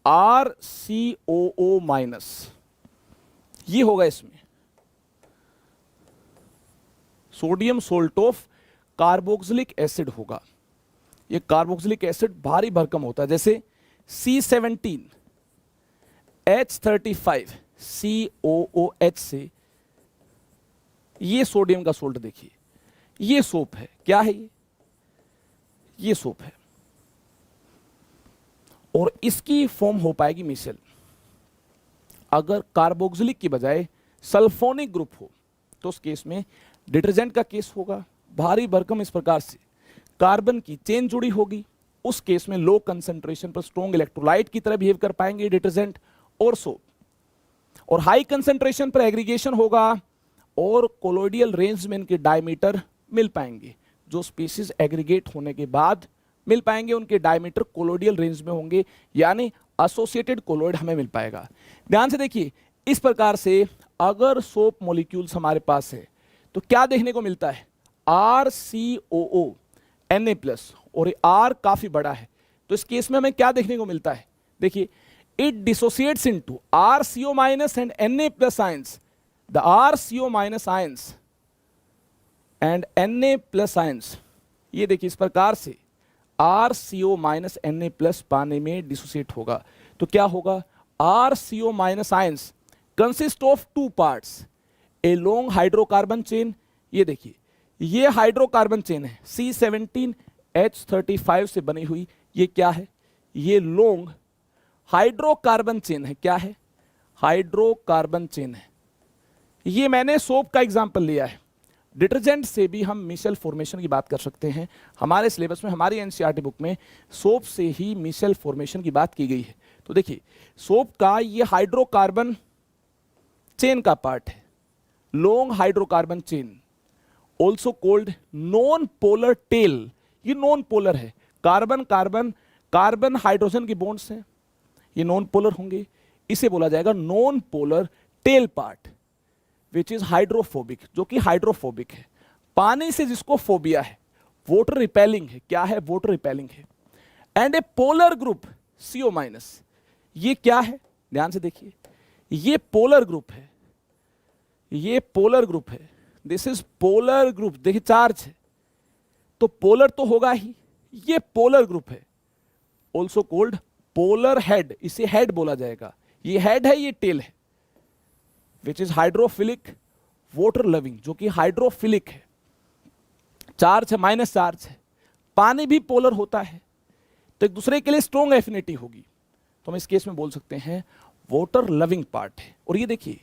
[SPEAKER 1] RCOO माइनस, ये होगा इसमें sodium salt of carboxylic acid होगा। ये कार्बोक्सिलिक एसिड भारी भरकम होता है, जैसे C17H35 COOH से ये सोडियम का सोल्ट देखिए, ये सोप है। क्या है ये सोप है, और इसकी फॉर्म हो पाएगी मीसेल। अगर कार्बोक्सिलिक की बजाय सल्फोनिक ग्रुप हो तो उस केस में डिटर्जेंट का केस होगा, भारी भरकम। इस प्रकार से कार्बन की चेन जुड़ी होगी, उस केस में लो कंसंट्रेशन पर स्ट्रॉन्ग इलेक्ट्रोलाइट की तरह बिहेव कर पाएंगे डिटर्जेंट और सोप। और हाई कंसंट्रेशन पर एग्रीगेशन होगा और कोलोइडियल रेंज में इनके डायमीटर मिल पाएंगे। जो स्पीसीज एग्रीगेट होने के बाद मिल पाएंगे उनके डायमीटर कोलोइडियल रेंज में होंगे, यानी एसोसिएटेड कोलोइड हमें मिल पाएगा। ध्यान से देखिए, इस प्रकार से अगर सोप मॉलिक्यूल्स हमारे पास है तो क्या देखने को मिलता है? RCOO Na+, और ये R काफी बड़ा है, तो इस केस में हमें क्या देखने को मिलता है? देखिए, it dissociates into RCO- and Na+ ions. The RCO- ions and Na+ ions, ये देखिए इस प्रकार से RCO- Na+ पानी में डिसोसिएट होगा। तो क्या होगा? RCO- ions consist of two parts, a long hydrocarbon chain. ये देखिए, ये हाइड्रोकार्बन चेन है C17H35 से बनी हुई। ये क्या है? ये लॉन्ग हाइड्रोकार्बन चेन है। क्या है? हाइड्रोकार्बन चेन है। ये मैंने सोप का एग्जांपल लिया है। डिटर्जेंट से भी हम मिशेल फॉर्मेशन की बात कर सकते हैं। हमारे सिलेबस में, हमारी एनसीईआरटी बुक में सोप से ही मिशेल फॉर्मेशन की बात की गई है। तो देखिए, सोप का ये हाइड्रोकार्बन चेन का पार्ट है, long hydrocarbon chain, also called non polar tail. ये नॉन पोलर है, कार्बन कार्बन कार्बन हाइड्रोजन की बॉन्ड्स हैं, ये नॉन पोलर होंगे। इसे बोला जाएगा non polar tail part, which is hydrophobic, जो कि हाइड्रोफोबिक है। पानी से जिसको फोबिया है, वाटर रिपेलिंग है। क्या है? वाटर रिपेलिंग है। And A polar group CO-, ये क्या है? ध्यान से देखिए, ये पोलर ग्रुप है, ये पोलर ग्रुप है। This is polar group. देखिए, चार्ज है तो पोलर तो होगा ही, ये पोलर ग्रुप है, ऑल्सो कोल्ड पोलर हेड। इसे हेड बोला जाएगा। ये हेड है, ये टेल है, which is hydrophilic water loving, जो कि हाइड्रोफिलिक है। चार्ज है, माइनस चार्ज है। पानी भी पोलर होता है, तो एक दूसरे के लिए स्ट्रॉन्ग एफिनिटी होगी, तो हम इस केस में बोल सकते हैं वाटर लविंग पार्ट है। और ये देखिए,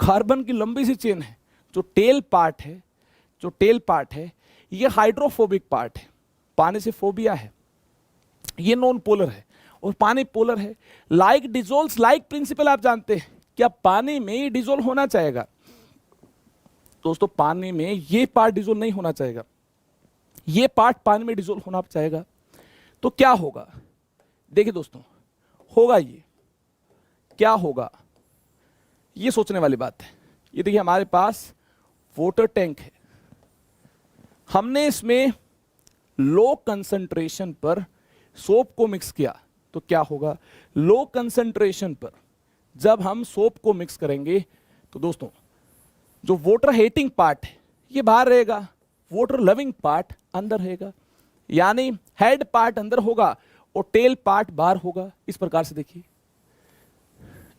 [SPEAKER 1] कार्बन की लंबी सी चेन है, जो टेल पार्ट है, जो टेल पार्ट है, ये हाइड्रोफोबिक पार्ट है, पानी से फोबिया है। ये नॉन पोलर है और पानी पोलर है। लाइक डिजोल्व्स लाइक प्रिंसिपल आप जानते हैं, क्या पानी में डिजोल्व होना चाहेगा दोस्तों? पानी में ये पार्ट डिजोल्व नहीं होना चाहेगा, ये पार्ट पानी में डिजोल्व होना चाहेगा। तो क्या होगा? देखिए दोस्तों, होगा ये क्या होगा, ये सोचने वाली बात है। ये देखिए हमारे पास वाटर टैंक है, हमने इसमें लो कंसंट्रेशन पर सोप को मिक्स किया, तो क्या होगा? लो कंसंट्रेशन पर जब हम सोप को मिक्स करेंगे तो दोस्तों जो वाटर हेटिंग पार्ट है ये बाहर रहेगा, वाटर लविंग पार्ट अंदर रहेगा, यानी हेड पार्ट अंदर होगा और टेल पार्ट बाहर होगा। इस प्रकार से देखिए,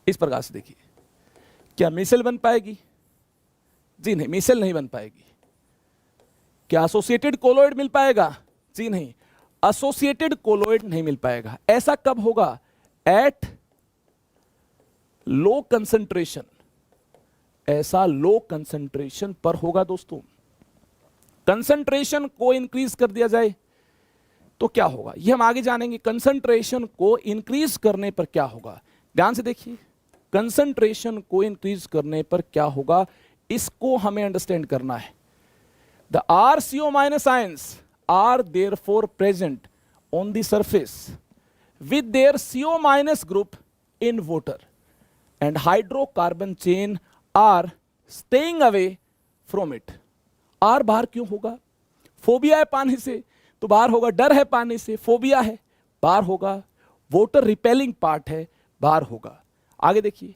[SPEAKER 1] इस प्रकार से देखिए, क्या मिसल बन पाएगी? जी नहीं, मिसल नहीं बन पाएगी। क्या एसोसिएटेड कोलोइड मिल पाएगा? जी नहीं, एसोसिएटेड कोलोइड नहीं मिल पाएगा। ऐसा कब होगा? एट लो कंसंट्रेशन, ऐसा लो कंसंट्रेशन पर होगा दोस्तों। कंसंट्रेशन को इंक्रीज कर दिया जाए तो क्या होगा, ये हम आगे जानेंगे। कंसंट्रेशन को इंक्रीज करने पर क्या होगा, ध्यान से देखिए, कंसंट्रेशन को इंक्रीज करने पर क्या होगा, इसको हमें अंडरस्टैंड करना है। The RCO minus ions are therefore present on the surface with their CO minus group in water and hydrocarbon chain are staying away from it. R बाहर क्यों होगा? फोबिया है पानी से तो बाहर होगा, डर है पानी से, फोबिया है बाहर होगा, वाटर रिपेलिंग पार्ट है बाहर होगा। आगे देखिए,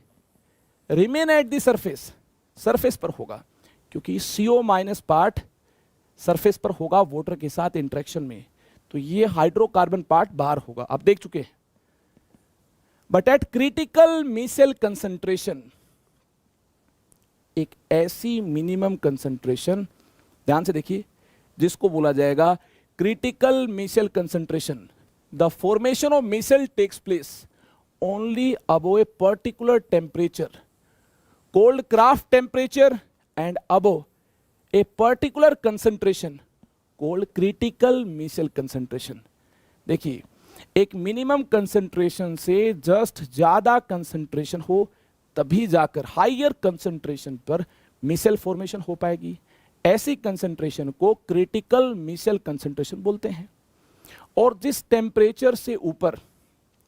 [SPEAKER 1] remain at the surface, surface पर होगा क्योंकि CO माइनस पार्ट सरफेस पर होगा वाटर के साथ इंटरेक्शन में, तो ये हाइड्रोकार्बन पार्ट बाहर होगा, आप देख चुके हैं। But at critical micelle concentration, एक ऐसी मिनिमम कंसंट्रेशन, ध्यान से देखिए, जिसको बोला जाएगा critical micelle concentration. The formation of micelle takes place only above a particular temperature called Krafft temperature and above a particular concentration called critical micelle concentration। देखिए, एक मिनिमम कंसंट्रेशन से जस्ट ज्यादा कंसंट्रेशन हो तभी जाकर हायर कंसंट्रेशन पर micelle formation हो पाएगी। ऐसी कंसंट्रेशन को क्रिटिकल मिसेल कंसंट्रेशन बोलते हैं। और जिस टेम्परेचर से ऊपर,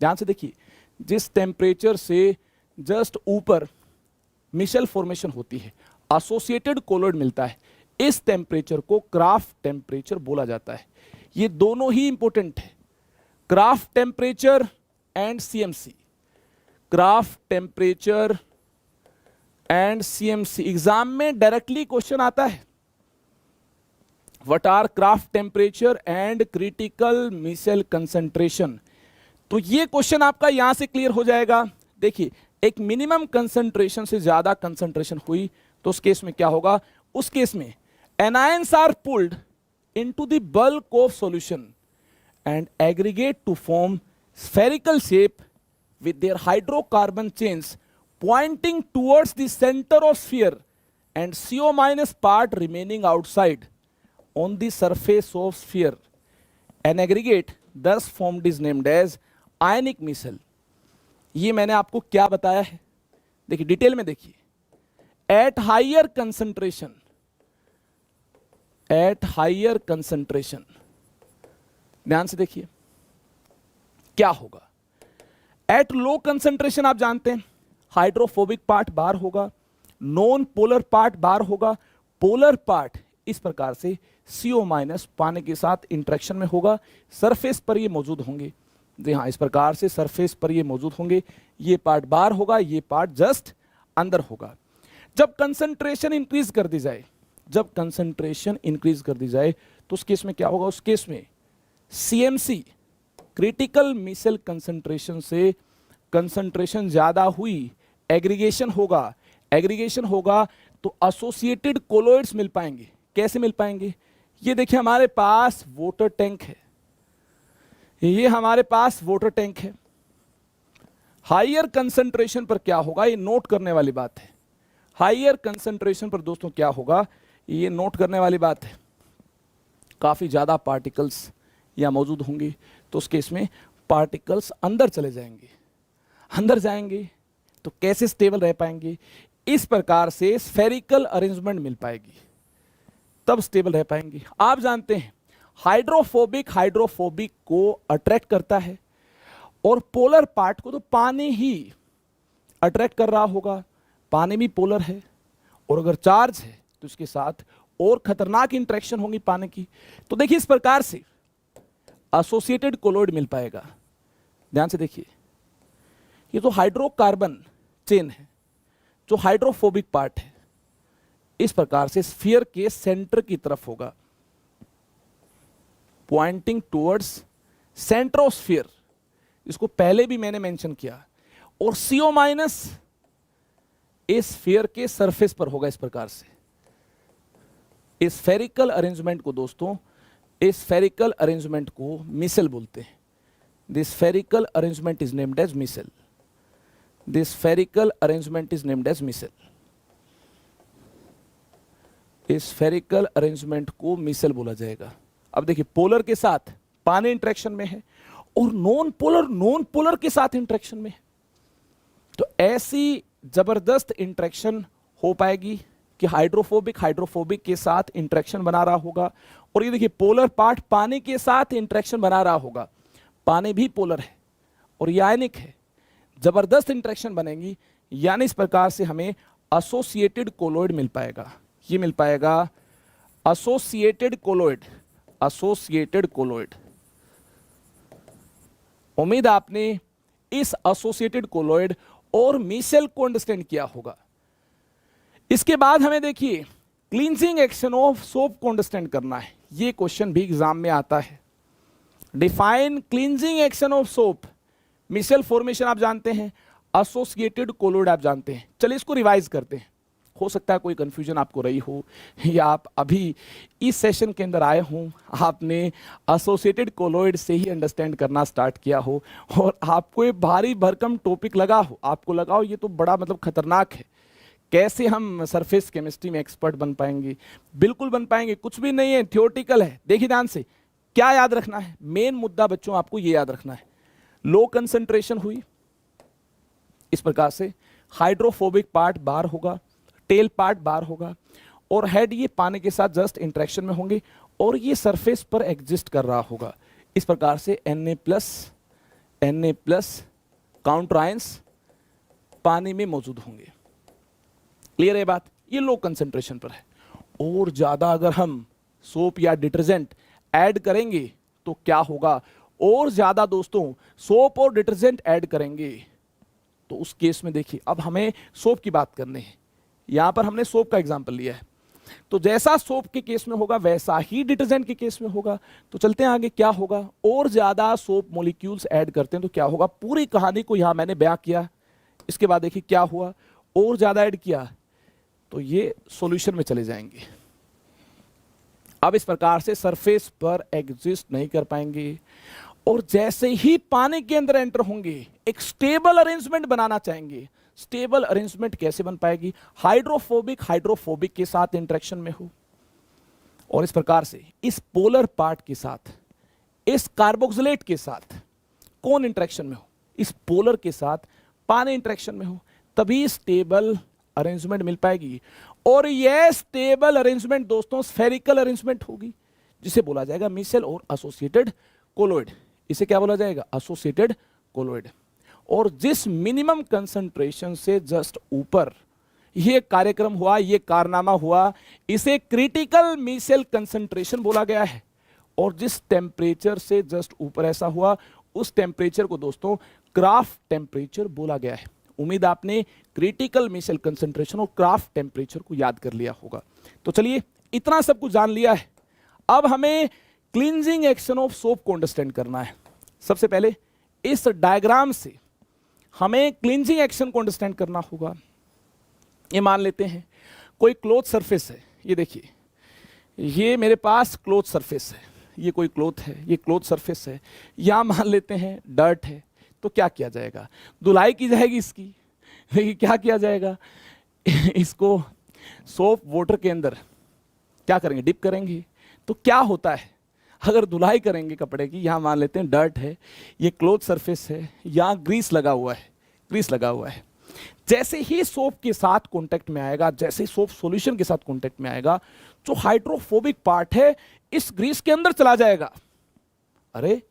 [SPEAKER 1] ध्यान से देखिए, जिस टेम्परेचर से जस्ट ऊपर मिसेल फॉर्मेशन होती है, एसोसिएटेड कोलोइड मिलता है, इस टेम्परेचर को क्राफ्ट टेम्परेचर बोला जाता है। ये दोनों ही इंपॉर्टेंट है, Krafft temperature and CMC, Krafft temperature and CMC। Exam में डायरेक्टली क्वेश्चन आता है, what are Krafft temperature and critical micelle concentration. तो ये क्वेश्चन आपका यहां से क्लियर हो जाएगा। देखिए, एक मिनिमम कंसंट्रेशन से ज्यादा कंसंट्रेशन हुई तो उस केस में क्या होगा, उस केस में anions are pulled into the bulk of solution and aggregate to form spherical shape with their hydrocarbon chains pointing towards the center of sphere and CO minus part remaining outside on the surface of sphere. An aggregate thus formed is named as ionic micelle। ये मैंने आपको क्या बताया है, देखिए detail में देखिए। At higher concentration, at higher concentration, ध्यान से देखिए क्या होगा। एट लो कंसंट्रेशन आप जानते हैं हाइड्रोफोबिक पार्ट बाहर होगा, नॉन पोलर पार्ट बाहर होगा, पोलर पार्ट इस प्रकार से CO माइनस पानी के साथ इंटरेक्शन में होगा, सरफेस पर ये मौजूद होंगे। जी हाँ, इस प्रकार से सरफेस पर ये मौजूद होंगे, ये पार्ट बाहर होगा, ये पार्ट जस्ट अंदर होगा। जब कंसंट्रेशन इंक्रीज कर दी जाए, जब कंसंट्रेशन इंक्रीज कर दी जाए तो उस केस में क्या होगा, उस केस में CMC क्रिटिकल मिसेल कंसंट्रेशन से कंसंट्रेशन ज्यादा हुई, एग्रीगेशन होगा, एग्रीगेशन होगा तो एसोसिएटेड कोलोइड्स मिल पाएंगे। कैसे मिल पाएंगे, ये देखिए हमारे पास वाटर टैंक है, ये हमारे पास वाटर टैंक है। हायर कंसंट्रेशन पर क्या होगा, ये नोट करने वाली बात है। हायर कंसंट्रेशन पर दोस्तों क्या होगा, ये नोट करने वाली बात है, काफी ज्यादा पार्टिकल्स यहाँ मौजूद होंगे। तो उस केस में पार्टिकल्स अंदर चले जाएंगे, अंदर जाएंगे तो कैसे स्टेबल रह पाएंगे, इस प्रकार से स्फेरिकल अरेंजमेंट मिल पाएगी, तब स्टेबल रह पाएंगे। आप जानते हैं हाइड्रोफोबिक को अट्रैक्ट करता है और पोलर पार्ट को तो पानी ही अट्रैक्ट कर रहा होगा, पानी भी पोलर है और अगर चार्ज है तो इसके साथ और खतरनाक इंटरेक्शन होंगी पानी की। तो देखिए इस प्रकार से एसोसिएटेड कोलॉइड मिल पाएगा। ध्यान से देखिए, ये तो हाइड्रोकार्बन चेन है जो हाइड्रोफोबिक पार्ट है, इस प्रकार से स्फीयर के सेंटर की तरफ होगा, पॉइंटिंग टुवर्ड्स सेंट्रोस्फीयर। इसको पहले भी मैंने मेंशन किया। और CO माइनस इस स्फीयर के सरफेस पर होगा इस प्रकार से। इस स्फेरिकल अरेंजमेंट को दोस्तों, इस स्फेरिकल अरेंजमेंट को मिसेल बोलते हैं। This spherical arrangement is named as micelle. This spherical arrangement is named as micelle. इस स्फेरिकल अरेंजमेंट को मिसेल बोला जाएगा। अब देखिए पोलर के साथ पानी इंटरेक्शन में है और नॉन पोलर के साथ इंटरेक्शन में है, तो ऐसी जबरदस्त इंटरेक्शन हो पाएगी कि हाइड्रोफोबिक के साथ इंटरेक्शन बना रहा होगा। और ये देखिए पोलर पार्ट पानी के साथ इंटरेक्शन बना रहा होगा, पानी भी पोलर है और ये आयनिक है, जबरदस्त इंटरेक्शन बनेंगी, यानी इस प्रकार से हमें एसोसिएटेड कोलॉइड मिल पाएगा। ये मिल पाएगा एसोसिएटेड कोलॉइड, एसोसिएटेड कोलॉइड। उम्मीद आपने इस एसोसिएटेड कोलॉइड और मिसेल को अंडरस्टैंड किया होगा। इसके बाद हमें देखिए क्लींजिंग एक्शन ऑफ सोप को अंडरस्टैंड करना है। ये क्वेश्चन भी एग्जाम में आता है। Define cleansing action of soap. Micelle formation आप जानते हैं, एसोसिएटेड कोलॉइड आप जानते हैं। चलिए इसको रिवाइज करते हैं। हो सकता है कोई कंफ्यूजन आपको रही हो या आप अभी इस सेशन के अंदर आए हों, आपने एसोसिएटेड कोलॉइड से ही अंडरस्टैंड करना स्टार्ट किया हो और आपको ये भारी भरकम टॉपिक लगा हो, आपको लगा हो ये तो बड़ा मतलब खतरनाक है, कैसे हम सरफेस केमिस्ट्री में एक्सपर्ट बन पाएंगे। बिल्कुल बन पाएंगे, कुछ भी नहीं है, थियोरेटिकल है। देखिए ध्यान से, क्या याद रखना है, मेन मुद्दा बच्चों आपको ये याद रखना है, लो कंसंट्रेशन हुई, इस प्रकार से हाइड्रोफोबिक पार्ट बाहर होगा, टेल पार्ट बाहर होगा और हेड ये पानी के साथ जस्ट इंटरेक्शन में होंगे और ये सरफेस पर एग्जिस्ट कर रहा होगा। इस प्रकार से Na+ काउंटर आयंस पानी में मौजूद होंगे। क्लियर है बात? ये लो कंसंट्रेशन पर है। और ज्यादा अगर हम सोप या डिटर्जेंट ऐड करेंगे तो क्या होगा, और ज्यादा दोस्तों सोप और डिटर्जेंट ऐड करेंगे तो उस केस में देखिए, अब हमें सोप की बात करनी है, यहां पर हमने सोप का एग्जांपल लिया है, तो जैसा सोप के केस में होगा वैसा ही डिटर्जेंट के केस में होगा। तो चलते हैं आगे, क्या होगा, और ज्यादा सोप मॉलिक्यूल्स ऐड करते हैं तो क्या होगा, पूरी कहानी को यहां मैंने बयां किया। इसके बाद देखिए क्या हुआ, और ज्यादा ऐड किया तो ये सॉल्यूशन में चले जाएंगे। अब इस प्रकार से सरफेस पर एग्जिस्ट नहीं कर पाएंगे और जैसे ही पानी के अंदर एंटर होंगे एक स्टेबल अरेंजमेंट बनाना चाहेंगे। स्टेबल अरेंजमेंट कैसे बन पाएगी, हाइड्रोफोबिक के साथ इंटरेक्शन में हो और इस प्रकार से इस पोलर पार्ट के साथ, इस कार्बोक्सिलेट के साथ कौन इंटरेक्शन में हो, इस पोलर के साथ पानी इंटरेक्शन में हो, तभी स्टेबल अरेंजमेंट मिल पाएगी। और यह स्टेबल अरेंजमेंट दोस्तों स्फेरिकल अरेंजमेंट होगी, जिसे बोला जाएगा मिसेल और एसोसिएटेड कोलॉइड। इसे क्या बोला जाएगा, एसोसिएटेड कोलॉइड। और जिस मिनिमम कंसंट्रेशन से जस्ट ऊपर यह कार्यक्रम हुआ, यह कारनामा हुआ, इसे क्रिटिकल मिसेल कंसंट्रेशन बोला गया है। और जिस टेम्परेचर से जस्ट ऊपर ऐसा हुआ, उस टेम्परेचर को दोस्तों क्राफ्ट टेम्परेचर बोला गया है। उम्मीद आपने क्रिटिकल मिसेल कंसंट्रेशन और क्राफ्ट टेम्परेचर को याद कर लिया होगा। तो चलिए इतना सब कुछ जान लिया है, अब हमें क्लींजिंग एक्शन ऑफ सोप को अंडरस्टैंड करना है। सबसे पहले इस डायग्राम से हमें क्लींजिंग एक्शन को अंडरस्टैंड करना होगा। ये मान लेते हैं कोई क्लॉथ सरफेस है, ये देखिए, ये मेरे पास क्लॉथ सरफेस है, ये कोई क्लॉथ है, ये क्लॉथ सरफेस है, यहां मान लेते हैं डर्ट है। तो क्या किया जाएगा, धुलाई की जाएगी इसकी। देखिए क्या किया जाएगा, इसको सोप वाटर के अंदर क्या करेंगे, डिप करेंगे। तो क्या होता है, अगर धुलाई करेंगे कपड़े की, यहाँ मान लेते हैं डर्ट है, ये क्लोथ सरफेस है, यहाँ ग्रीस लगा हुआ है, ग्रीस लगा हुआ है। जैसे ही सोप के साथ कांटेक्ट में आएगा, जैसे ही सोप सॉल्यूशन के साथ कांटेक्ट में आएगा, जो हाइड्रोफोबिक पार्ट है इस ग्रीस के अंदर चला जाएगा। अरे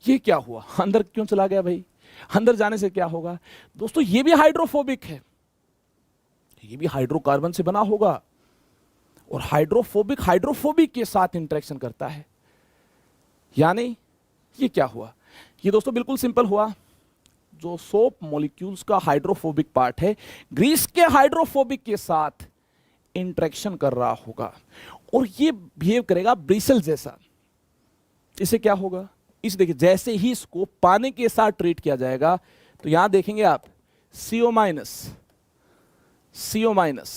[SPEAKER 1] ये क्या हुआ, अंदर क्यों चला गया भाई? अंदर जाने से क्या होगा दोस्तों? ये भी हाइड्रोफोबिक है, ये भी हाइड्रोकार्बन से बना होगा, और हाइड्रोफोबिक के साथ इंटरेक्शन करता है। यानी ये क्या हुआ? ये दोस्तों बिल्कुल सिंपल हुआ, जो सोप मॉलिक्यूल्स का हाइड्रोफोबिक पार्ट है ग्रीस के हाइड्रोफोबिक के साथ इंटरेक्शन कर रहा होगा, और ये बिहेव करेगा ब्रिसल जैसा। इसे क्या होगा? इस देखिए, जैसे ही इसको पानी के साथ ट्रीट किया जाएगा तो यहां देखेंगे आप CO minus, CO minus,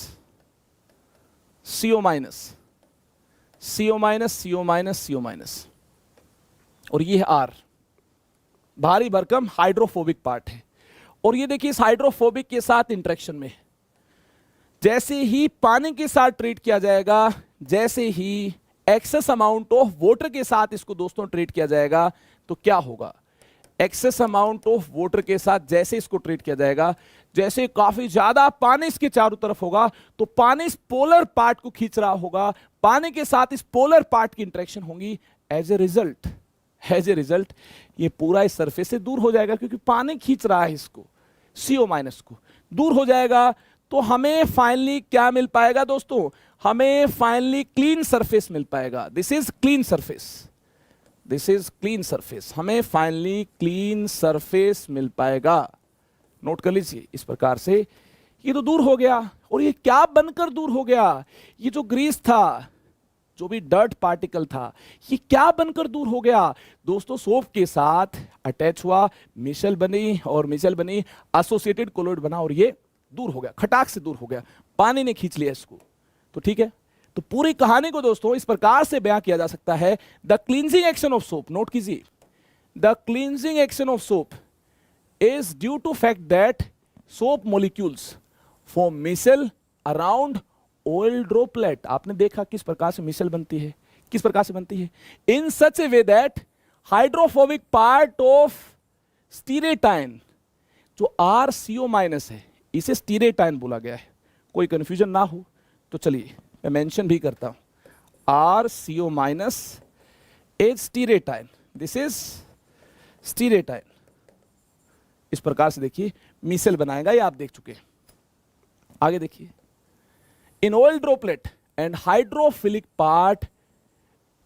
[SPEAKER 1] CO minus, CO minus, CO minus, CO minus, और ये है R, भारी भरकम हाइड्रोफोबिक पार्ट है। और ये देखिए इस हाइड्रोफोबिक के साथ इंटरेक्शन में, जैसे ही पानी के साथ ट्रीट किया जाएगा, जैसे ही एक्सेस अमाउंट ऑफ वाटर के साथ इसको दोस्तों ट्रीट किया जाएगा, तो क्या होगा? एक्सेस अमाउंट ऑफ वाटर के साथ जैसे इसको ट्रीट किया जाएगा, जैसे काफी ज्यादा पानी इसके चारों तरफ होगा, तो पानी इस पोलर पार्ट को खींच रहा होगा, पानी के साथ इस पोलर पार्ट की इंटरेक्शन होगी। एज ए रिजल्ट ये पूरा इस सरफेस से दूर हो जाएगा, क्योंकि पानी खींच रहा है इसको, CO माइनस को दूर हो जाएगा। तो हमें फाइनली क्या मिल पाएगा दोस्तों? हमें फाइनली क्लीन सरफेस मिल पाएगा। This is clean surface, this is clean surface, हमें फाइनली क्लीन सरफेस मिल पाएगा। नोट कर लीजिए, इस प्रकार से ये तो दूर हो गया। और ये क्या बनकर दूर हो गया? ये जो ग्रीस था, जो भी डर्ट पार्टिकल था, ये क्या बनकर दूर हो गया दोस्तों? सोप के साथ अटैच हुआ, मिशेल बनी, और मिशेल बनी एसोसिएटेड कोलोइड बना, और ये दूर हो गया, खटाक से दूर हो गया, पानी ने खींच लिया इसको। तो ठीक है, तो पूरी कहानी को दोस्तों इस प्रकार से बयां किया जा सकता है। The cleansing action of soap, note कीजिए, the cleansing action of soap is due to fact that soap molecules form micelle around oil droplet. आपने देखा किस प्रकार से मिशेल बनती है, किस प्रकार से बनती है? In such a way that hydrophobic part of stearate, जो RCO माइनस है, इसे स्टीरेटाइन बोला गया है। कोई कंफ्यूजन ना हो तो चलिए मैं मेंशन भी करता हूं, RCO minus is stearate, this is stearate. इस प्रकार से देखिए मिशेल बनाएगा, ये आप देख चुके हैं। आगे देखिए, in oil droplet and hydrophilic part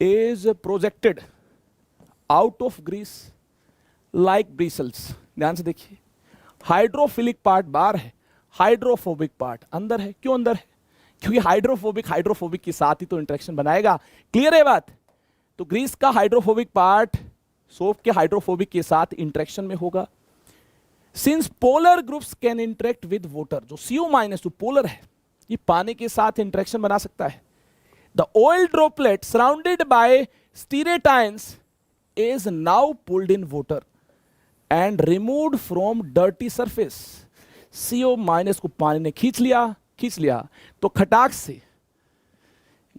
[SPEAKER 1] is projected out of grease like bristles. ध्यान से देखिए, हाइड्रोफिलिक पार्ट बाहर है, हाइड्रोफोबिक पार्ट अंदर है। क्यों अंदर है? क्योंकि हाइड्रोफोबिक के साथ ही तो इंटरेक्शन बनाएगा। क्लियर है बात? तो ग्रीस का हाइड्रोफोबिक पार्ट सोप के हाइड्रोफोबिक के साथ इंटरेक्शन में होगा। Since polar groups can interact with water, जो CO माइनस जो पोलर है, ये पानी के साथ इंटरेक्शन बना सकता है। The oil droplet surrounded by stearates is now pulled in water and removed from dirty surface. CO minus को पानी ने खींच लिया, तो खटाक से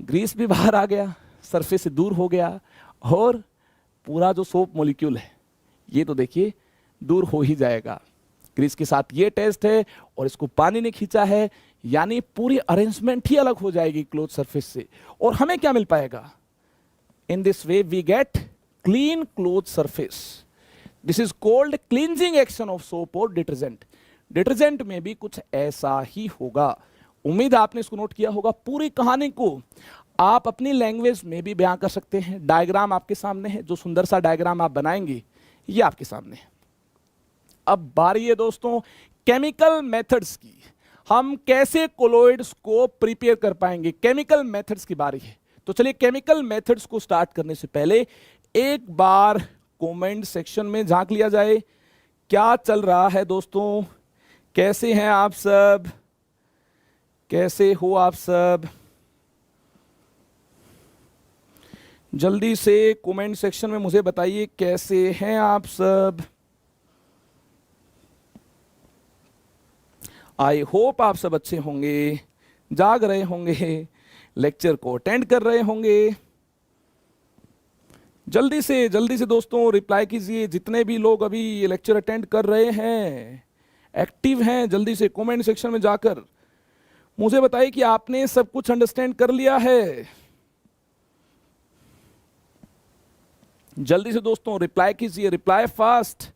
[SPEAKER 1] ग्रीस भी बाहर आ गया, सरफेस से दूर हो गया, और पूरा जो सोप मॉलिक्यूल है ये तो देखिए दूर हो ही जाएगा। ग्रीस के साथ ये टेस्ट है, और इसको पानी ने खींचा है, यानी पूरी अरेंजमेंट ही अलग हो जाएगी क्लोथ सरफेस से। और हमें क्या मिल पाएगा? In this way we get clean cloth surface. This is called cleansing action of soap और डिटर्जेंट। डिटर्जेंट में भी कुछ ऐसा ही होगा। उम्मीद आपने इसको नोट किया होगा। पूरी कहानी को आप अपनी लैंग्वेज में भी बयां कर सकते हैं। डायग्राम आपके सामने है, जो सुंदर सा डायग्राम आप बनाएंगे ये आपके सामने है। अब बारी है दोस्तों केमिकल मेथड्स की। हम कैसे कोलोइड्स को प्रिपेयर कर पाएंगे, केमिकल मेथड्स की बारी है। तो चलिए केमिकल मेथड्स को स्टार्ट करने से पहले एक बार कमेंट सेक्शन में झांक लिया जाए, क्या चल रहा है दोस्तों, कैसे हैं आप सब, कैसे हो आप सब? जल्दी से कमेंट सेक्शन में मुझे बताइए कैसे हैं आप सब। आई होप आप सब अच्छे होंगे, जाग रहे होंगे, लेक्चर को अटेंड कर रहे होंगे। जल्दी से दोस्तों रिप्लाई कीजिए। जितने भी लोग अभी ये लेक्चर अटेंड कर रहे हैं, एक्टिव हैं, जल्दी से कमेंट सेक्शन में जाकर मुझे बताइए कि आपने सब कुछ अंडरस्टैंड कर लिया है। जल्दी से दोस्तों रिप्लाई कीजिए, रिप्लाई फास्ट।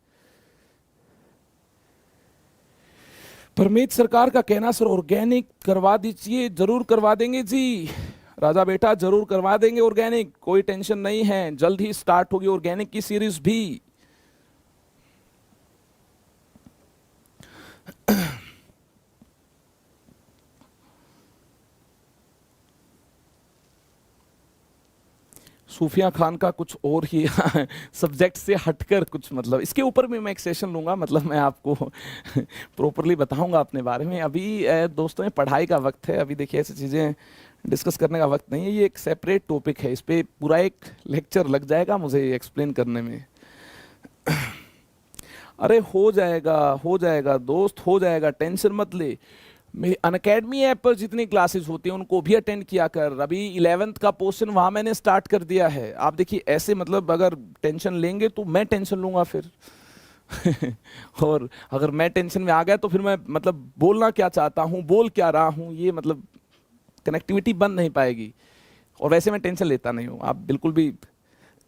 [SPEAKER 1] परमीत सरकार का कहना सर ऑर्गेनिक करवा दीजिए। जरूर करवा देंगे जी राजा बेटा, जरूर करवा देंगे ऑर्गेनिक, कोई टेंशन नहीं है। जल्द ही स्टार्ट होगी ऑर्गेनिक की सीरीज भी। सूफिया खान का कुछ और ही सब्जेक्ट से हटकर कुछ, मतलब इसके ऊपर भी मैं एक सेशन लूंगा, मतलब मैं आपको प्रॉपरली बताऊंगा अपने बारे में। अभी दोस्तों ये पढ़ाई का वक्त है, अभी देखिए ऐसी चीज़ें डिस्कस करने का वक्त नहीं है। ये एक सेपरेट टॉपिक है, इस पे पूरा एक लेक्चर लग जाएगा मुझे एक्सप्लेन करने में। अरे हो जाएगा दोस्त, हो जाएगा, टेंशन मत ले। मेरी अनअकैडमी ऐप पर जितनी क्लासेस होती हैं उनको भी अटेंड किया कर। अभी 11th का पोर्शन वहाँ मैंने स्टार्ट कर दिया है। आप देखिए ऐसे, मतलब अगर टेंशन लेंगे तो मैं टेंशन लूँगा फिर और अगर मैं टेंशन में आ गया तो फिर मैं मतलब बोलना क्या चाहता हूँ, बोल क्या रहा हूँ, ये मतलब कनेक्टिविटी बन नहीं पाएगी। और वैसे मैं टेंशन लेता नहीं हूँ, आप बिल्कुल भी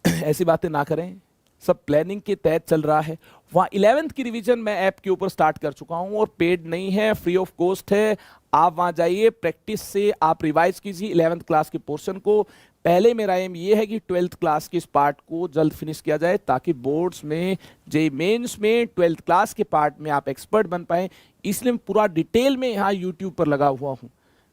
[SPEAKER 1] ऐसी बातें ना करें। सब प्लानिंग के तहत चल रहा है। वहाँ 11th की रिवीजन मैं ऐप के ऊपर स्टार्ट कर चुका हूँ और पेड नहीं है, फ्री ऑफ कॉस्ट है। आप वहाँ जाइए, प्रैक्टिस से आप रिवाइज कीजिए 11th क्लास के पोर्शन को। पहले मेरा एम ये है कि 12th क्लास के इस पार्ट को जल्द फिनिश किया जाए, ताकि बोर्ड्स में, जेईई मेंस में 12th क्लास के पार्ट में आप एक्सपर्ट बन पाएं। इसलिए मैं पूरा डिटेल में यहाँ यूट्यूब पर लगा हुआ हूँ,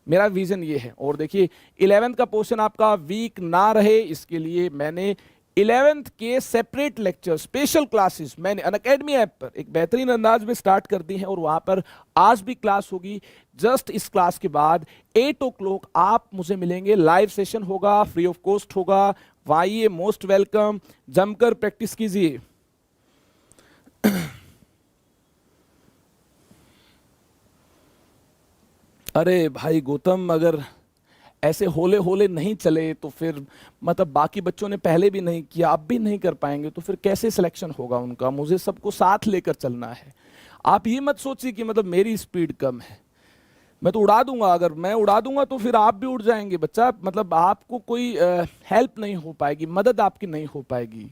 [SPEAKER 1] मेरा विजन ये है। और देखिए 11th का पोर्शन आपका वीक ना रहे, इसके लिए मैंने 11th के सेपरेट लेक्चर, स्पेशल क्लासेस मैंने अनअकैडमी ऐप पर एक बेहतरीन अंदाज में स्टार्ट कर दी हैं। और वहां पर आज भी क्लास होगी। जस्ट इस क्लास के बाद 8 o'clock आप मुझे मिलेंगे, लाइव सेशन होगा, फ्री ऑफ कॉस्ट होगा। वहाँ आइए, मोस्ट वेलकम, जमकर प्रैक्टिस कीजिए। अरे भाई गौतम, अगर ऐसे होले होले नहीं चले तो फिर मतलब बाकी बच्चों ने पहले भी नहीं किया, अब भी नहीं कर पाएंगे, तो फिर कैसे सिलेक्शन होगा उनका? मुझे सबको साथ लेकर चलना है। आप ये मत सोचिए कि मतलब मेरी स्पीड कम है, मैं तो उड़ा दूंगा। अगर मैं उड़ा दूंगा तो फिर आप भी उड़ जाएंगे बच्चा, मतलब आपको कोई हेल्प नहीं हो पाएगी, मदद आपकी नहीं हो पाएगी।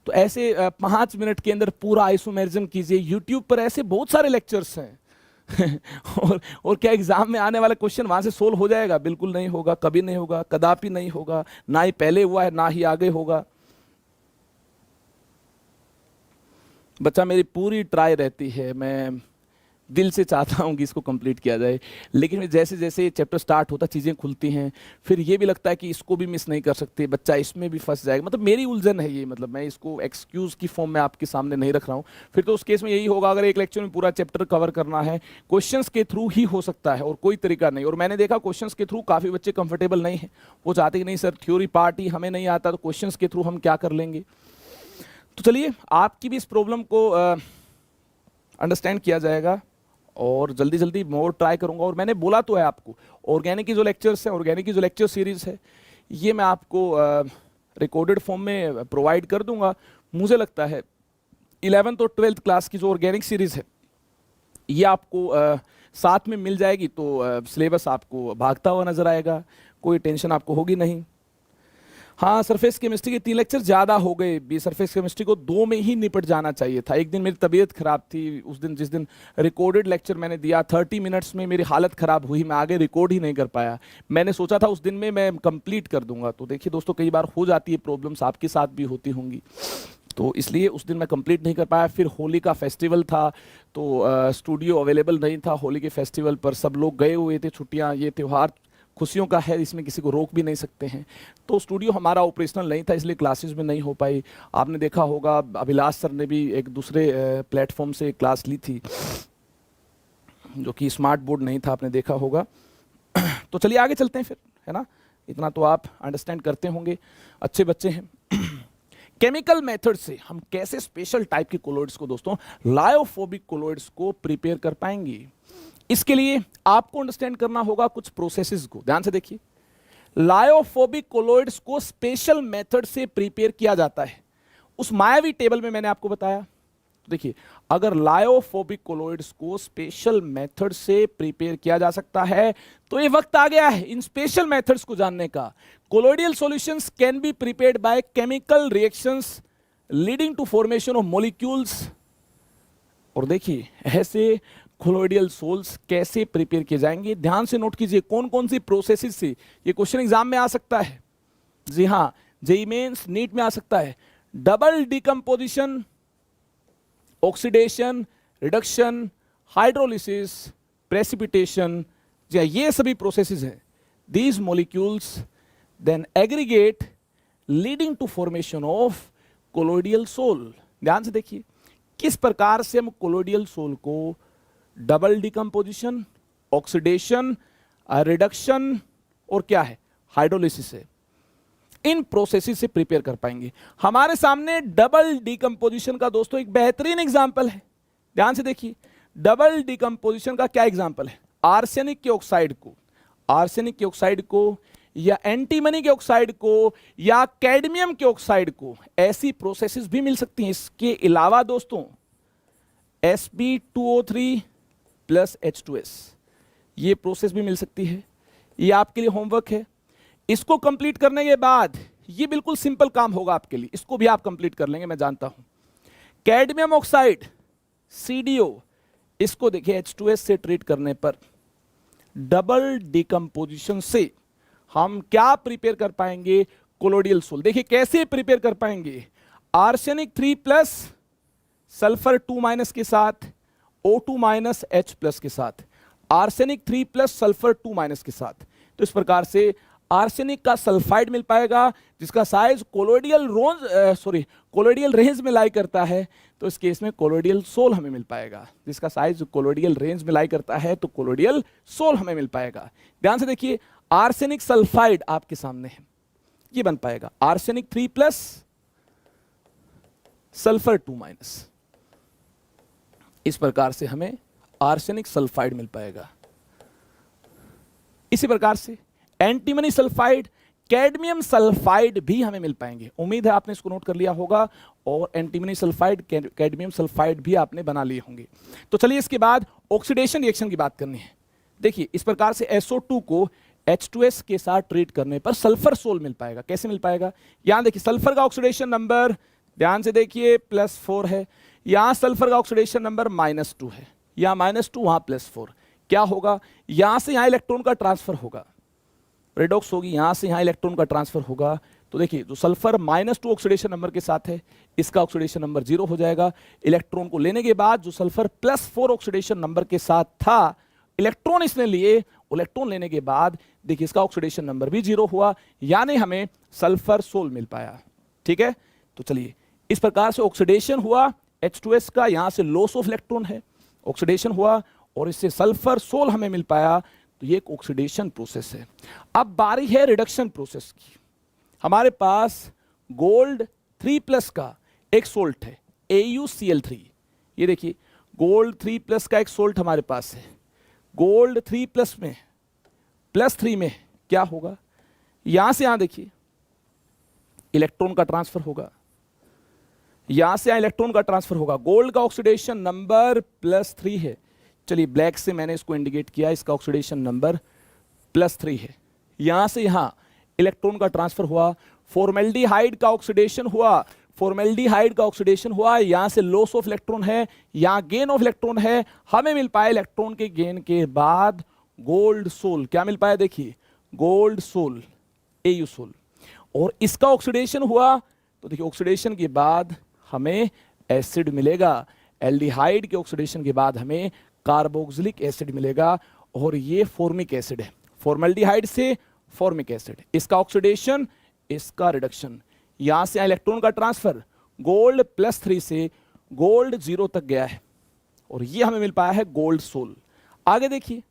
[SPEAKER 1] तो ऐसे 5 मिनट के अंदर पूरा आइसोमेरिज्म कीजिए। यूट्यूब पर ऐसे बहुत सारे लेक्चर्स हैं और क्या एग्जाम में आने वाला क्वेश्चन वहां से सोल्व हो जाएगा? बिल्कुल नहीं होगा, कभी नहीं होगा, कदापि नहीं होगा। ना ही पहले हुआ है, ना ही आगे होगा। बच्चा मेरी पूरी ट्राई रहती है, मैं दिल से चाहता हूँ कि इसको कंप्लीट किया जाए, लेकिन जैसे जैसे चैप्टर स्टार्ट होता चीज़ें खुलती हैं, फिर ये भी लगता है कि इसको भी मिस नहीं कर सकते, बच्चा इसमें भी फंस जाएगा। मतलब मेरी उलझन है ये, मतलब मैं इसको एक्सक्यूज़ की फॉर्म में आपके सामने नहीं रख रहा हूँ। फिर तो उस केस में यही होगा, अगर एक लेक्चर में पूरा चैप्टर कवर करना है, क्वेश्चंस के थ्रू ही हो सकता है और कोई तरीका नहीं। और मैंने देखा क्वेश्चंस के थ्रू काफ़ी बच्चे कंफर्टेबल नहीं है, वो चाहते कि नहीं सर थ्योरी पार्ट ही हमें नहीं आता, तो क्वेश्चंस के थ्रू हम क्या कर लेंगे। तो चलिए, आपकी भी इस प्रॉब्लम को अंडरस्टैंड किया जाएगा और जल्दी जल्दी मोर ट्राई करूंगा। और मैंने बोला तो है आपको, ऑर्गेनिक की जो लेक्चर्स हैं, ऑर्गेनिक की जो लेक्चर सीरीज है, ये मैं आपको रिकॉर्डेड फॉर्म में प्रोवाइड कर दूंगा। मुझे लगता है 11th और 12th क्लास की जो ऑर्गेनिक सीरीज है, ये आपको साथ में मिल जाएगी, तो सिलेबस आपको भागता हुआ नजर आएगा, कोई टेंशन आपको होगी नहीं। हाँ, सरफेस केमिस्ट्री के 3 लेक्चर ज़्यादा हो गए भी, सरफेस केमिस्ट्री को 2 में ही निपट जाना चाहिए था। एक दिन मेरी तबीयत खराब थी, उस दिन जिस दिन रिकॉर्डेड लेक्चर मैंने दिया, 30 मिनट्स में मेरी हालत ख़राब हुई, मैं आगे रिकॉर्ड ही नहीं कर पाया। मैंने सोचा था उस दिन में मैं कंप्लीट कर दूंगा। तो देखिए दोस्तों, कई बार हो जाती है प्रॉब्लम्स, आपके साथ भी होती होंगी, तो इसलिए उस दिन मैं कंप्लीट नहीं कर पाया। फिर होली का फेस्टिवल था, तो स्टूडियो अवेलेबल नहीं था। होली के फेस्टिवल पर सब लोग गए हुए थे, छुट्टियाँ, ये त्यौहार खुशियों का है, इसमें किसी को रोक भी नहीं सकते हैं। तो स्टूडियो हमारा ऑपरेशनल नहीं था, इसलिए क्लासेस में नहीं हो पाई। आपने देखा होगा अभिलाष सर ने भी एक दूसरे प्लेटफॉर्म से क्लास ली थी, जो कि स्मार्ट बोर्ड नहीं था, आपने देखा होगा। तो चलिए आगे चलते हैं फिर, है ना? इतना तो आप अंडरस्टैंड करते होंगे, अच्छे बच्चे हैं। केमिकल मेथड से हम कैसे स्पेशल टाइप के कोलॉइड्स को दोस्तों, लायोफोबिक कोलॉइड्स को प्रिपेयर कर पाएंगे, इसके लिए आपको अंडरस्टैंड करना होगा कुछ प्रोसेसेस को। ध्यान से देखिए, लायोफोबिक कोलोइड्स को स्पेशल मेथड से प्रिपेयर किया जाता है। उस मायावी टेबल में मैंने आपको बताया। देखिए, अगर लायोफोबिक कोलोइड्स को स्पेशल मेथड से प्रिपेयर किया जा सकता है तो ये वक्त आ गया है इन स्पेशल मेथड्स को जानने का। Colloidal solutions can be prepared by chemical reactions leading to formation of molecules. और देखिए, ऐसे कोलोइडियल सोल्स कैसे प्रिपेयर किए जाएंगे, ध्यान से नोट कीजिए कौन कौन सी प्रोसेसेस से ये क्वेश्चन एग्जाम में आ सकता है। जी हाँ, जेईई मेंस, नीट में आ सकता है। Double decomposition, oxidation, reduction, hydrolysis, precipitation, जी हाँ, ये सभी प्रोसेसेस हैं। These molecules then aggregate leading to formation of colloidal sol. ध्यान से देखिए किस प्रकार से हम कोलोइडियल सोल को डबल डिकम्पोजिशन, ऑक्सीडेशन, रिडक्शन और क्या है, हाइड्रोलिसिस है, इन प्रोसेसेस से प्रिपेयर कर पाएंगे। हमारे सामने डबल डिकम्पोजिशन का दोस्तों एक बेहतरीन एग्जांपल है। ध्यान से देखिए, डबल डिकम्पोजिशन का क्या एग्जांपल है? आर्सेनिक के ऑक्साइड को, आर्सेनिक के ऑक्साइड को या एंटीमनी के ऑक्साइड को या कैडमियम के ऑक्साइड को, ऐसी प्रोसेसेस भी मिल सकती हैं। इसके अलावा दोस्तों Sb2O3 प्लस H2S, ये प्रोसेस भी मिल सकती है। ये आपके लिए होमवर्क है। इसको कंप्लीट करने के बाद ये बिल्कुल सिंपल काम होगा आपके लिए, इसको भी आप कंप्लीट कर लेंगे, मैं जानता हूं। कैडमियम ऑक्साइड CDO, इसको देखिए H2S से ट्रीट करने पर डबल डिकम्पोजिशन से हम क्या प्रिपेयर कर पाएंगे, कोलोइडियल सोल। देखिए कैसे प्रिपेयर कर पाएंगे, आर्सेनिक 3 प्लस सल्फर 2 माइनस के साथ, O2 माइनस H+ के साथ, आर्सेनिक 3 प्लस सल्फर 2 माइनस के साथ। तो इस प्रकार से आर्सेनिक का सल्फाइड मिल पाएगा जिसका साइज कोलोइडियल रेंज में लाई करता है। तो इस केस में कोलोइडियल सोल हमें मिल पाएगा, जिसका साइज कोलोइडियल रेंज में लाई करता है, तो कोलोइडियल सोल हमें मिल पाएगा। ध्यान से देखिए, आर्सेनिक सल्फाइड आपके सामने है, ये बन पाएगा आर्सेनिक 3 प्लस सल्फर 2 माइनस। इस प्रकार से हमें आर्सेनिक सल्फाइड मिल पाएगा। इसी प्रकार से एंटीमनी सल्फाइड, कैडमियम सल्फाइड भी हमें मिल पाएंगे। उम्मीद है आपने इसको नोट कर लिया होगा, और एंटीमनी सल्फाइड, कैडमियम सल्फाइड भी आपने बना लिए होंगे। तो चलिए इसके बाद ऑक्सीडेशन रिएक्शन की बात करनी है। देखिए इस प्रकार से SO2 को H2S के साथ ट्रीट करने पर सल्फर सोल मिल पाएगा। कैसे मिल पाएगा? यहां देखिए सल्फर का ऑक्सीडेशन नंबर, ध्यान से देखिए, +4 है। यहां सल्फर का ऑक्सीडेशन नंबर -2 है, यहां -2, वहां +4। क्या होगा, यहां से यहां इलेक्ट्रॉन का ट्रांसफर होगा, रेडॉक्स होगी, यहां से यहां इलेक्ट्रॉन का ट्रांसफर होगा। तो देखिए जो सल्फर -2 ऑक्सीडेशन नंबर के साथ है, इसका ऑक्सीडेशन नंबर 0 हो जाएगा। इलेक्ट्रॉन को लेने के बाद जो सल्फर +4 ऑक्सीडेशन नंबर के साथ था, इलेक्ट्रॉन इसने लिए, इलेक्ट्रॉन लेने के बाद देखिए इसका ऑक्सीडेशन नंबर भी 0 हुआ, यानी हमें सल्फर सोल मिल पाया। ठीक है, तो चलिए इस प्रकार से ऑक्सीडेशन हुआ H2S का, यहां से लॉस ऑफ इलेक्ट्रॉन है, ऑक्सीडेशन हुआ और इससे सल्फर सोल हमें मिल पाया। तो ये एक ऑक्सीडेशन प्रोसेस है। अब बारी है रिडक्शन प्रोसेस की। हमारे पास गोल्ड 3+ का एक सोल्ट है AuCl3। ये देखिए गोल्ड 3+ का एक सोल्ट हमारे पास है। गोल्ड 3+ में +3 में क्या होगा, यहां से यहां देखिए इलेक्ट्रॉन का ट्रांसफर होगा, यहां से यहां इलेक्ट्रॉन का ट्रांसफर होगा। गोल्ड का ऑक्सीडेशन नंबर +3 है। चलिए ब्लैक से मैंने इसको इंडिकेट किया, इसका ऑक्सीडेशन नंबर +3 है। यहां से यहां इलेक्ट्रॉन का ट्रांसफर हुआ, फॉर्मेल्डिहाइड का ऑक्सीडेशन हुआ, फॉर्मेल्डिहाइड का ऑक्सीडेशन हुआ, यहां से लॉस ऑफ इलेक्ट्रॉन है, यहां गेन ऑफ इलेक्ट्रॉन है। हमें मिल पाया इलेक्ट्रॉन के गेन के बाद गोल्ड सोल। क्या मिल पाया, देखिए गोल्ड सोल, Au सोल। और इसका ऑक्सीडेशन हुआ तो देखिए ऑक्सीडेशन के बाद हमें एसिड मिलेगा। एल्डिहाइड के ऑक्सीडेशन के बाद हमें कार्बोक्सिलिक एसिड मिलेगा, और ये फॉर्मिक एसिड है। फॉर्मेल्डिहाइड से फॉर्मिक एसिड, इसका ऑक्सीडेशन, इसका रिडक्शन, यहां से इलेक्ट्रॉन का ट्रांसफर, गोल्ड +3 से गोल्ड 0 तक गया है, और ये हमें मिल पाया है गोल्ड सोल। आगे देखिए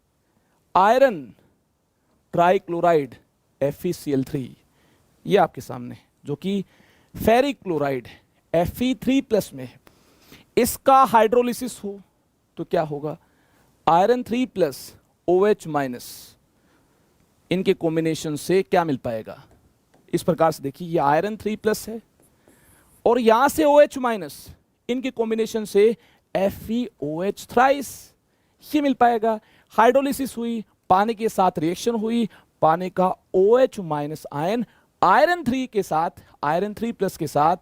[SPEAKER 1] आयरन ट्राइक्लोराइड FeCl3, ये आपके सामने है, जो कि फेरिक क्लोराइड Fe3+ में है। इसका हाइड्रोलिसिस हो तो क्या होगा, आयरन 3+ OH-, इनके कॉम्बिनेशन से क्या मिल पाएगा? इस प्रकार से देखिए, ये आयरन 3+ है और यहां से OH-, इनके कॉम्बिनेशन से FeOH थ्राइस, ये मिल पाएगा। हाइड्रोलिसिस हुई, पानी के साथ रिएक्शन हुई, पानी का OH- आयन आयरन 3 के साथ, आयरन 3+ के साथ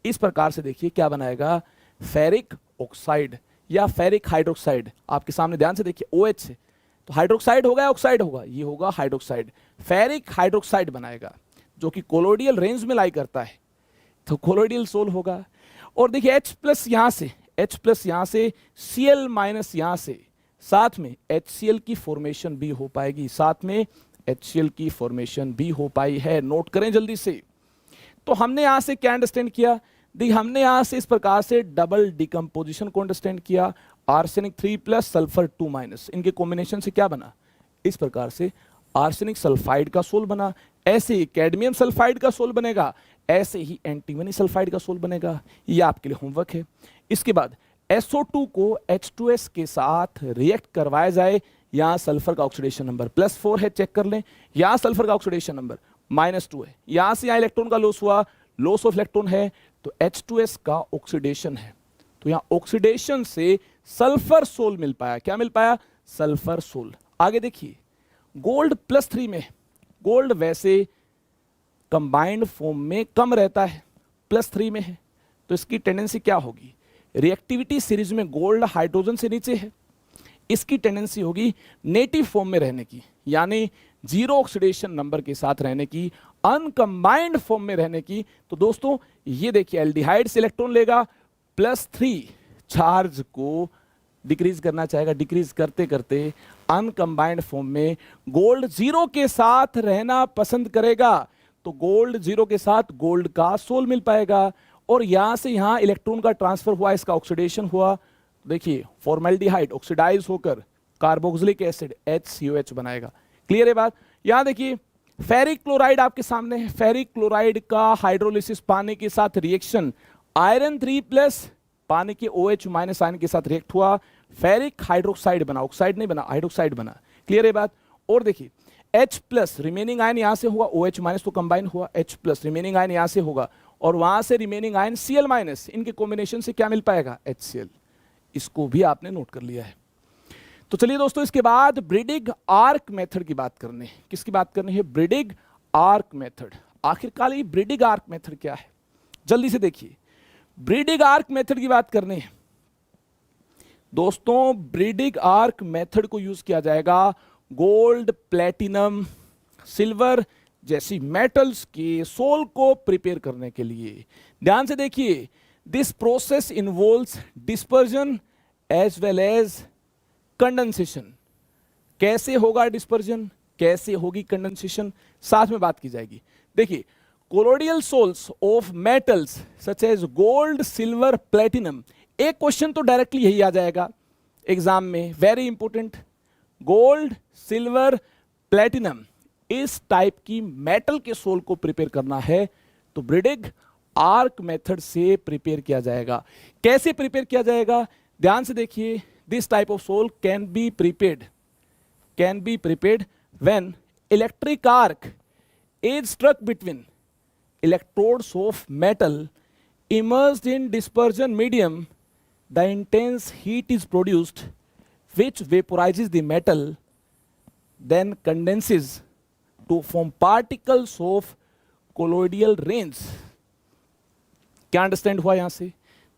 [SPEAKER 1] इस प्रकार से देखिए क्या बनाएगा? फेरिक ऑक्साइड या फेरिक हाइड्रोक्साइड। आपके सामने ध्यान से देखिए, OH से तो हाइड्रोक्साइड होगा, ऑक्साइड होगा, ये होगा हाइड्रोक्साइड, फेरिक हाइड्रोक्साइड बनाएगा, जो कि कोलोइडल रेंज में लाई करता है, तो कोलोइडल सोल होगा। और देखिए H+ यहां से, H+ यहां से, Cl- यहां से, साथ में HCl की फॉर्मेशन भी हो पाएगी, साथ में HCl की फॉर्मेशन भी हो पाई है। नोट करें जल्दी से। तो हमने यहां से क्या अंडरस्टैंड किया? देखिए हमने यहां से इस प्रकार से डबल डिकम्पोजिशन को अंडरस्टैंड किया। आर्सेनिक 3+, सल्फर 2-, इनके कॉम्बिनेशन से क्या बना? इस प्रकार से आर्सेनिक सल्फाइड का सोल बना। ऐसे ही कैडमियम सल्फाइड का सोल बनेगा, ऐसे ही एंटीमनी सल्फाइड का सोल बनेगा। ये आपके लिए होमवर्क है। इसके बाद SO2 को H2S के साथ रिएक्ट करवाया जाए। यहां सल्फर का ऑक्सीडेशन नंबर +4 है, चेक कर लें। यहां सल्फर का ऑक्सीडेशन नंबर -2 है। यहां से यहां इलेक्ट्रॉन का लॉस हुआ, लॉस ऑफ इलेक्ट्रॉन है, तो H2S का ऑक्सीडेशन है, तो यहां ऑक्सीडेशन से सल्फर सोल मिल पाया। क्या मिल पाया? Sulphur sol. आगे देखिए, गोल्ड +3 में, गोल्ड वैसे कंबाइंड फॉर्म में कम रहता है, +3 में है, तो इसकी टेंडेंसी क्या होगी? रिएक्टिविटी सीरीज में गोल्ड हाइड्रोजन से नीचे है, इसकी टेंडेंसी होगी नेटिव फॉर्म में रहने की, यानी 0 ऑक्सीडेशन नंबर के साथ रहने की, अनकंबाइंड फॉर्म में रहने की। तो दोस्तों ये देखिए, एल्डिहाइड से इलेक्ट्रॉन लेगा, +3 चार्ज को डिक्रीज करना चाहेगा, डिक्रीज करते करते अनकंबाइंड फॉर्म में गोल्ड 0 के साथ रहना पसंद करेगा, तो गोल्ड 0 के साथ गोल्ड का सोल मिल पाएगा। और यहां से यहां इलेक्ट्रॉन का ट्रांसफर हुआ, इसका ऑक्सीडेशन हुआ, देखिए फॉर्मेल्डिहाइड ऑक्सीडाइज होकर कार्बोक्सिलिक एसिड HCOH बनाएगा। क्लियर है बात? यहां देखिए फेरिक क्लोराइड आपके सामने है। फेरिक क्लोराइड का हाइड्रोलिसिस, पानी के साथ रिएक्शन, आयरन 3+ पानी के OH- आयन के साथ रिएक्ट हुआ, फेरिक हाइड्रोक्साइड बना, ऑक्साइड नहीं बना, हाइड्रोक्साइड बना। क्लियर है बात? और देखिए H+ रिमेनिंग आयन यहां से होगा, OH- तो कंबाइन हुआ, H+ रिमेनिंग आयन यहां से होगा, और वहां से रिमेनिंग आयन Cl-, इनके कॉम्बिनेशन से क्या मिल पाएगा? HCl। इसको भी आपने नोट कर लिया है। तो चलिए दोस्तों, इसके बाद ब्रीडिंग आर्क मेथड की बात करनी है। किसकी बात करनी है? Breeding arc method. आखिरकार ये ब्रीडिंग आर्क मेथड क्या है? जल्दी से देखिए, ब्रीडिंग आर्क मेथड की बात करनी है दोस्तों। ब्रीडिंग आर्क मेथड को यूज किया जाएगा गोल्ड, प्लेटिनम, सिल्वर जैसी मेटल्स के सोल को प्रिपेयर करने के लिए। ध्यान से देखिए, this process involves dispersion as well as condensation. कैसे होगा डिस्पर्जन, कैसे होगी कंडेंसेशन, साथ में बात की जाएगी। देखिए, colloidal sols of metals such as gold, silver, platinum. एक क्वेश्चन तो डायरेक्टली यही आ जाएगा एग्जाम में, very important. Gold, silver, platinum, इस टाइप की मेटल के सोल को प्रिपेयर करना है तो ब्रीडिंग आर्क मेथड से प्रिपेयर किया जाएगा। कैसे प्रिपेयर किया जाएगा? ध्यान से देखिए, this type of sol can be prepared when electric arc is struck between electrodes of metal immersed in dispersion medium. The intense heat is produced which vaporizes the metal, then condenses to form particles of colloidal range. क्या understand हुआ यहां से?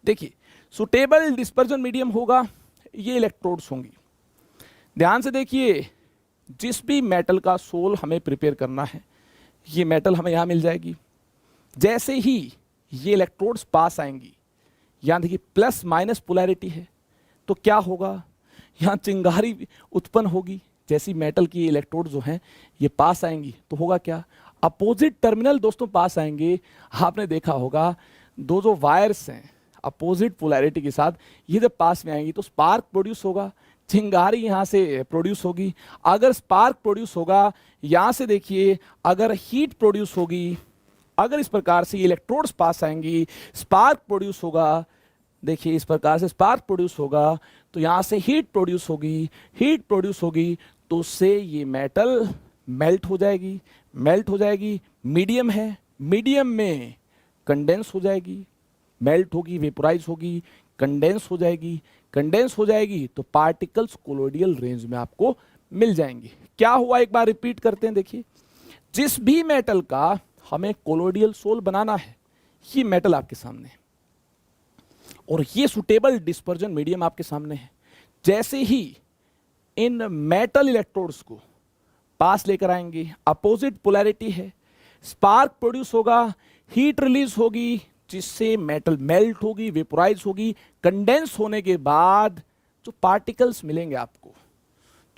[SPEAKER 1] देखिए, suitable dispersion medium होगा, ये electrodes होंगी। ध्यान से देखिए, जिस भी मेटल का सोल हमें प्रिपेयर करना है, ये मेटल हमें यहां मिल जाएगी। जैसे ही ये इलेक्ट्रोड्स पास आएंगी, यहां देखिए +- पोलैरिटी है, तो क्या होगा? यहां चिंगारी उत्पन्न होगी। जैसी मेटल की इलेक्ट्रोड जो हैं ये पास आएंगी तो होगा क्या? अपोजिट टर्मिनल दोस्तों पास आएंगे। आपने देखा होगा, दो जो वायर्स हैं अपोजिट पोलैरिटी के साथ, ये जब पास में आएंगी तो स्पार्क प्रोड्यूस होगा, चिंगारी यहां से प्रोड्यूस होगी। अगर स्पार्क प्रोड्यूस होगा, यहां से देखिए अगर हीट प्रोड्यूस होगी, अगर इस प्रकार से इलेक्ट्रोड्स पास आएंगी, स्पार्क प्रोड्यूस होगा। देखिए इस प्रकार से स्पार्क प्रोड्यूस होगा तो यहां से हीट प्रोड्यूस होगी, हीट प्रोड्यूस होगी तो उससे ये मेटल मेल्ट हो जाएगी, मेल्ट हो जाएगी, मीडियम है, मीडियम में कंडेंस हो जाएगी, मेल्ट होगी, वेपोराइज होगी, कंडेंस हो जाएगी, कंडेंस हो जाएगी तो पार्टिकल्स कोलोइडल रेंज में आपको मिल जाएंगे। क्या हुआ एक बार रिपीट करते हैं, देखिए जिस भी मेटल का हमें कोलोइडल सोल बनाना है, ये मेटल आपके सामने है और ये सुटेबल डिस्पर्जन मीडियम आपके सामने है। जैसे ही इन मेटल इलेक्ट्रोड्स को पास लेकर आएंगे, अपोजिट पोलैरिटी है, स्पार्क प्रोड्यूस होगा, हीट रिलीज होगी जिससे मेटल मेल्ट होगी, वेपोराइज होगी, कंडेंस होने के बाद जो पार्टिकल्स मिलेंगे आपको,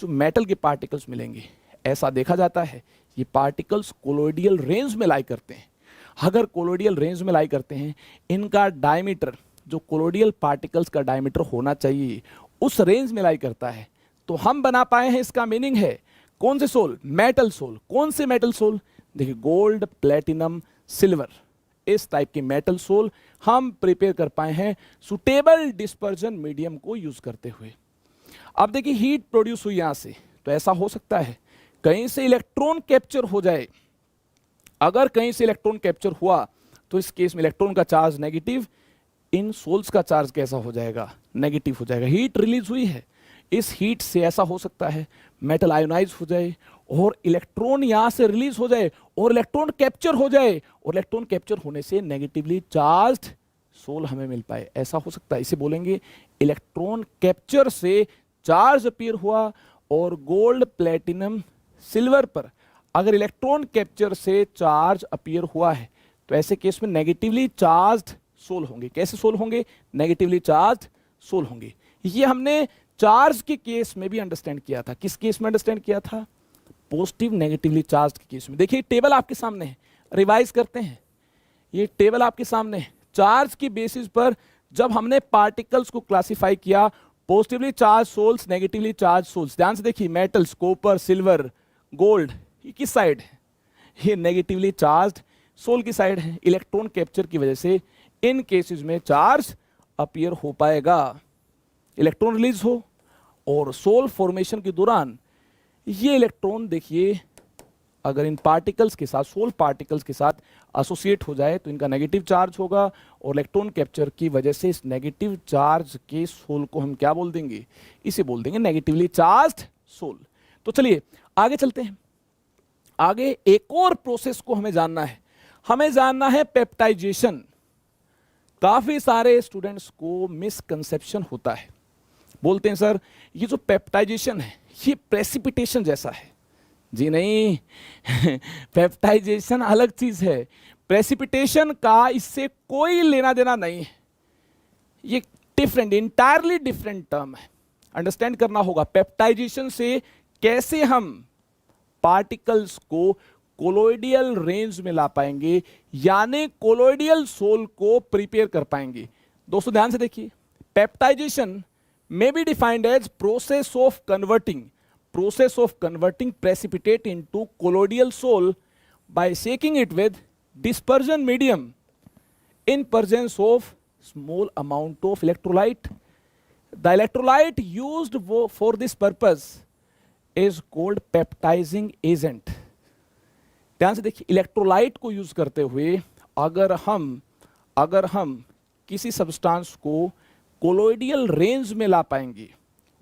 [SPEAKER 1] जो मेटल के पार्टिकल्स मिलेंगे, ऐसा देखा जाता है ये पार्टिकल्स कोलोइडल रेंज में लाई करते हैं। अगर कोलोइडल रेंज में लाई करते हैं, इनका डायमीटर जो कोलोइडल पार्टिकल्स का डायमीटर होना चाहिए उस रेंज में लाई करता है, तो हम बना पाए हैं। इसका मीनिंग है कौन से सोल? Metal sol. कौन से मेटल सोल? देखिए गोल्ड, प्लेटिनम, सिल्वर, इस टाइप के मेटल सोल हम प्रिपेयर कर पाए हैं सुटेबल डिस्पर्जन मीडियम को यूज करते हुए। अब देखिए हीट प्रोड्यूस हुई यहां से, तो ऐसा हो सकता है कहीं से इलेक्ट्रॉन कैप्चर हो जाए। अगर कहीं से इलेक्ट्रॉन कैप्चर हुआ तो इस केस में इलेक्ट्रॉन का चार्ज नेगेटिव, इन सोल्स का चार्ज कैसा हो जाएगा? नेगेटिव हो जाएगा। हीट रिलीज हुई है, इस हीट से ऐसा हो सकता है मेटल आयोनाइज हो जाए और इलेक्ट्रॉन यहां से रिलीज हो जाए और इलेक्ट्रॉन कैप्चर हो जाए और इलेक्ट्रॉन कैप्चर होने से नेगेटिवली चार्ज्ड सोल हमें मिल पाए, ऐसा हो सकता है। इसे बोलेंगे इलेक्ट्रॉन कैप्चर से चार्ज अपीयर हुआ। और गोल्ड, प्लेटिनम, सिल्वर पर अगर इलेक्ट्रॉन कैप्चर से चार्ज अपीयर हुआ है तो ऐसे केस में नेगेटिवली चार्ज्ड सोल होंगे। कैसे सोल होंगे? नेगेटिवली चार्ज्ड सोल होंगे। ये हमने चार्ज के केस में भी अंडरस्टैंड किया था। किस केस में अंडरस्टैंड किया था? पॉजिटिव नेगेटिवली चार्ज के केस में। देखिए टेबल आपके सामने है, रिवाइज करते हैं। ये टेबल आपके सामने है। चार्ज की बेसिस पर जब हमने पार्टिकल्स को क्लासिफाई किया, positively charge sols, negatively charge sols. ध्यान से देखिए मेटल्स, कॉपर, सिल्वर, गोल्ड, ये किस साइड है? ये नेगेटिवली चार्ज्ड सोल की साइड है। इलेक्ट्रॉन कैप्चर की वजह से इन केसेस में चार्ज अपीयर हो पाएगा, इलेक्ट्रॉन रिलीज हो और सोल फॉर्मेशन के दौरान ये इलेक्ट्रॉन देखिए अगर इन पार्टिकल्स के साथ, सोल पार्टिकल्स के साथ एसोसिएट हो जाए तो इनका नेगेटिव चार्ज होगा और इलेक्ट्रॉन कैप्चर की वजह से इस नेगेटिव चार्ज के सोल को हम क्या बोल देंगे? इसे बोल देंगे नेगेटिवली चार्ज्ड सोल। तो चलिए आगे चलते हैं। आगे एक और प्रोसेस को हमें जानना है, हमें जानना है पेप्टाइजेशन। काफी सारे स्टूडेंट्स को मिसकंसेप्शन होता है, बोलते हैं सर ये जो पेप्टाइजेशन है ये प्रेसिपिटेशन जैसा है। जी नहीं पेप्टाइजेशन अलग चीज है, प्रेसिपिटेशन का इससे कोई लेना देना नहीं है। ये डिफरेंट, इंटायरली डिफरेंट टर्म है, अंडरस्टैंड करना होगा। पेप्टाइजेशन से कैसे हम पार्टिकल्स को कोलोइडियल रेंज में ला पाएंगे, यानी कोलोइडियल सोल को प्रिपेयर कर पाएंगे। दोस्तों ध्यान से देखिए, peptization may be defined as process of converting precipitate into colloidal sol by shaking it with dispersion medium in presence of small amount of electrolyte. The electrolyte used for this purpose is called peptizing agent. ध्यान से देखिए, electrolyte को use करते हुए अगर हम किसी substance को कोलोइडियल रेंज में ला पाएंगे,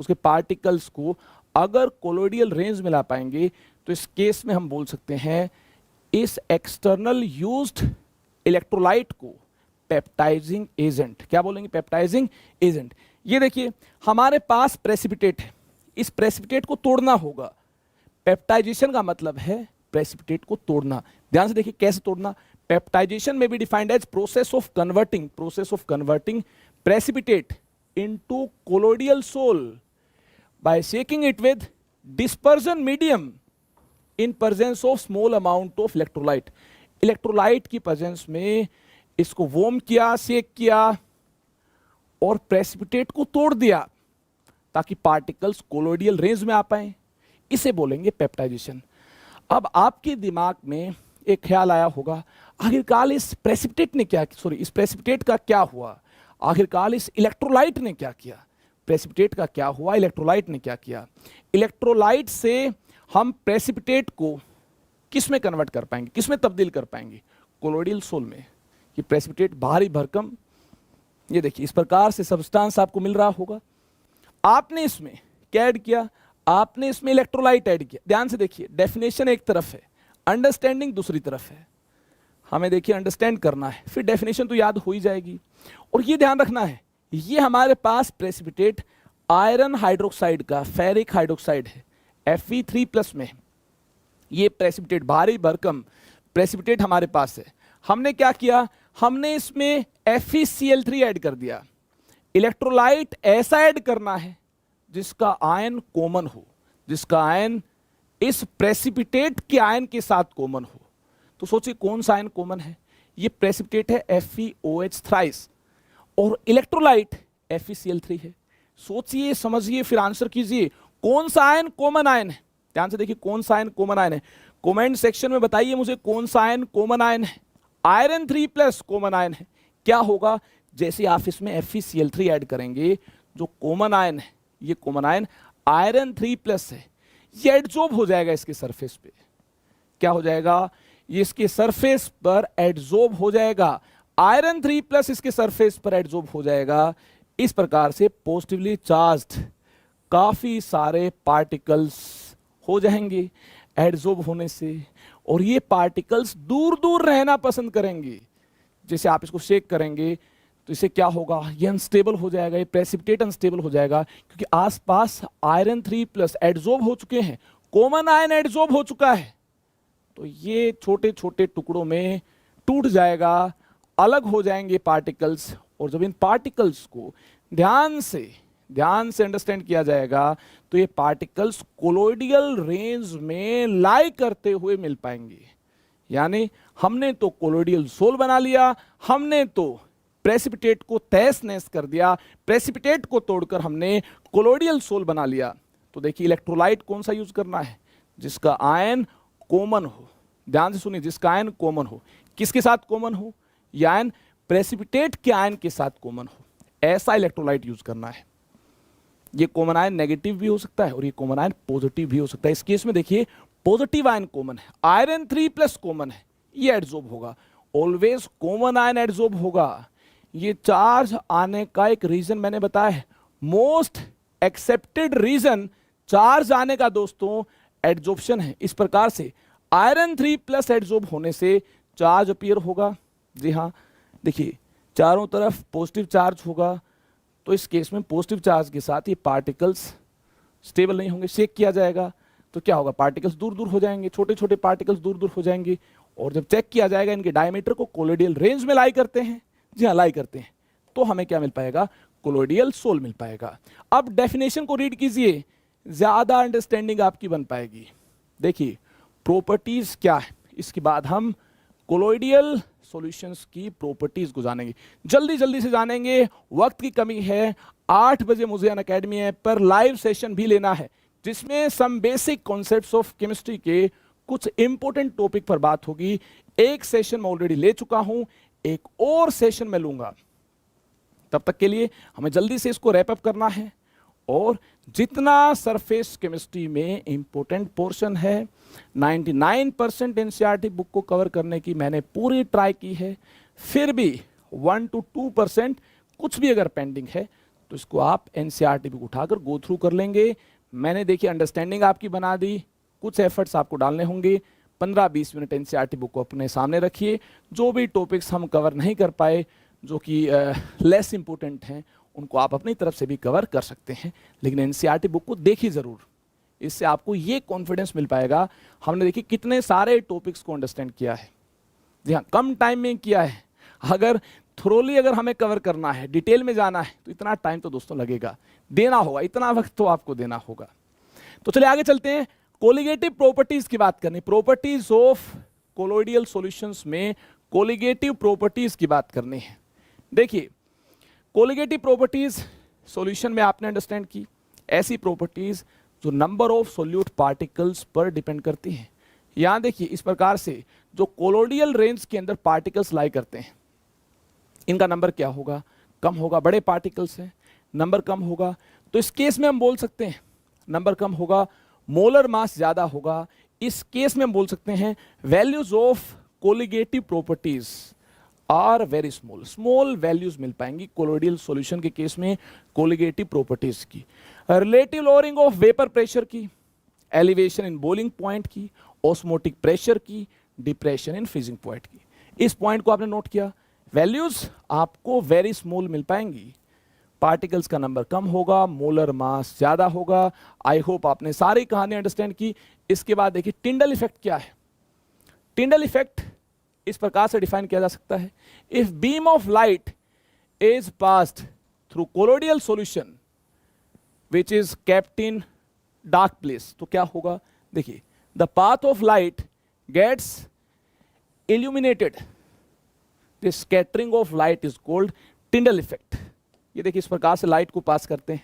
[SPEAKER 1] उसके पार्टिकल्स को अगर कोलोइडियल रेंज में ला पाएंगे तो इस केस में हम बोल सकते हैं इस एक्सटर्नल यूज्ड इलेक्ट्रोलाइट को पेप्टाइजिंग एजेंट। क्या बोलेंगे? Peptising agent. ये देखिए हमारे पास प्रेसिपिटेट है, इस प्रेसिपिटेट को तोड़ना होगा। पेप्टाइजेशन का मतलब है प्रेसिपिटेट को तोड़ना। ध्यान से देखिए कैसे तोड़ना। पेप्टाइजेशन में be defined as process of converting precipitate into colloidal sol by shaking it with dispersion medium in presence of small amount of electrolyte. Electrolyte की प्रेजेंस में इसको वार्म किया, शेक किया और प्रेसिपिटेट को तोड़ दिया ताकि पार्टिकल्स कोलोइडियल रेंज में आ पाए। इसे बोलेंगे पेप्टाइजेशन। अब आपके दिमाग में एक ख्याल आया होगा, आखिरकार इस प्रेसिपिटेट का क्या हुआ? आखिरकार इस इलेक्ट्रोलाइट ने क्या किया? प्रेसिपिटेट का क्या हुआ? इलेक्ट्रोलाइट ने क्या किया? इलेक्ट्रोलाइट से हम प्रेसिपिटेट को किस में कन्वर्ट कर पाएंगे, किस में तब्दील कर पाएंगे, कोलोइडल सोल में। ये प्रेसिपिटेट भारी भरकम, ये देखिए इस प्रकार से सब्सटेंस आपको मिल रहा होगा। आपने इसमें क्या ऐड किया, आपने इसमें इलेक्ट्रोलाइट ऐड किया। ध्यान से देखिए, डेफिनेशन एक तरफ है, अंडरस्टैंडिंग दूसरी तरफ है। हमें देखिए अंडरस्टैंड करना है, फिर डेफिनेशन तो याद हो ही जाएगी। और ये ध्यान रखना है, ये हमारे पास प्रेसिपिटेट आयरन हाइड्रोक्साइड का फेरिक हाइड्रोक्साइड है, Fe3+ में। ये प्रेसिपिटेट भारी भरकम प्रेसिपिटेट हमारे पास है। हमने क्या किया, हमने इसमें FeCl3 ऐड कर दिया। इलेक्ट्रोलाइट ऐसा ऐड करना है जिसका आयन कॉमन हो, जिसका आयन इस प्रेसिपिटेट के आयन के साथ कॉमन हो। तो सोचिए कौन सा आयन कॉमन है, ये प्रेसिपिटेट है FeOH थ्राइस और इलेक्ट्रोलाइट FeCl3 है। सोचिए, समझिए, फिर आंसर कीजिए कौन सा आयन कॉमन आयन है। ध्यान से देखिए कौन सा आयन कॉमन आयन है, कमेंट सेक्शन में बताइए मुझे कौन सा आयन कॉमन आयन है। आयरन 3+ कॉमन आयन है। क्या होगा, जैसे आप इसमें FeCl3 ऐड करेंगे, जो कॉमन आयन है, ये कॉमन आयन आयरन 3+ है, ये एडजॉर्ब हो जाएगा इसके सरफेस पे। क्या हो जाएगा, ये इसके सरफेस पर एडजॉर्ब हो जाएगा। आयरन 3+ इसके सरफेस पर एडजॉर्ब हो जाएगा। इस प्रकार से पॉजिटिवली चार्ज्ड काफी सारे पार्टिकल्स हो जाएंगे एडजॉर्ब होने से, और ये पार्टिकल्स दूर दूर रहना पसंद करेंगे। जैसे आप इसको शेक करेंगे तो इसे क्या होगा, ये अनस्टेबल हो जाएगा, ये प्रेसिपिटेट अनस्टेबल हो जाएगा, क्योंकि आसपास आयरन 3+ एडजॉर्ब हो चुके हैं, कॉमन आयन एडजॉर्ब हो चुका है। तो ये छोटे छोटे टुकड़ों में टूट जाएगा, अलग हो जाएंगे पार्टिकल्स। और जब इन पार्टिकल्स को ध्यान से अंडरस्टैंड किया जाएगा तो ये पार्टिकल्स कोलोइडियल रेंज में लाई करते हुए मिल पाएंगे। यानी हमने तो कोलोइडियल सोल बना लिया, हमने तो प्रेसिपिटेट को तहस नहस कर दिया, प्रेसिपिटेट को तोड़कर हमने कोलोइडियल सोल बना लिया। तो देखिए इलेक्ट्रोलाइट कौन सा यूज करना है, जिसका आयन कॉमन हो। ध्यान से सुनिए, जिसका आयन कॉमन हो। किसके साथ कॉमन हो, यह आयन प्रेसिपिटेट के आयन के साथ कॉमन हो, ऐसा इलेक्ट्रोलाइट यूज करना है। ये कॉमन आयन नेगेटिव भी हो सकता है और ये कॉमन आयन पॉजिटिव भी हो सकता है। इस केस में देखिए पॉजिटिव आयन कॉमन है, आयरन 3+ कॉमन है, ये एडजॉर्ब होगा। ऑलवेज कॉमन आयन एडजॉर्ब होगा। ये चार्ज आने का एक रीजन मैंने बताया है, मोस्ट एक्सेप्टेड रीजन चार्ज आने का दोस्तों एडजॉर्प्शन है। इस प्रकार से आयरन 3+ एडजॉर्ब होने से चार्ज अपीयर होगा। जी हाँ, देखिए चारों तरफ पॉजिटिव चार्ज होगा, तो इस केस में पॉजिटिव चार्ज के साथ ये पार्टिकल्स स्टेबल नहीं होंगे। शेक किया जाएगा तो क्या होगा, पार्टिकल्स दूर दूर हो जाएंगे, छोटे छोटे पार्टिकल्स दूर दूर हो जाएंगे। और जब चेक किया जाएगा इनके डायमीटर को कोलोइडियल रेंज में लाई करते हैं, जी हाँ लाई करते हैं, तो हमें क्या मिल पाएगा, कोलोइडियल सोल मिल पाएगा। अब डेफिनेशन को रीड कीजिए, ज्यादा अंडरस्टैंडिंग आपकी बन पाएगी। देखिए प्रॉपर्टीज क्या है, इसके बाद हम कोलोइडियल सॉल्यूशंस की प्रॉपर्टीज को जानेंगे। जल्दी जल्दी से जानेंगे, वक्त की कमी है। 8 बजे मुझे अनअकैडमी ऐप पर लाइव सेशन भी लेना है, जिसमें some basic concepts of chemistry के कुछ इंपॉर्टेंट टॉपिक पर बात होगी। एक सेशन मैं ऑलरेडी ले चुका हूं, एक और सेशन मैं लूंगा। तब तक के लिए हमें जल्दी से इसको रैप अप करना है, और जितना सरफेस केमिस्ट्री में इंपॉर्टेंट पोर्शन है 99% एनसीईआरटी बुक को कवर करने की मैंने पूरी ट्राई की है। फिर भी 1 to 2% कुछ भी अगर पेंडिंग है तो इसको आप एनसीईआरटी बुक उठाकर गो थ्रू कर लेंगे। मैंने देखिए अंडरस्टैंडिंग आपकी बना दी, कुछ एफर्ट्स आपको डालने होंगे। 15-20 मिनट एनसीईआरटी बुक को अपने सामने रखिए। जो भी टॉपिक्स हम कवर नहीं कर पाए, जो कि लेस इंपॉर्टेंट हैं, उनको आप अपनी तरफ से भी कवर कर सकते हैं, लेकिन एनसीईआरटी बुक को देखिए जरूर। इससे आपको ये कॉन्फिडेंस मिल पाएगा, हमने देखिए कितने सारे टॉपिक्स को अंडरस्टैंड किया है। जी हाँ, कम टाइम में किया है। अगर थ्रोली अगर हमें कवर करना है, डिटेल में जाना है, तो इतना टाइम तो दोस्तों लगेगा, देना होगा, इतना वक्त तो आपको देना होगा। तो चलिए आगे चलते हैं, कोलिगेटिव प्रॉपर्टीज की बात करनी। प्रॉपर्टीज ऑफ कोलोइडियल सॉल्यूशंस में कोलिगेटिव प्रॉपर्टीज की बात करनी है। देखिए कोलिगेटिव प्रॉपर्टीज सॉल्यूशन में आपने अंडरस्टैंड की, ऐसी प्रॉपर्टीज जो नंबर ऑफ सोल्यूट पार्टिकल्स पर डिपेंड करती हैं। यहां देखिए इस प्रकार से जो कोलोइडियल रेंज के अंदर पार्टिकल्स लाई करते हैं, इनका नंबर क्या होगा, कम होगा। बड़े पार्टिकल्स हैं, नंबर कम होगा, तो इस केस में हम बोल सकते हैं नंबर कम होगा, मोलर मास ज्यादा होगा, इस केस में हम बोल सकते हैं values of colligative properties are very small, small values मिल पाएंगी कोलोइडल सॉल्यूशन के केस में कोलिगेटिव प्रॉपर्टीज की। Relative lowering of vapour pressure की, एलिवेशन इन बॉइलिंग पॉइंट की, ऑस्मोटिक प्रेशर की, डिप्रेशन इन फ्रीजिंग पॉइंट की। इस पॉइंट को आपने नोट किया, वैल्यूज आपको वेरी स्मॉल मिल पाएंगी, पार्टिकल्स का नंबर कम होगा, मोलर मास ज्यादा होगा। आई होप आपने सारी कहानी अंडरस्टैंड की। इसके बाद देखिए टिंडल इफेक्ट क्या है। टिंडल इफेक्ट इस प्रकार से डिफाइन किया जा सकता है, if beam of light is passed through colloidal solution which is kept in dark place, तो क्या होगा, देखिए the path of light gets illuminated, the scattering of light is called Tyndall effect. ये देखिए इस प्रकार से लाइट को पास करते हैं,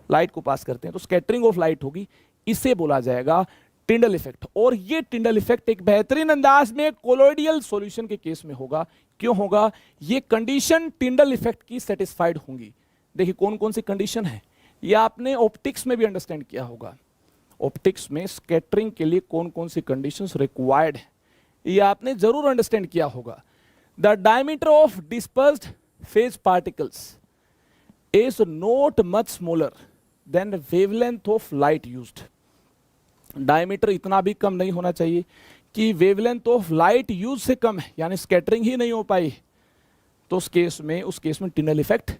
[SPEAKER 1] लाइट को पास करते हैं तो स्कैटरिंग ऑफ लाइट होगी, इसे बोला जाएगा टिंडल इफेक्ट। और ये टिंडल इफेक्ट एक बेहतरीन अंदाज में कोलोइडल सॉल्यूशन के केस में होगा। क्यों होगा, ये कंडीशन टिंडल इफेक्ट की सेटिस्फाइड होंगी। देखिए कौन कौन सी कंडीशन है, ये आपने ऑप्टिक्स में भी अंडरस्टैंड किया होगा। ऑप्टिक्स में स्कैटरिंग के लिए कौन कौन सी कंडीशंस रिक्वायर्ड है, ये आपने जरूर अंडरस्टैंड किया होगा। The diameter of dispersed phase particles is not much smaller than the wavelength of light used. Diameter इतना भी कम नहीं होना चाहिए कि वेवलेंथ ऑफ लाइट यूज से कम है, यानी स्कैटरिंग ही नहीं हो पाई, तो उस केस में टिंडल इफेक्ट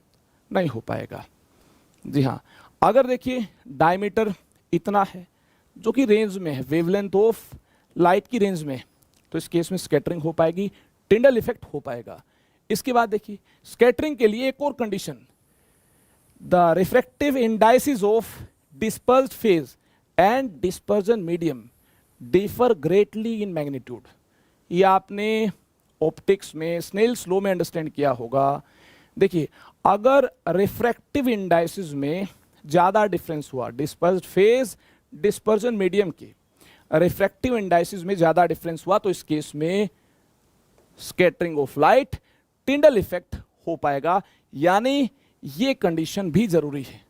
[SPEAKER 1] नहीं हो पाएगा। जी हाँ, अगर देखिए डायमीटर इतना है जो कि रेंज में है, वेवलेंथ ऑफ लाइट की रेंज में, तो इस केस में स्कैटरिंग हो पाएगी, टिंडल इफेक्ट हो पाएगा। इसके बाद देखिए स्कैटरिंग के लिए एक और condition, the refractive indices of dispersed phase and dispersion medium differ greatly in magnitude। ये आपने ऑप्टिक्स में स्नेल्स लॉ में अंडरस्टैंड किया होगा। देखिए अगर रिफ्रैक्टिव इंडाइसिस में ज्यादा डिफरेंस हुआ, डिस्पर्स्ड फेज डिस्पर्जन मीडियम के रिफ्रैक्टिव इंडाइसिस में ज्यादा डिफरेंस हुआ, तो इस केस में scattering of light, Tyndall effect हो पाएगा, यानी ये कंडीशन भी जरूरी है।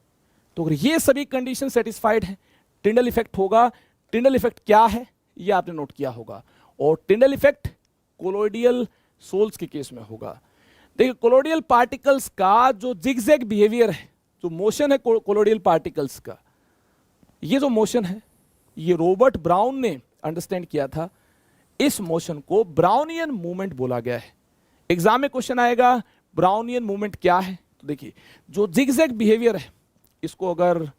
[SPEAKER 1] तो अगर ये सभी कंडीशन सेटिस्फाइड है, टिंडल इफेक्ट होगा। टिंडल इफेक्ट क्या है ये आपने नोट किया होगा, और टिंडल इफेक्ट कोलोइडल सोल्स के केस में होगा। देखिए कोलोइडल पार्टिकल्स का जो जिगजैग बिहेवियर है, जो मोशन है कोलोइडल पार्टिकल्स का, ये जो मोशन है ये रॉबर्ट ब्राउन ने अंडरस्टैंड किया था। इस मोशन को ब्राउनियन मूवमेंट बोला गया है। एग्जाम में क्वेश्चन आएगा ब्राउनियन मूवमेंट क्या है, तो देखिए जो जिगजैग बिहेवियर है इसको अगर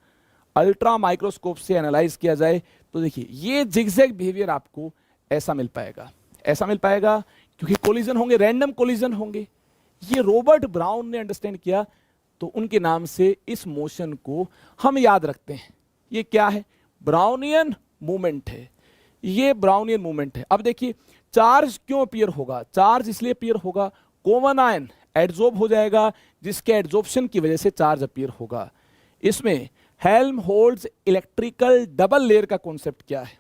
[SPEAKER 1] अल्ट्रा माइक्रोस्कोप से एनालाइज किया जाए तो देखिए ये जिगजैग बिहेवियर आपको ऐसा मिल पाएगा, ऐसा मिल पाएगा, क्योंकि कोलिजन होंगे, रैंडम कोलिजन होंगे। ये रॉबर्ट ब्राउन ने अंडरस्टैंड किया, तो उनके नाम से इस मोशन को हम याद रखते हैं। ये क्या है, ब्राउनियन मूवमेंट है, ये ब्राउनियन मूवमेंट है। अब देखिए चार्ज क्यों अपीयर होगा, चार्ज इसलिए अपीयर होगा, कॉमन आयन एड्सॉर्ब हो जाएगा, जिसके एड्सॉर्प्शन की वजह से चार्ज अपीयर होगा। इसमें हेल्महोल्ट्ज इलेक्ट्रिकल डबल लेयर का कॉन्सेप्ट क्या है,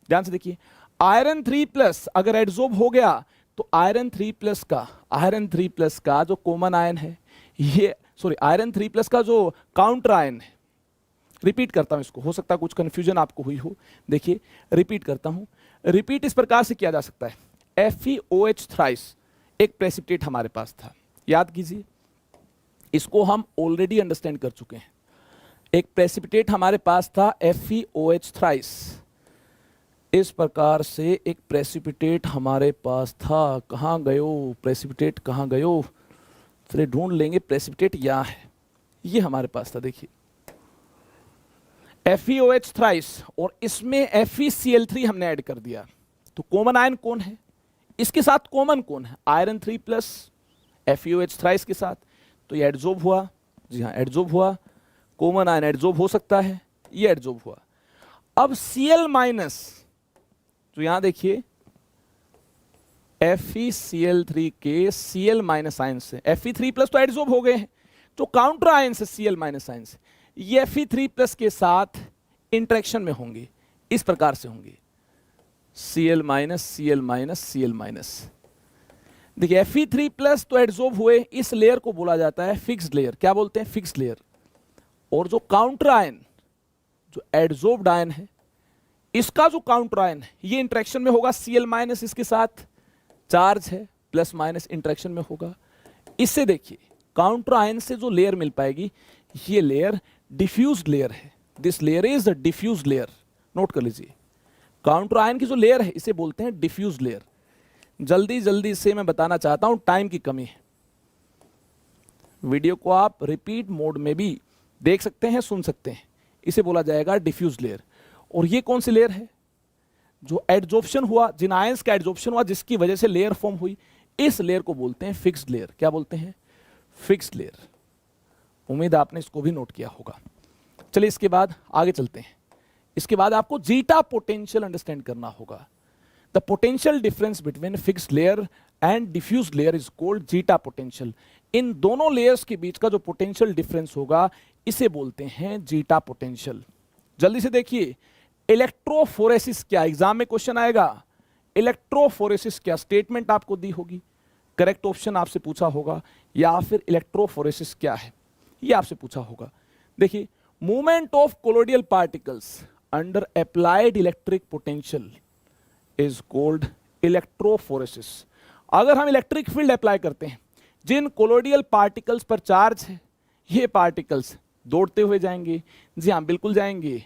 [SPEAKER 1] ध्यान से देखिए। आयरन 3+ अगर एड्सॉर्ब हो गया तो आयरन 3+ का जो कॉमन आयन है, ये आयरन 3+ का जो काउंटर आयन है, रिपीट करता हूं इसको, हो सकता है कुछ कंफ्यूजन आपको हुई हो। देखिए रिपीट करता हूं, रिपीट इस प्रकार से किया जा सकता है। FeOH थ्राइस एक प्रेसिपिटेट हमारे पास था, याद कीजिए, इसको हम ऑलरेडी अंडरस्टैंड कर चुके हैं। एक प्रेसिपिटेट हमारे पास था FeOH थ्राइस, इस प्रकार से एक प्रेसिपिटेट हमारे पास था। कहाँ गयो प्रेसिपिटेट, कहाँ गयो, फिर ढूंढ लेंगे। प्रेसिपिटेट यहाँ है, ये हमारे पास था, देखिए FeOH थ्राइस, और इसमें FeCl3 हमने ऐड कर दिया। तो कॉमन आयन कौन है, इसके साथ कॉमन कौन है, आयरन 3+ FeOH थ्राइस के साथ, तो ये एड्सॉर्ब हुआ। जी हाँ एड्सॉर्ब हुआ, कॉमन आयन एड्सॉर्ब हो सकता है, ये एड्सॉर्ब हुआ। अब Cl- तो यहां देखिए FeCl3 के Cl- आयन से, Fe3+ तो एड्सॉर्ब हो गए हैं, तो काउंटर आयन से Cl- आयन से ये Fe3+ के साथ इंटरेक्शन में होंगे, इस प्रकार से होंगे Cl-, Cl-, Cl-। देखिए Fe3+ तो एड्सॉर्ब हुए, इस लेयर को बोला जाता है फिक्स्ड लेयर। क्या बोलते हैं, फिक्स्ड लेयर। और जो काउंटर आयन, जो एड्सॉर्ब्ड आयन है, इसका जो काउंटर आयन है ये इंटरेक्शन में होगा Cl माइनस, इसके साथ चार्ज है प्लस माइनस इंटरेक्शन में होगा। इससे देखिए काउंटर आयन से जो लेयर मिल पाएगी ये लेयर डिफ्यूज्ड लेयर है। This layer is the diffused layer, note कर लीजिए। काउंटर आयन की जो लेयर है इसे बोलते हैं डिफ्यूज्ड लेयर। जल्दी जल्दी से मैं बताना चाहता हूं, टाइम की कमी है। वीडियो को आप रिपीट मोड में भी देख सकते हैं, सुन सकते हैं। इसे बोला जाएगा डिफ्यूज लेयर। और ये कौन सी लेयर है? जो एडजॉर्प्शन हुआ, जिन आयंस का एडजॉर्प्शन हुआ जिसकी वजह से लेयर फॉर्म हुई, इस लेयर को बोलते हैं फिक्स्ड लेयर। क्या बोलते हैं? Fixed layer. उम्मीद आपने इसको भी नोट किया होगा। चलिए इसके बाद आगे चलते हैं। इसके बाद आपको जीटा पोटेंशियल अंडरस्टैंड करना होगा। The potential difference between fixed layer and diffused layer is called zeta potential. इन दोनों लेयर्स के बीच का जो पोटेंशियल डिफरेंस होगा इसे बोलते हैं जीटा पोटेंशियल। जल्दी से देखिए, इलेक्ट्रोफोरेसिस क्या? एग्जाम में क्वेश्चन आएगा, इलेक्ट्रोफोरेसिस क्या? स्टेटमेंट आपको दी होगी, करेक्ट ऑप्शन आपसे पूछा होगा, या फिर इलेक्ट्रोफोरेसिस क्या है ये आपसे पूछा होगा। देखिए, movement of colloidal particles under applied electric potential is called electrophoresis. अगर हम इलेक्ट्रिक फील्ड अप्लाई करते हैं, जिन कोलोइडल पार्टिकल्स पर चार्ज है, ये पार्टिकल्स दौड़ते हुए जाएंगे। जी हाँ, बिल्कुल जाएंगे।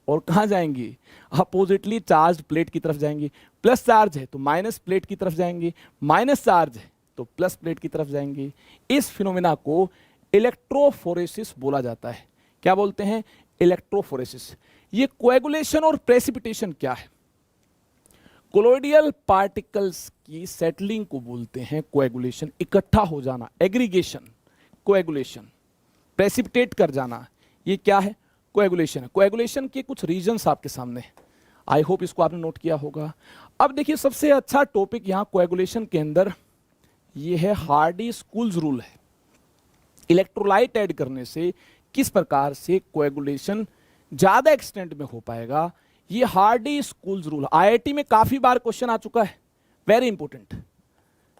[SPEAKER 1] और कहाँ जाएंगे? अपोजिटली चार्ज प्लेट की तरफ जाएंगे। प्लस चार्ज है तो माइनस प्लेट की तरफ जाएंगे, माइनस चार्ज है तो प्लस प्लेट की तरफ जाएंगे। इस फिनोमेना को इलेक्ट्रोफोरेसिस बोला जाता है। क्या बोलते हैं? इलेक्ट्रोफोरेसिस। ये कोएगुलेशन और प्रेसिपिटेशन क्या है? कोलोइडल पार्टिकल्स की सेटलिंग को बोलते हैं कोएगुलेशन, इकट्ठा हो जाना, एग्रीगेशन, कोएगुलेशन। प्रेसिपिटेट कर जाना, ये क्या है? कोएगुलेशन है। कोएगुलेशन के कुछ रीजंस आपके सामने, आई होप इसको आपने नोट किया होगा। अब देखिए, सबसे अच्छा टॉपिक यहाँ कोएगुलेशन के अंदर ये है हार्डी-स्कूल्स रूल है। इलेक्ट्रोलाइट ऐड करने से किस प्रकार से कोएगुलेशन ज्यादा एक्सटेंट में हो पाएगा, ये हार्डी-स्कूल्स रूल। आईआईटी में काफी बार क्वेश्चन आ चुका है, very important,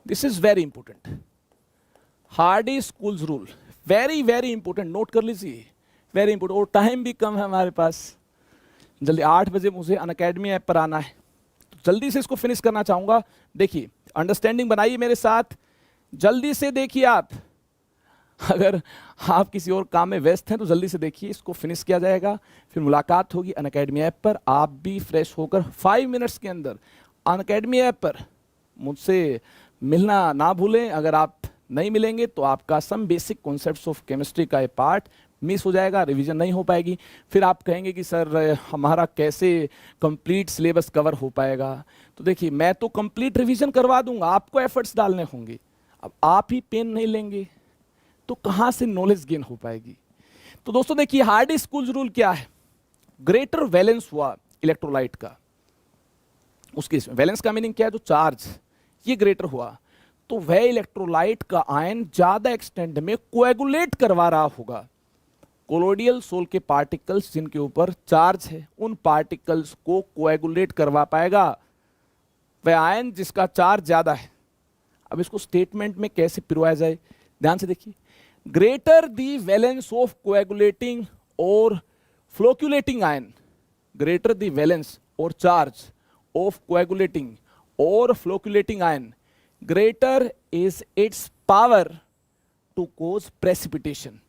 [SPEAKER 1] this is very important. Hardy-schools rule very very important, note कर लीजिए, वेरी इंपॉर्टेंट। और टाइम भी कम है हमारे पास, जल्दी 8 बजे मुझे अनअकैडमी ऐप पर आना है, तो जल्दी से इसको फिनिश करना चाहूंगा। देखिए, अंडरस्टैंडिंग बनाइए मेरे साथ, जल्दी से देखिए। आप अगर आप किसी और काम में व्यस्त हैं तो जल्दी से देखिए, इसको फिनिश किया जाएगा, फिर मुलाकात होगी अनअकैडमी ऐप पर। आप भी फ्रेश होकर 5 मिनट्स के अंदर अनअकैडमी ऐप पर मुझसे मिलना ना भूलें। अगर आप नहीं मिलेंगे तो आपका some basic concepts of chemistry का ये पार्ट मिस हो जाएगा, रिवीजन नहीं हो पाएगी। फिर आप कहेंगे कि सर हमारा कैसे कंप्लीट सिलेबस कवर हो पाएगा। तो देखिए, मैं तो कंप्लीट रिवीजन करवा दूंगा, आपको एफर्ट्स डालने होंगे। अब आप ही पेन नहीं लेंगे तो कहां से नॉलेज गेन हो पाएगी? तो दोस्तों देखिए, हार्डी-स्कूल्स रूल क्या है? ग्रेटर वैलेंस हुआ इलेक्ट्रोलाइट का, उसके वैलेंस का मीनिंग क्या है? जो चार्ज ये ग्रेटर हुआ तो वह इलेक्ट्रोलाइट का आयन ज्यादा एक्सटेंट में कोएगुलेट करवा रहा होगा। कोलोइडल सोल के पार्टिकल्स जिनके ऊपर चार्ज है, उन पार्टिकल्स को कोएगुलेट करवा पाएगा वह आयन जिसका चार्ज ज्यादा है। अब इसको स्टेटमेंट में कैसे पिरोया जाए, ध्यान से देखिए। Greater the valence of coagulating और flocculating ion, greater the valence और चार्ज ऑफ कोएगुलेटिंग और flocculating ion, greater is its power to cause precipitation.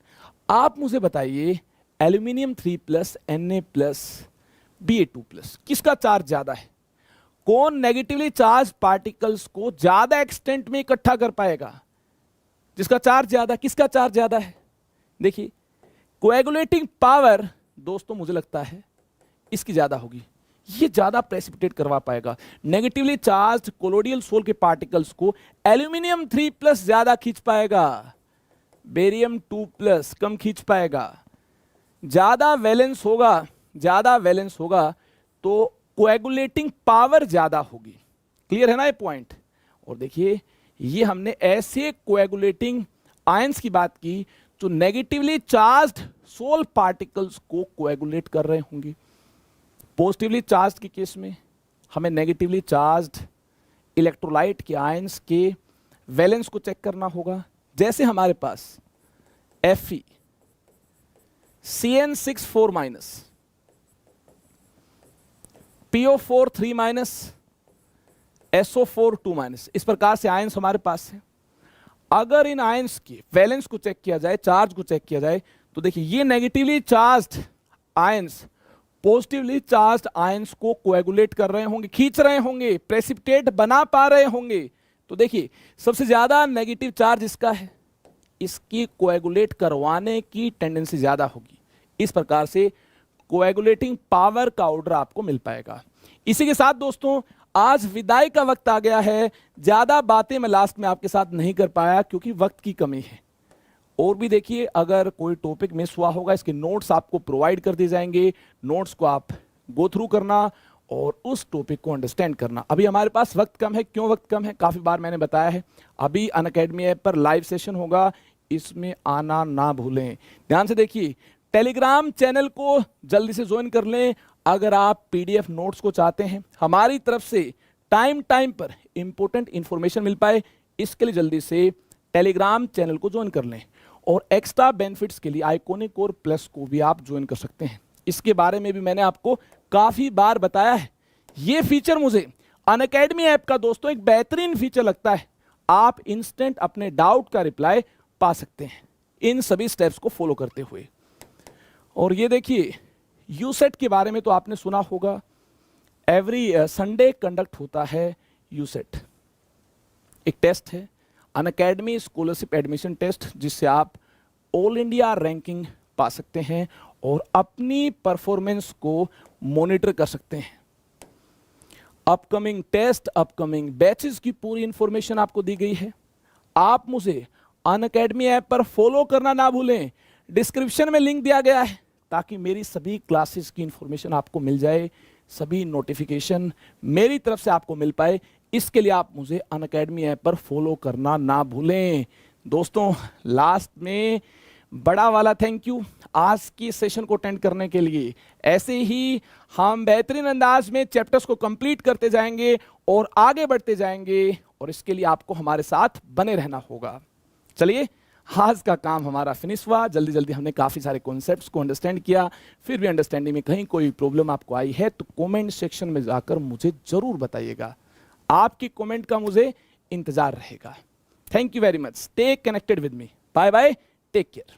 [SPEAKER 1] आप मुझे बताइए, एल्यूमिनियम 3+ Na+ Ba2+ किसका चार्ज ज्यादा है? कौन नेगेटिवली चार्ज पार्टिकल्स को ज्यादा एक्सटेंट में इकट्ठा कर पाएगा? जिसका चार्ज ज्यादा। किसका चार्ज ज्यादा है? देखिए, कोएगुलेटिंग पावर दोस्तों मुझे लगता है इसकी ज्यादा होगी, ये ज्यादा प्रेसिपिटेट करवा पाएगा। नेगेटिवली चार्ज कोलोइडल सोल के पार्टिकल्स को एल्यूमिनियम 3+ ज्यादा खींच पाएगा, बेरियम 2+ कम खींच पाएगा। ज्यादा वैलेंस होगा, ज्यादा वैलेंस होगा तो कोएगुलेटिंग पावर ज्यादा होगी। क्लियर है ना ये पॉइंट? और देखिए, ये हमने ऐसे कोएगुलेटिंग आयंस की बात की जो नेगेटिवली चार्ज्ड सोल पार्टिकल्स को कोएगुलेट कर रहे होंगे। पॉजिटिवली चार्ज के केस में हमें नेगेटिवली चार्ज्ड इलेक्ट्रोलाइट के आयंस के वैलेंस को चेक करना होगा। जैसे हमारे पास Fe CN6 4-, PO4 3 minus, SO4 2 minus, इस प्रकार से आयंस हमारे पास है। अगर इन आयंस की वैलेंस को चेक किया जाए, चार्ज को चेक किया जाए, तो देखिए ये negatively charged ions positively charged ions को कोएगुलेट कर रहे होंगे, खींच रहे होंगे, प्रेसिपिटेट बना पा रहे होंगे। तो देखिए सबसे ज्यादा नेगेटिव चार्ज इसका है, इसकी कोएगुलेट करवाने की टेंडेंसी ज्यादा होगी। इस प्रकार से कोएगुलेटिंग पावर का ऑर्डर आपको मिल पाएगा। इसी के साथ दोस्तों आज विदाई का वक्त आ गया है। ज्यादा बातें मैं लास्ट में आपके साथ नहीं कर पाया क्योंकि वक्त की कमी है। और भी देखिए अगर कोई टॉपिक मिस हुआ होगा, इसके नोट्स आपको प्रोवाइड कर दिए जाएंगे। नोट्स को आप गो थ्रू करना और उस टॉपिक को अंडरस्टैंड करना। अभी हमारे पास वक्त कम है। क्यों वक्त कम है? काफी बार मैंने बताया है। अभी अनअकैडमी ऐप पर लाइव सेशन होगा, इसमें आना ना भूलें। ध्यान से देखिए, टेलीग्राम चैनल को जल्दी से ज्वाइन कर लें। अगर आप पीडीएफ नोट्स को चाहते हैं, हमारी तरफ से टाइम पर इंपॉर्टेंट इंफॉर्मेशन मिल पाए, इसके लिए जल्दी से टेलीग्राम चैनल को ज्वाइन कर लें। और एक्स्ट्रा बेनिफिट्स के लिए आइकॉनिक और प्लस को भी आप ज्वाइन कर सकते हैं। इसके बारे में भी मैंने आपको काफी बार बताया है। ये फीचर मुझे अनअकैडमी ऐप का दोस्तों एक बेहतरीन फीचर लगता है। आप इंस्टेंट अपने डाउट का रिप्लाई पा सकते हैं इन सभी स्टेप्स को फॉलो करते हुए। और ये देखिए यूसेट के बारे में तो आपने सुना होगा, एवरी संडे कंडक्ट होता है यूसेट। एक टेस्ट है, अनअकैडमी स्कॉलरशिप एडमिशन टेस्ट, जिससे आप ऑल इंडिया रैंकिंग पा सकते हैं और अपनी परफॉर्मेंस को मॉनिटर कर सकते हैं। अपकमिंग टेस्ट, अपकमिंग बैचेस की पूरी इंफॉर्मेशन आपको दी गई है। आप मुझे अनअकैडमी ऐप पर फॉलो करना ना भूलें। डिस्क्रिप्शन में लिंक दिया गया है ताकि मेरी सभी क्लासेस की इंफॉर्मेशन आपको मिल जाए, सभी नोटिफिकेशन मेरी तरफ से आपको मिल पाए। इसके लिए आप मुझे अनअकैडमी ऐप पर फॉलो करना ना भूलें। दोस्तों लास्ट में बड़ा वाला थैंक यू आज की सेशन को अटेंड करने के लिए। ऐसे ही हम बेहतरीन अंदाज में चैप्टर्स को कंप्लीट करते जाएंगे और आगे बढ़ते जाएंगे, और इसके लिए आपको हमारे साथ बने रहना होगा। चलिए आज का काम हमारा फिनिश हुआ। जल्दी जल्दी हमने काफ़ी सारे कॉन्सेप्ट्स को अंडरस्टैंड किया। फिर भी अंडरस्टैंडिंग में कहीं कोई प्रॉब्लम आपको आई है तो कमेंट सेक्शन में जाकर मुझे ज़रूर बताइएगा। आपकी कमेंट का मुझे इंतजार रहेगा। Thank you very much. Stay connected with me. Bye bye, take care.